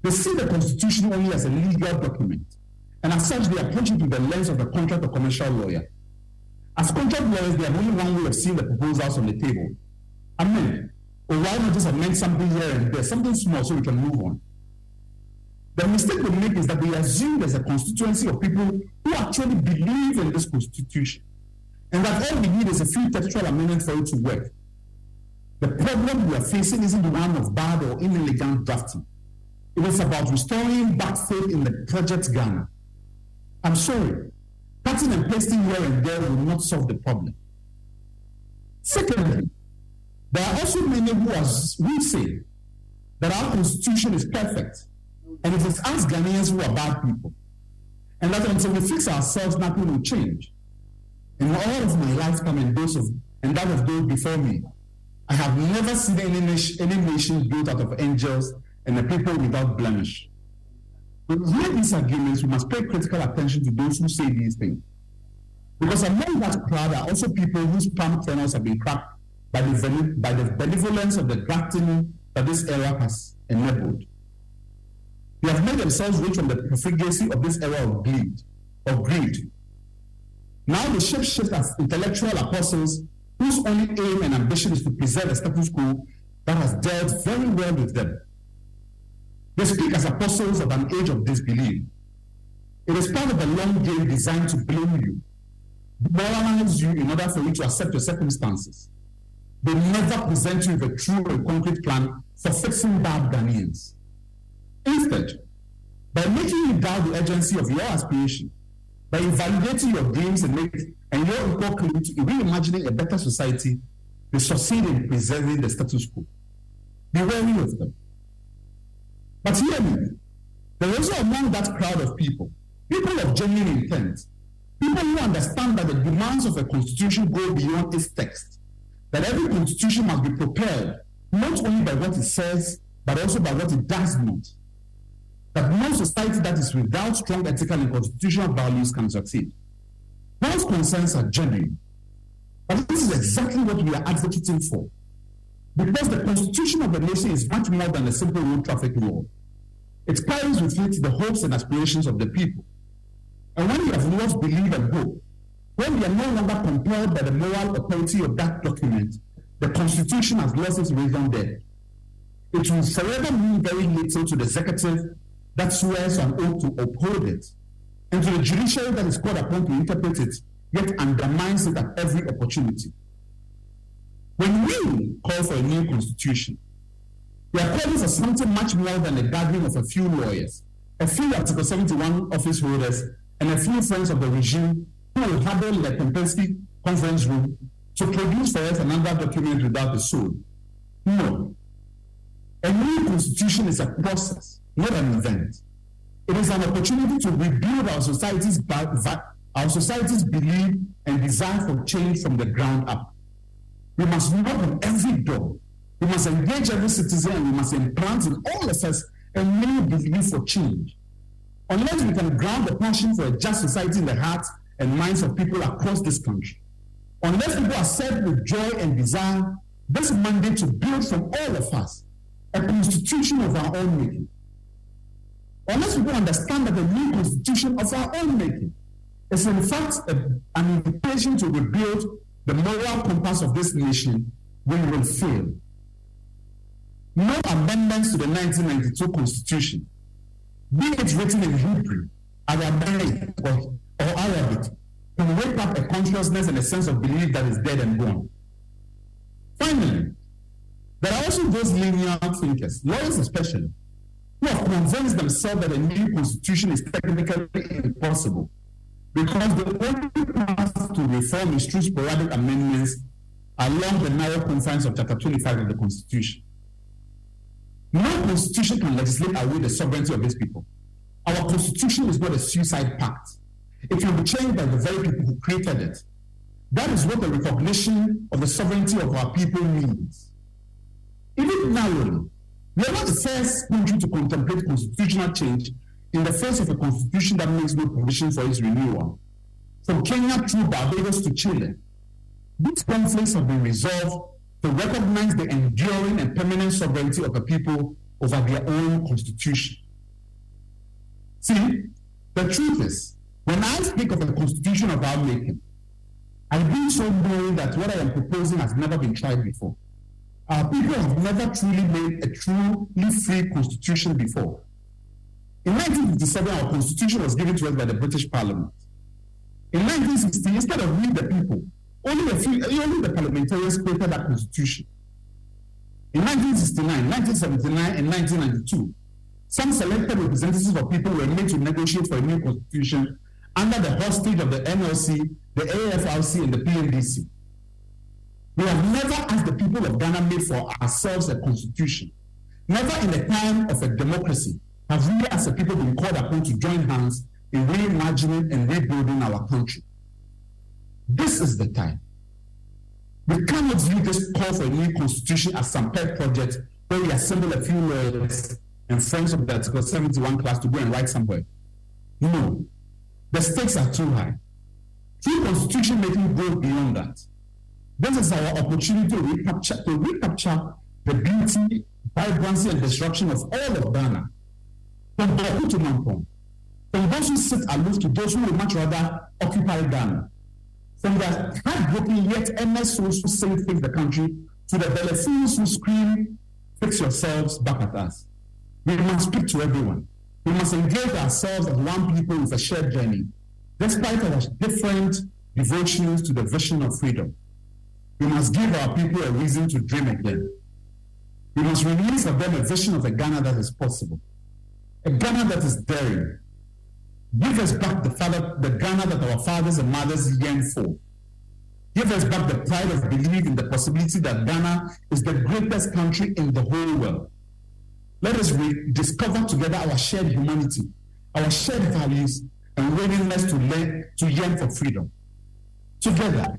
They see the Constitution only as a legal document, and as such, they approach it with the lens of a contract or commercial lawyer. As contract lawyers, they have only one way of seeing the proposals on the table. Amend. Or why not just amend something here and there, something small so we can move on? The mistake they make is that they assume there's a constituency of people who actually believe in this Constitution, and that all we need is a few textual amendments for it to work. The problem we are facing isn't the one of bad or inelegant drafting. It is about restoring back faith in the Project Ghana. I'm sorry, cutting and pasting here and there will not solve the problem. Secondly, there are also many who say that our Constitution is perfect, and it is us Ghanaians who are bad people, and that until we fix ourselves, nothing will change. In all of my lifetime and that of those before me, I have never seen any nation built out of angels and a people without blemish. But hear these arguments, we must pay critical attention to those who say these things. Because among that crowd are also people whose palm kernels have been cracked by the benevolence of the drafting that this era has enabled. They have made themselves rich from the profligacy of this era of greed. Now they shape-shift as intellectual apostles whose only aim and ambition is to preserve a status quo that has dealt very well with them. They speak as apostles of an age of disbelief. It is part of a long game designed to blame you, demoralize you in order for you to accept your circumstances. They never present you with a true and concrete plan for fixing bad Ghanaians. Instead, by making you doubt the urgency of your aspiration, by invalidating your dreams and your equal claim to reimagining a better society, they succeed in preserving the status quo. Be wary of them. But hear me, there is also among that crowd of people of genuine intent, people who understand that the demands of a constitution go beyond its text, that every constitution must be propelled not only by what it says, but also by what it does not. That no society that is without strong ethical and constitutional values can succeed. Those concerns are genuine. But this is exactly what we are advocating for. Because the constitution of the nation is much more than a simple road traffic law. It carries with it the hopes and aspirations of the people. And when we have lost belief and hope, when we are no longer compelled by the moral authority of that document, the constitution has lost its raison d'etre. It will forever mean very little to the executive that swears an oath to uphold it, and to the judiciary that is called upon to interpret it, yet undermines it at every opportunity. When we call for a new constitution, we are calling for something much more than a gathering of a few lawyers, a few Article 71 office holders, and a few friends of the regime who will huddle in the Tempesti conference room to produce for us another document without a soul. No. A new constitution is a process, not an event. It is an opportunity to rebuild our society's belief and desire for change from the ground up. We must knock on every door. We must engage every citizen, and we must implant in all of us a new belief for change. Unless we can ground the passion for a just society in the hearts and minds of people across this country, unless people accept with joy and desire this mandate to build from all of us a constitution of our own making, unless people understand that the new constitution of our own making is in fact an invitation to rebuild the moral compass of this nation, we will fail. No amendments to the 1992 Constitution, be it written in Hebrew, Aramaic, or Arabic, can wake up a consciousness and a sense of belief that is dead and gone. Finally, there are also those linear thinkers, lawyers especially, who have convinced themselves that a new constitution is technically impossible because the only path to reform is through sporadic amendments along the narrow confines of Chapter 25 of the Constitution. No constitution can legislate away the sovereignty of its people. Our constitution is not a suicide pact. It can be changed by the very people who created it. That is what the recognition of the sovereignty of our people means. Even narrowly, we are not the first country to contemplate constitutional change in the face of a constitution that makes no provision for its renewal. From Kenya through Barbados to Chile, these conflicts have been resolved to recognize the enduring and permanent sovereignty of the people over their own constitution. See, the truth is, when I speak of a constitution of our making, I do so knowing that what I am proposing has never been tried before. Our people have never truly made a truly free constitution before. In 1957, our constitution was given to us by the British Parliament. In 1960, instead of we the people, only the parliamentarians created that constitution. In 1969, 1979, and 1992, some selected representatives of people were made to negotiate for a new constitution under the hostage of the NLC, the AFRC, and the PNDC. We have never, as the people of Ghana, made for ourselves a constitution. Never in the time of a democracy have we as a people been called upon to join hands in reimagining and rebuilding our country. This is the time. We cannot view this call for a new constitution as some pet project where we assemble a few lawyers and friends of the Article 71 class to go and write somewhere. No, the stakes are too high. True constitution making goes beyond that. This is our opportunity to recapture the beauty, vibrancy and destruction of all of Ghana, from Baku to Mampong, from those who sit aloof to those who would much rather occupy Ghana, from the heartbroken yet endless souls who say fix the country, to the Bellefians who scream, fix yourselves back at us. We must speak to everyone. We must engage ourselves as one people with a shared journey, despite our different devotions to the vision of freedom. We must give our people a reason to dream again. We must release for them a vision of a Ghana that is possible, a Ghana that is daring. Give us back the Ghana that our fathers and mothers yearned for. Give us back the pride of belief in the possibility that Ghana is the greatest country in the whole world. Let us rediscover together our shared humanity, our shared values, and willingness to yearn for freedom. Together,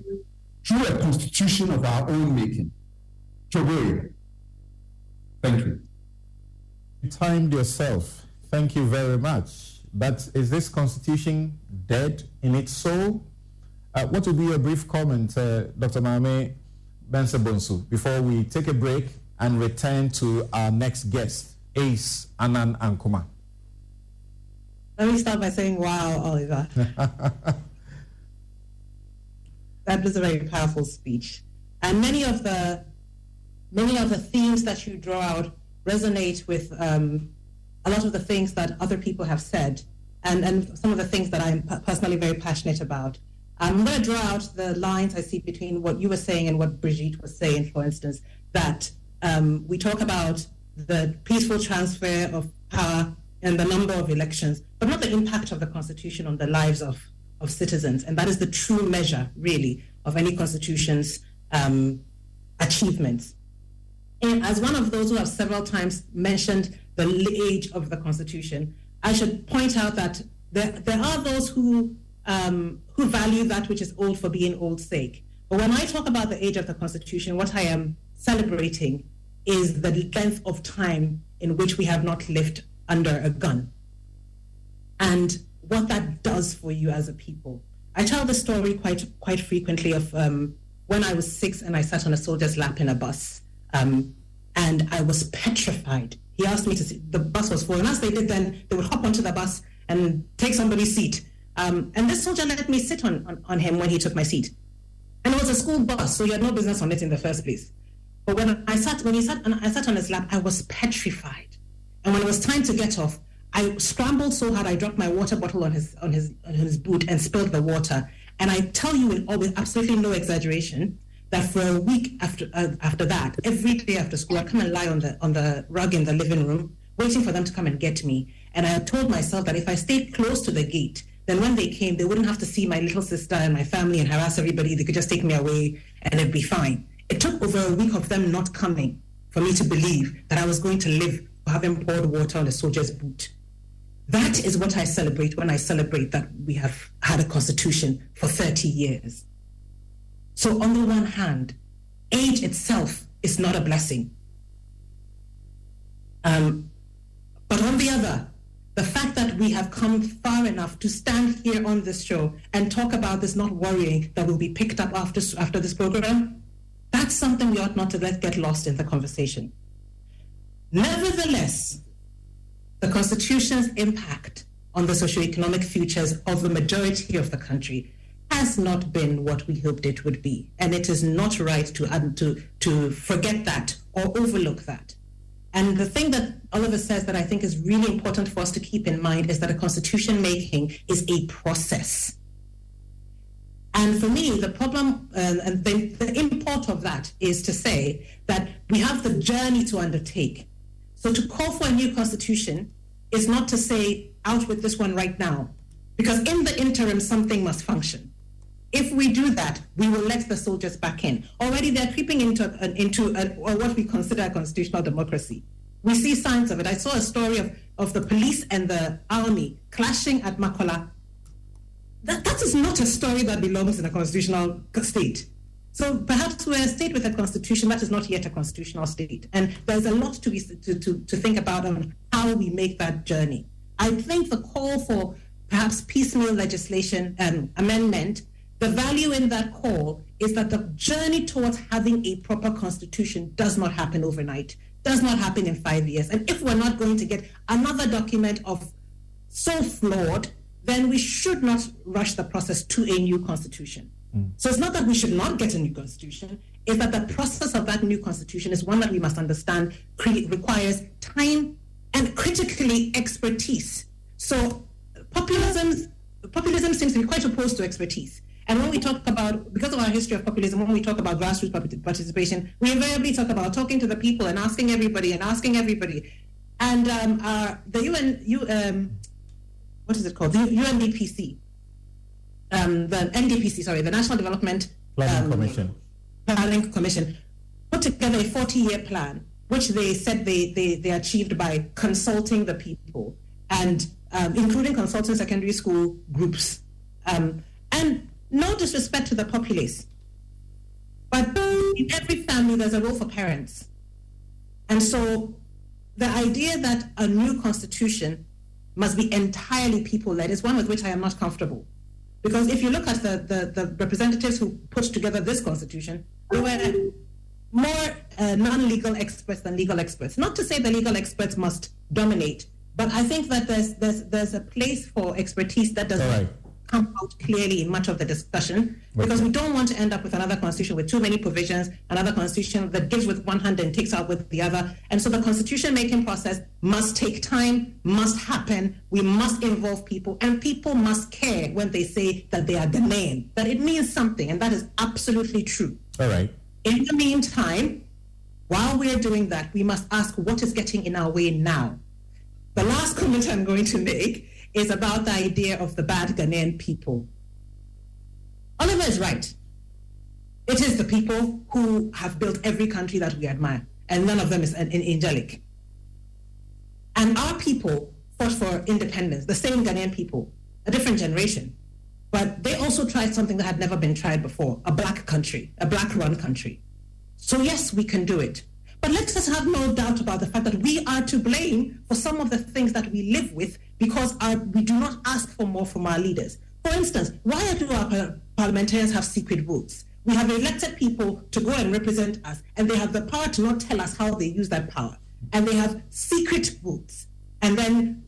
through a constitution of our own making. Togoye. Thank you.
You timed yourself. Thank you very much. But is this constitution dead in its soul? What would be your brief comment, Dr. Mame Mensah-Bonsu, before we take a break and return to our next guest, Ace Anan Ankuma?
Let me start by saying, wow, Oliver. That was a very powerful speech. And many of the themes that you draw out resonate with a lot of the things that other people have said, and some of the things that I'm personally very passionate about. I'm going to draw out the lines I see between what you were saying and what Brigitte was saying, for instance, that we talk about the peaceful transfer of power and the number of elections, but not the impact of the Constitution on the lives of citizens. And that is the true measure, really, of any Constitution's achievements. And as one of those who have several times mentioned the age of the Constitution, I should point out that there are those who value that which is old for being old's sake. But when I talk about the age of the Constitution, what I am celebrating is the length of time in which we have not lived under a gun, and what that does for you as a people. I tell the story quite frequently of when I was 6 and I sat on a soldier's lap in a bus, and I was petrified. He asked me to see, the bus was full, and as they did then, they would hop onto the bus and take somebody's seat. And this soldier let me sit on him when he took my seat. And it was a school bus, so he had no business on it in the first place. But when I sat on his lap, I was petrified. And when it was time to get off, I scrambled so hard I dropped my water bottle on his boot and spilled the water. And I tell you with absolutely no exaggeration that for a week after that, every day after school, I'd come and lie on the rug in the living room, waiting for them to come and get me. And I had told myself that if I stayed close to the gate, then when they came, they wouldn't have to see my little sister and my family and harass everybody. They could just take me away and it'd be fine. It took over a week of them not coming for me to believe that I was going to live for having poured water on a soldier's boot. That is what I celebrate when I celebrate that we have had a constitution for 30 years. So on the one hand, age itself is not a blessing. But on the other, the fact that we have come far enough to stand here on this show and talk about this, not worrying that we'll be picked up after this program, that's something we ought not to let get lost in the conversation. Nevertheless, the Constitution's impact on the socioeconomic futures of the majority of the country has not been what we hoped it would be. And it is not right to forget that or overlook that. And the thing that Oliver says that I think is really important for us to keep in mind is that a constitution making is a process. And for me, the problem and the import of that is to say that we have the journey to undertake. So to call for a new constitution is not to say out with this one right now, because in the interim, something must function. If we do that, we will let the soldiers back in. Already they're creeping into what we consider a constitutional democracy. We see signs of it. I saw a story of the police and the army clashing at Makola. That is not a story that belongs in a constitutional state. So perhaps we're a state with a constitution that is not yet a constitutional state. And there's a lot to think about on how we make that journey. I think the call for perhaps piecemeal legislation amendment, the value in that call is that the journey towards having a proper constitution does not happen overnight. does not happen in 5 years. And if we're not going to get another document of so flawed, then we should not rush the process to a new constitution. So it's not that we should not get a new constitution, it's that the process of that new constitution is one that we must understand requires time and critically expertise. So populism seems to be quite opposed to expertise. And when we talk about, because of our history of populism, when we talk about grassroots participation, we invariably talk about talking to the people and asking everybody. And the what is it called? The UNDPC, the NDPC, sorry, the National Development Planning Commission, put together a 40-year plan, which they said they achieved by consulting the people and including consulting secondary school groups. And no disrespect to the populace, but in every family there's a role for parents. And so the idea that a new constitution must be entirely people-led is one with which I am not comfortable. Because if you look at the representatives who put together this constitution, they were more non-legal experts than legal experts. Not to say the legal experts must dominate, but I think that there's a place for expertise that doesn't come out clearly in much of the discussion, because we don't want to end up with another constitution with too many provisions, another constitution that gives with one hand and takes out with the other. And so the constitution making process must take time, must happen, we must involve people, and people must care when they say that they are Ghanaian, that it means something, and that is absolutely true.
All right.
In the meantime, while we're doing that, we must ask what is getting in our way now. The last comment I'm going to make is about the idea of the bad Ghanaian people. Oliver is right. It is the people who have built every country that we admire, and none of them is angelic. And our people fought for independence, the same Ghanaian people, a different generation. But they also tried something that had never been tried before, a black country, a black-run country. So yes, we can do it. But let us have no doubt about the fact that we are to blame for some of the things that we live with because we do not ask for more from our leaders. For instance, why do our parliamentarians have secret votes? We have elected people to go and represent us, and they have the power to not tell us how they use that power. And they have secret votes. And then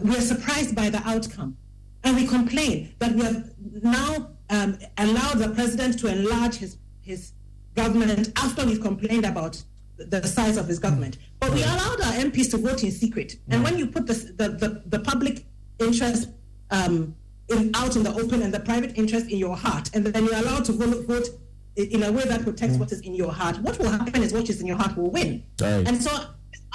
we're surprised by the outcome. And we complain that we have now allowed the president to enlarge his government after we've complained about the size of his government. But we allowed our MPs to vote in secret. And when you put the public interest out in the open and the private interest in your heart, and then you're allowed to vote in a way that protects what is in your heart, what will happen is what is in your heart will win. Right. And so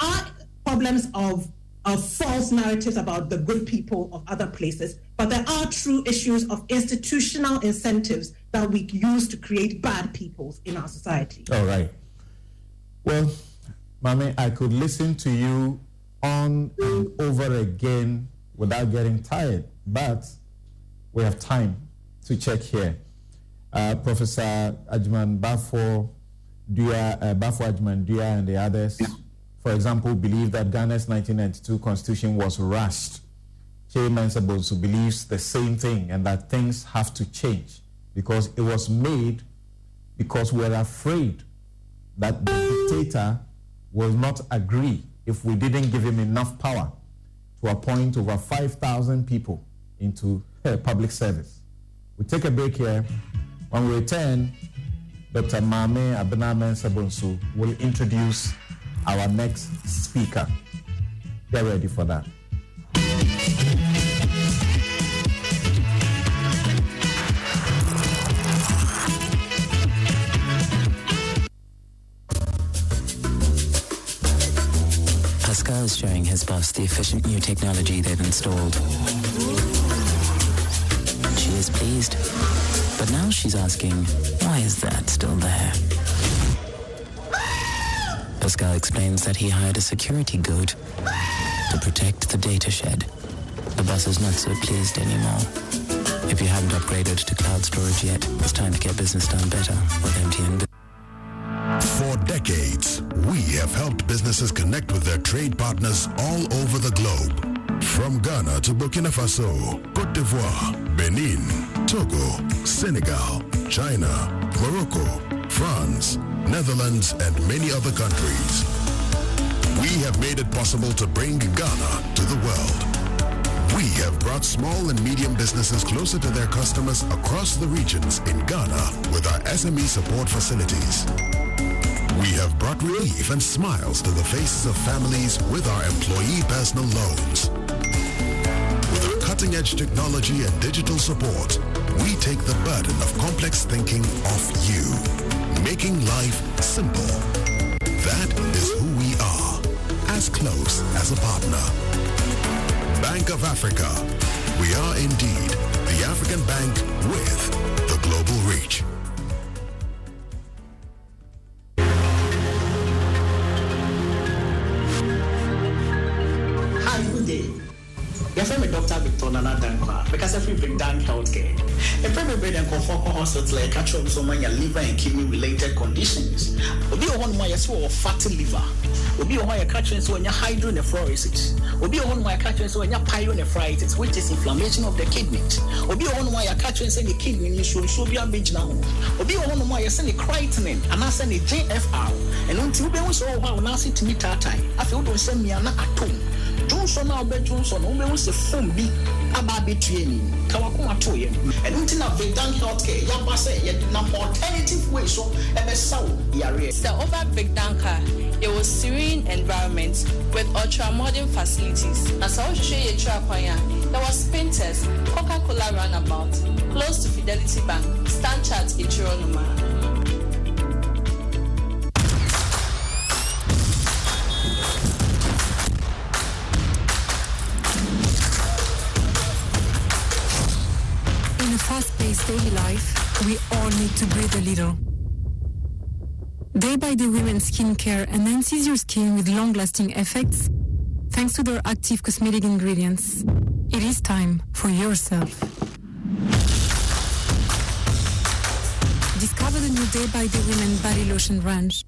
our problems of false narratives about the good people of other places, but there are true issues of institutional incentives that we use to create bad peoples in our society.
All right. Well, Mame, I could listen to you on and over again without getting tired, but we have time to check here. Professor Ajman Bafo Ajman Dua and the others, for example, believe that Ghana's 1992 constitution was rushed. Chairman Sabonsu believes the same thing, and that things have to change because it was made because we're afraid that the dictator will not agree if we didn't give him enough power to appoint over 5,000 people into public service. We take a break here. When we return, Dr. Mame Abena Sabonsu will introduce our next speaker. Get ready for that.
Pascal is showing his boss the efficient new technology they've installed. She is pleased, but now she's asking, why is that still there? Pascal explains that he hired a security goat to protect the data shed. The boss is not so pleased anymore. If you haven't upgraded to cloud storage yet, it's time to get business done better with MTN.
For decades, we have helped businesses connect with their trade partners all over the globe. From Ghana to Burkina Faso, Cote d'Ivoire, Benin, Togo, Senegal, China, Morocco, France, Netherlands, and many other countries. We have made it possible to bring Ghana to the world. We have brought small and medium businesses closer to their customers across the regions in Ghana with our SME support facilities. We have brought relief and smiles to the faces of families with our employee personal loans. With our cutting-edge technology and digital support, we take the burden of complex thinking off you, making life simple. That is who we are, as close as a partner. Bank of Africa. We are indeed the African bank with the global reach.
Hi, good day. Your friend Dr. Victor Nana Dankwa, because every big dank healthcare. A private bed and comfort hospital like catch up someone your liver and kidney related conditions. Obi one more your fatty liver. Obi one your catch so when your hydronephrosis. Obi one more your catch so when your pyelonephritis, which is inflammation of the kidney. Obi one more your catch so the kidney issue so be a big now. Obi one more your send the creatinine and I send the JFR. And until we so how now sit to me tatai. I feel don't send me an atom. Johnson now be Johnson, only was a phone be about training. Kawakuma to him. And until now, they done healthcare. Yamba say, you did not alternative way so ever so.
So over Big Danka, it was serene environment with ultra modern facilities. As I was showing you, there was Painters, Coca-Cola Runabout, close to Fidelity Bank, Stanchart Ichironuma.
In a fast-paced daily life, we all need to breathe a little. Day by Day Women's Skincare enhances your skin with long-lasting effects thanks to their active cosmetic ingredients. It is time for yourself. Discover the new Day by Day Women Body Lotion range.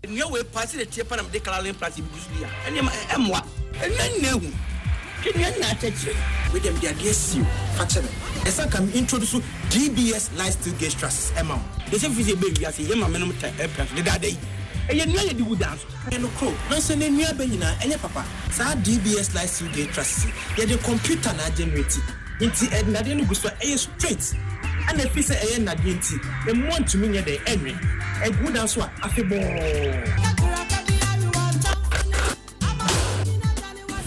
With them, they are DSU. As I can introduce DBS Lifestyle Gauge Trusses amount. They say, baby, I say, Yama minimum the day. And you know, you dance. And no crow. No, send a near Benina and your papa. Sa DBS Lifestyle Gauge Trusses. Yet the computer not generated. Into Edna didn't go straight. And the piece of air not guilty. They want to mean the enemy. And good answer, I feel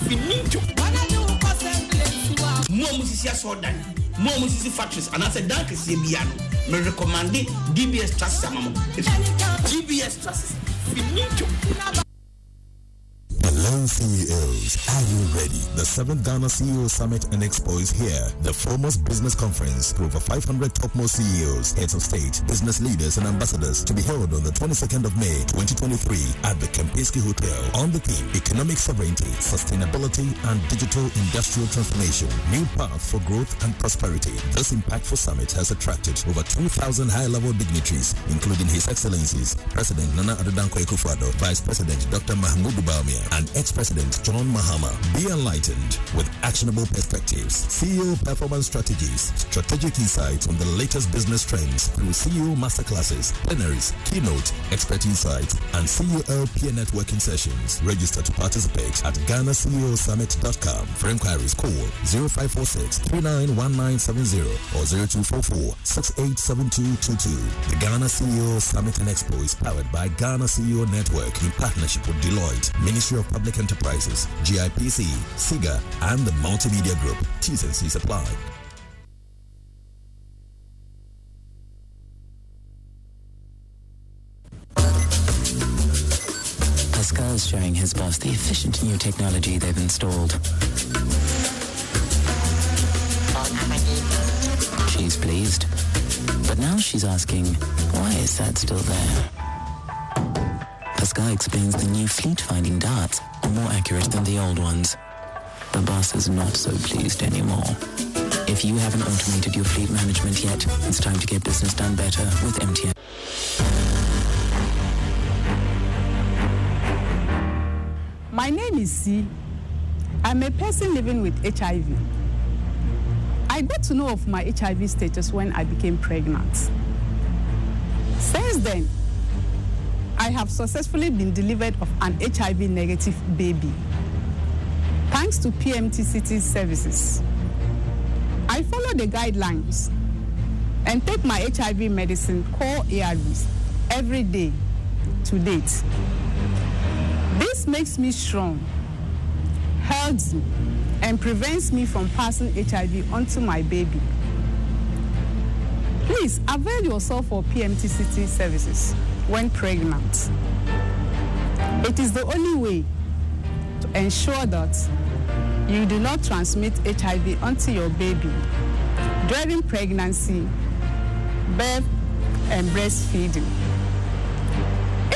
we need to. More musicians saw that. More music factories. And I said, that is Biano. Me recommend DBS Trust. DBS Trust. We need to.
Hello CEOs, are you ready? The 7th Ghana CEO Summit and Expo is here. The foremost business conference for over 500 topmost CEOs, heads of state, business leaders and ambassadors to be held on the 22nd of May 2023 at the Kempinski Hotel on the theme Economic Sovereignty, Sustainability and Digital Industrial Transformation, New Path for Growth and Prosperity. This impactful summit has attracted over 2,000 high-level dignitaries, including His Excellencies President Nana Addo Dankwa Akufo-Addo, Vice President Dr. Mahmoud Bawumia, and ex-President John Mahama. Be enlightened with actionable perspectives, CEO performance strategies, strategic insights on the latest business trends through CEO masterclasses, plenaries, keynote, expert insights, and CEO LP networking sessions. Register to participate at GhanaCEOSummit.com. For inquiries, call 0546-391970 or 0244-687222. The Ghana CEO Summit and Expo is powered by Ghana CEO Network in partnership with Deloitte, Ministry of Public Enterprises, GIPC, SIGA, and the Multimedia Group. T's and C's apply.
Pascal's showing his boss the efficient new technology they've installed. She's pleased, but now she's asking, why is that still there? Pascal explains the new fleet-finding darts are more accurate than the old ones. The boss is not so pleased anymore. If you haven't automated your fleet management yet, it's time to get business done better with MTN.
My name is C. I'm a person living with HIV. I got to know of my HIV status when I became pregnant. Since then, I I have successfully been delivered of an HIV negative baby. Thanks to PMTCT services. I follow the guidelines and take my HIV medicine, core ARVs, every day to date. This makes me strong, healthy, and prevents me from passing HIV onto my baby. Please avail yourself of PMTCT services when pregnant. It is the only way to ensure that you do not transmit HIV onto your baby during pregnancy, birth, and breastfeeding.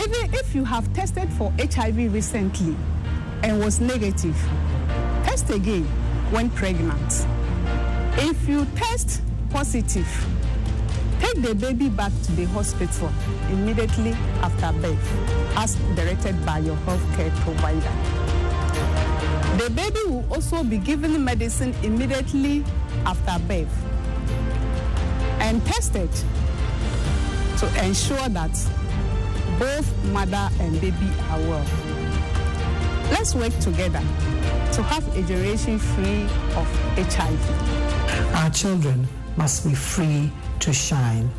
Even if you have tested for HIV recently and was negative, test again when pregnant. If you test positive, take the baby back to the hospital immediately after birth, as directed by your healthcare provider. The baby will also be given medicine immediately after birth and tested to ensure that both mother and baby are well. Let's work together to have a generation free of HIV.
Our children must be free to shine.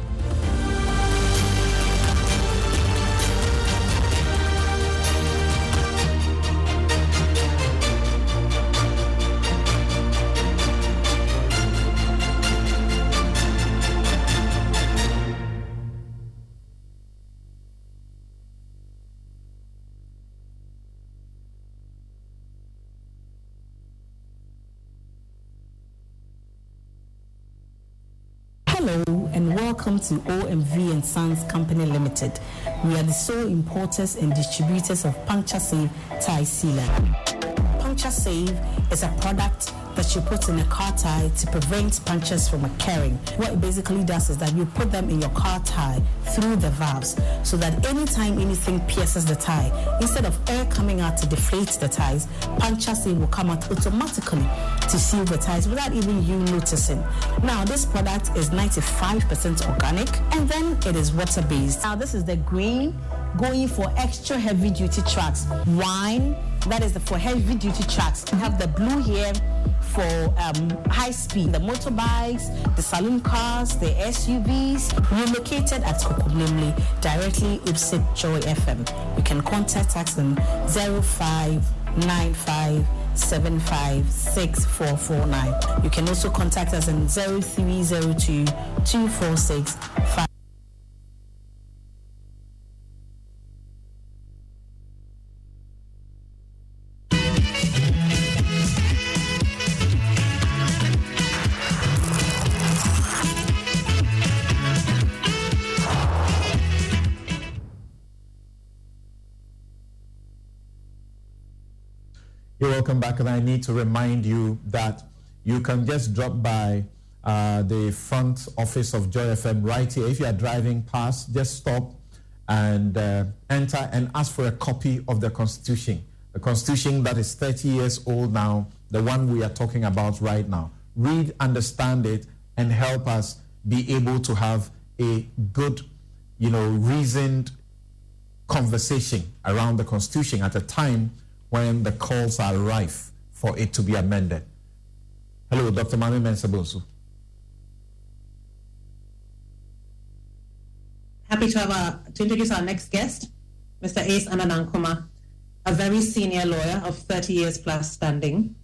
Hello and welcome to OMV and Sons Company Limited. We are the sole importers and distributors of Puncture Save tie sealer. Puncture Save is a product that you put in a car tire to prevent punctures from occurring. What it basically does is that you put them in your car tire through the valves so that anytime anything pierces the tire, instead of air coming out to deflate the tires, Puncture Save will come out automatically to seal the tires without even you noticing. Now, this product is 95% organic and then it is water-based. Now, this is the green going for extra heavy-duty trucks. Wine, that is for heavy-duty trucks. We have the blue here for high speed, the motorbikes, the saloon cars, the SUVs. We're located at Kokomlemle, directly opposite Joy FM. You can contact us on 0595 756449. You can also contact us on 0302 246 5.
You're welcome back, and I need to remind you that you can just drop by the front office of Joy FM right here. If you are driving past, just stop and enter and ask for a copy of the Constitution. The Constitution that is 30 years old now, the one we are talking about right now. Read, understand it, and help us be able to have a good, reasoned conversation around the Constitution at a time when the calls are rife for it to be amended. Hello, Dr. Mami Mensah-Bonsu.
Happy to introduce our next guest, Mr. Ace Ananankoma, a very senior lawyer of 30 years plus standing.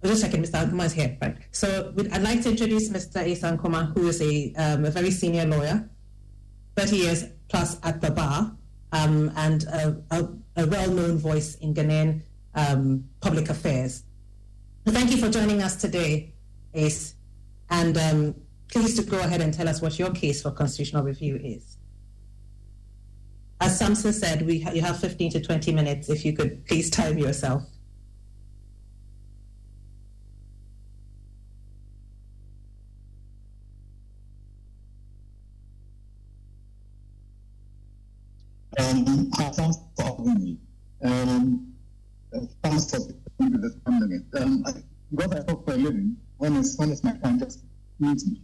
Just a second, Mr. Ankoma is here, right? So I'd like to introduce Mr. Ace Ankoma, who is a very senior lawyer, 30 years plus at the bar, and a well-known voice in Ghanaian public affairs. So thank you for joining us today, Ace. And please to go ahead and tell us what your case for constitutional review is. As Samson said, you have 15 to 20 minutes. If you could please time yourself.
Thanks for having me. Thanks for this pandemic. because I talk for a living, when it's my time, just mute me.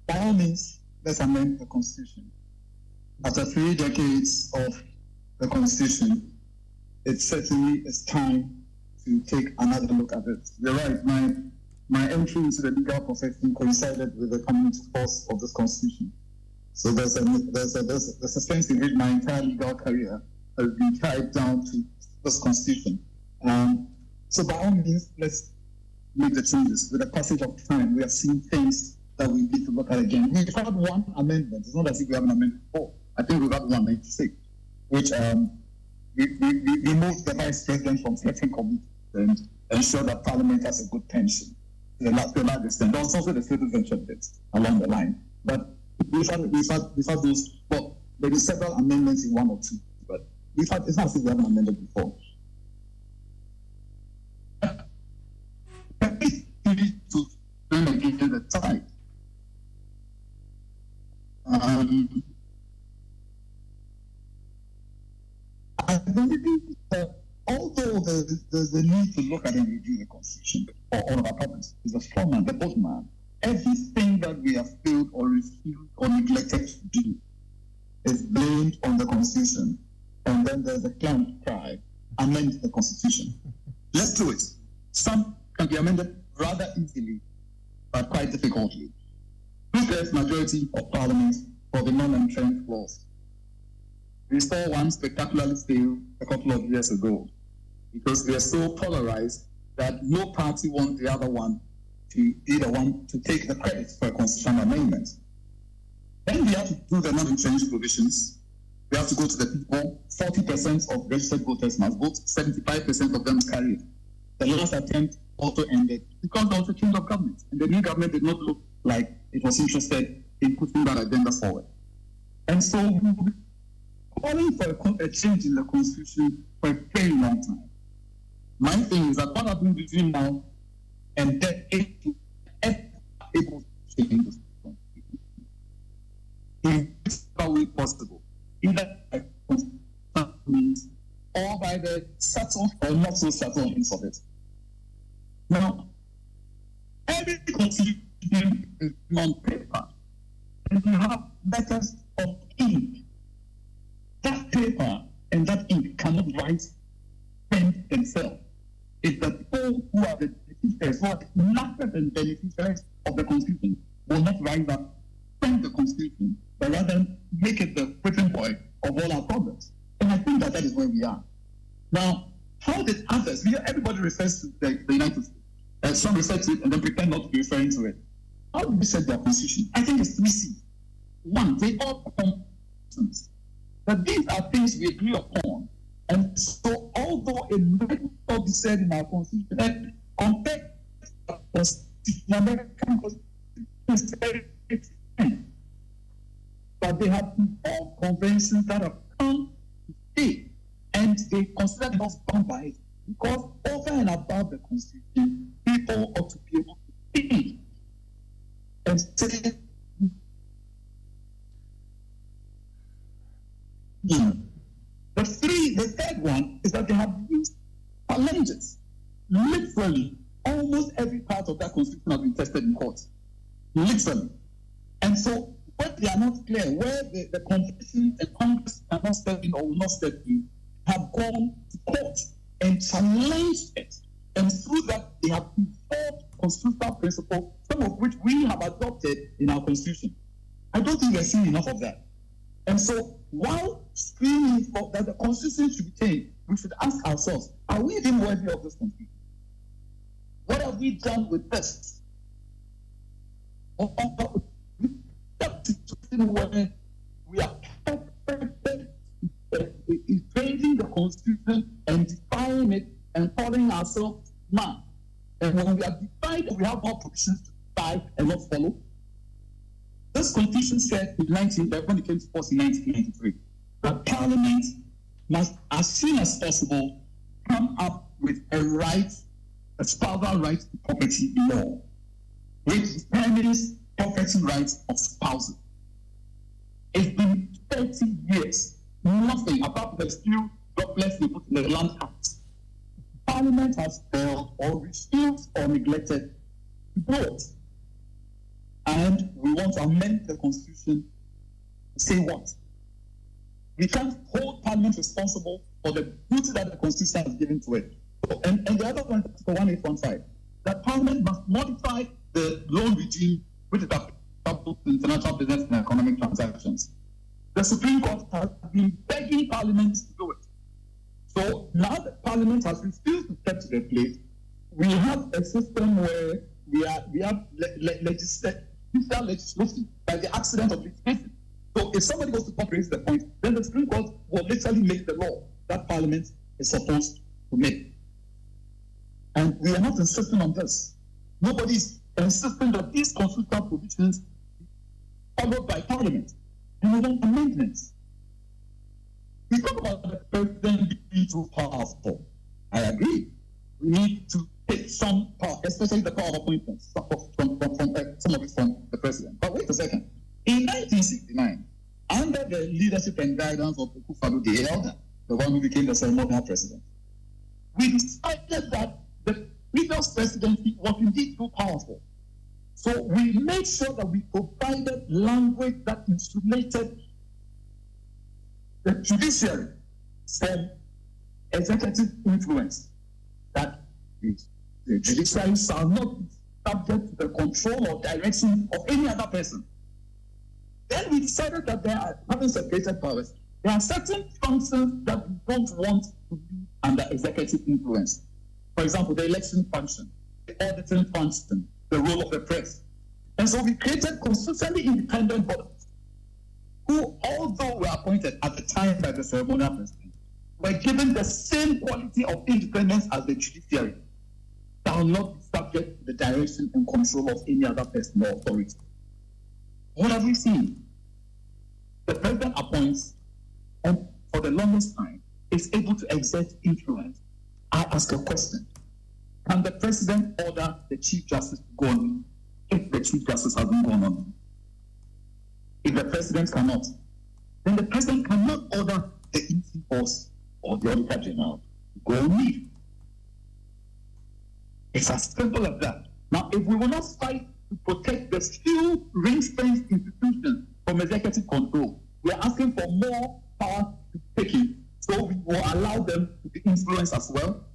By all means, let's amend the Constitution. After 3 decades of the Constitution, it certainly is time to take another look at it. You're right, my entry into the legal profession coincided with the coming into force of this Constitution. So there's a sense in which my entire legal career has been tied down to this Constitution. So by all means, let's make the changes. With the passage of time, we have seen things that we need to look at again. We've had one amendment. It's not as if we have an amendment before. I think we've had 196, which we removed the Vice President from selecting committees and ensure that Parliament has a good pension to a large extent. There was also the citizenship bits along the line. But we've had those, well, maybe several amendments in one or two, but it's not as if we haven't amended before. To bring again the tide. I believe that although there's a need to look at and review the Constitution for all of our purposes, is the strongman, the boatman. Everything that we have failed or refused or neglected to do is blamed on the Constitution. And then there's a cry, amend the Constitution. Let's do it. Some can be amended rather easily, but quite difficultly. Two-thirds majority of Parliament for the non-entrenched clause. We saw one spectacularly fail a couple of years ago because we are so polarized that no party wants the other one to be the one to take the credit for a constitutional amendment. Then we have to do the non-entrenched provisions. We have to go to the people. 40% of registered voters must vote. 75% of them carried. The last attempt also ended because there was a change of government, and the new government did not look like it was interested in putting that agenda forward. And so we will be calling for a change in the Constitution for a very long time. My thing is that what happens between now and that able to change this Constitution in whichever way possible, either by means or by the subtle or not so subtle means of it. Now, every Constitution is on paper, and you have letters of ink. That paper and that ink cannot write pen themselves. It's the people who are the beneficiaries, who are the enactors and beneficiaries of the Constitution, will not write that pen the Constitution, but rather make it the written point of all our problems. And I think that is where we are. Now, how did others, everybody refers to the United States, some refer to it and then pretend not to be referring to it. How do we set their Constitution? I think it's 3 C's. One, they all perform systems. But these are things we agree upon. And so, although it might not be said in our Constitution, and compared to the American Constitution, but they have all conventions that have come to stay, and they consider themselves bound by it. Because over and above the Constitution, people ought to be able to think and say, The third one is that they have used challenges. Literally, almost every part of that Constitution has been tested in court. Literally. And so, when they are not clear, where the Constitution and Congress are not step in or will not step in, have gone to court and challenged it. And through that, they have informed constitutional principles, some of which we have adopted in our Constitution. I don't think we're seeing enough of that. And so, while screaming for that the Constitution should be changed, we should ask ourselves, are we even worthy of this Constitution? What have we done with this? Where we are changing the Constitution and defying it and calling ourselves man. And when we are defied, we have more provisions to defy and not follow. This Constitution said when it came to force in 1993, that Parliament must, as soon as possible, come up with a spousal right to property law, which determines property rights of spouses. It's been 30 years, nothing apart from the few droplets we put in the Land Act. Parliament has failed or refused or neglected to vote. And we want to amend the Constitution to say what? We can't hold Parliament responsible for the duty that the Constitution has given to it. And the other one, for 1815, that Parliament must modify the loan regime which is applicable to international business and economic transactions. The Supreme Court has been begging Parliament to do it. So now that Parliament has refused to step to the plate, we have a system where we have legislation by the accident of litigation. So if somebody goes to court raise the point, then the Supreme Court will literally make the law that Parliament is supposed to make. And we are not insisting on this. Nobody is insisting that these constitutional provisions be followed by Parliament. And we want amendments. We talk about the president being too powerful. I agree. We need to take some power, especially the power of appointments, some of it from the president. But wait a second. In 1969, under the leadership and guidance of Akufo-Addo the Elder, the one who became the ceremonial president, we decided that the previous presidency was indeed too powerful. So we made sure that we provided language that insulated the judiciary from executive influence, that the judiciary shall not be subject to the control or direction of any other person. Then we decided that there are, having separated powers, there are certain functions that we don't want to be under executive influence. For example, the election function, the auditing function, the role of the press. And so we created constitutionally independent bodies who, although were appointed at the time by the ceremonial president, were given the same quality of independence as the judiciary, shall not be subject to the direction and control of any other person or authority. What have we seen? The president appoints, and for the longest time, is able to exert influence. I ask a question. Can the president order the Chief Justice to go on if the Chief Justice hasn't gone on? If the president cannot, then the president cannot order the EC force or the Auditor General to go on leave. It's as simple as that. Now, if we will not fight to protect the few ring-fenced institutions from executive control, we are asking for more power to take it, so we will allow them to be influenced as well.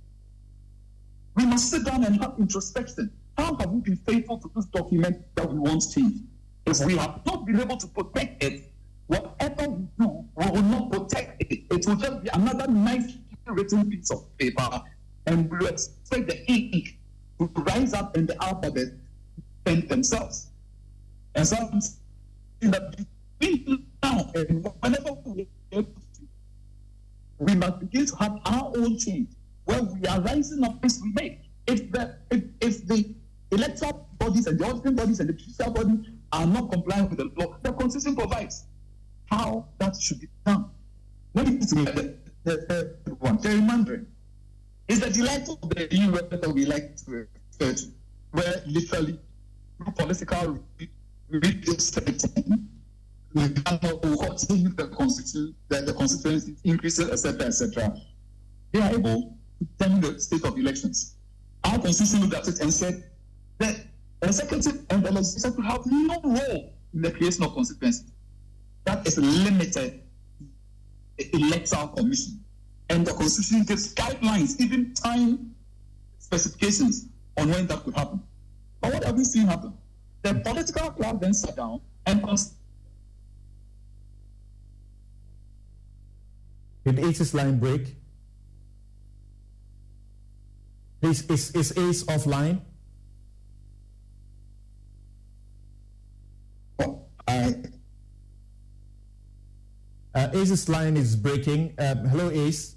We must sit down and have introspection. How have we been faithful to this document that we once changed? If we have not been able to protect it, whatever we do, we will not protect it. It will just be another nice written piece of paper, and we will expect the ink to rise up in the alphabet to paint themselves. And so I'm saying that between now and whenever we are able to, we must begin to have our own change, where we are rising up as we make. If the electoral bodies and the auditing bodies and the judicial body are not complying with the law, the Constitution provides how that should be done. Let me put the one. Gerrymandering is the delight of the EU that we like to refer to, where literally through political redistricting, we cannot change the Constitution, the constituency increases, etc., they are able to determine the state of elections. Our Constitution looked at it and said that the executive and the legislature have no role in the creation of constituencies. That is limited to the Electoral Commission. And the Constitution gives guidelines, even time specifications on when that could happen. But what have we seen happen? The political class then sat down and
Did Ace's line break? Is Ace offline? Ace's line is breaking. Hello, Ace.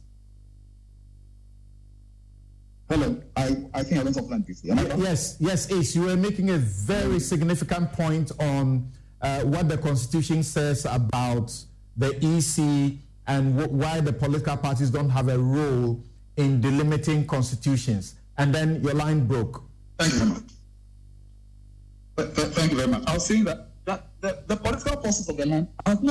Hello. I think I went offline briefly.
Yes, Ace. You were making a very significant point on what the Constitution says about the EC and why the political parties don't have a role in delimiting constitutions. And then your line broke.
Thank you very much. Thank you very much. I was saying that the political process of the land has not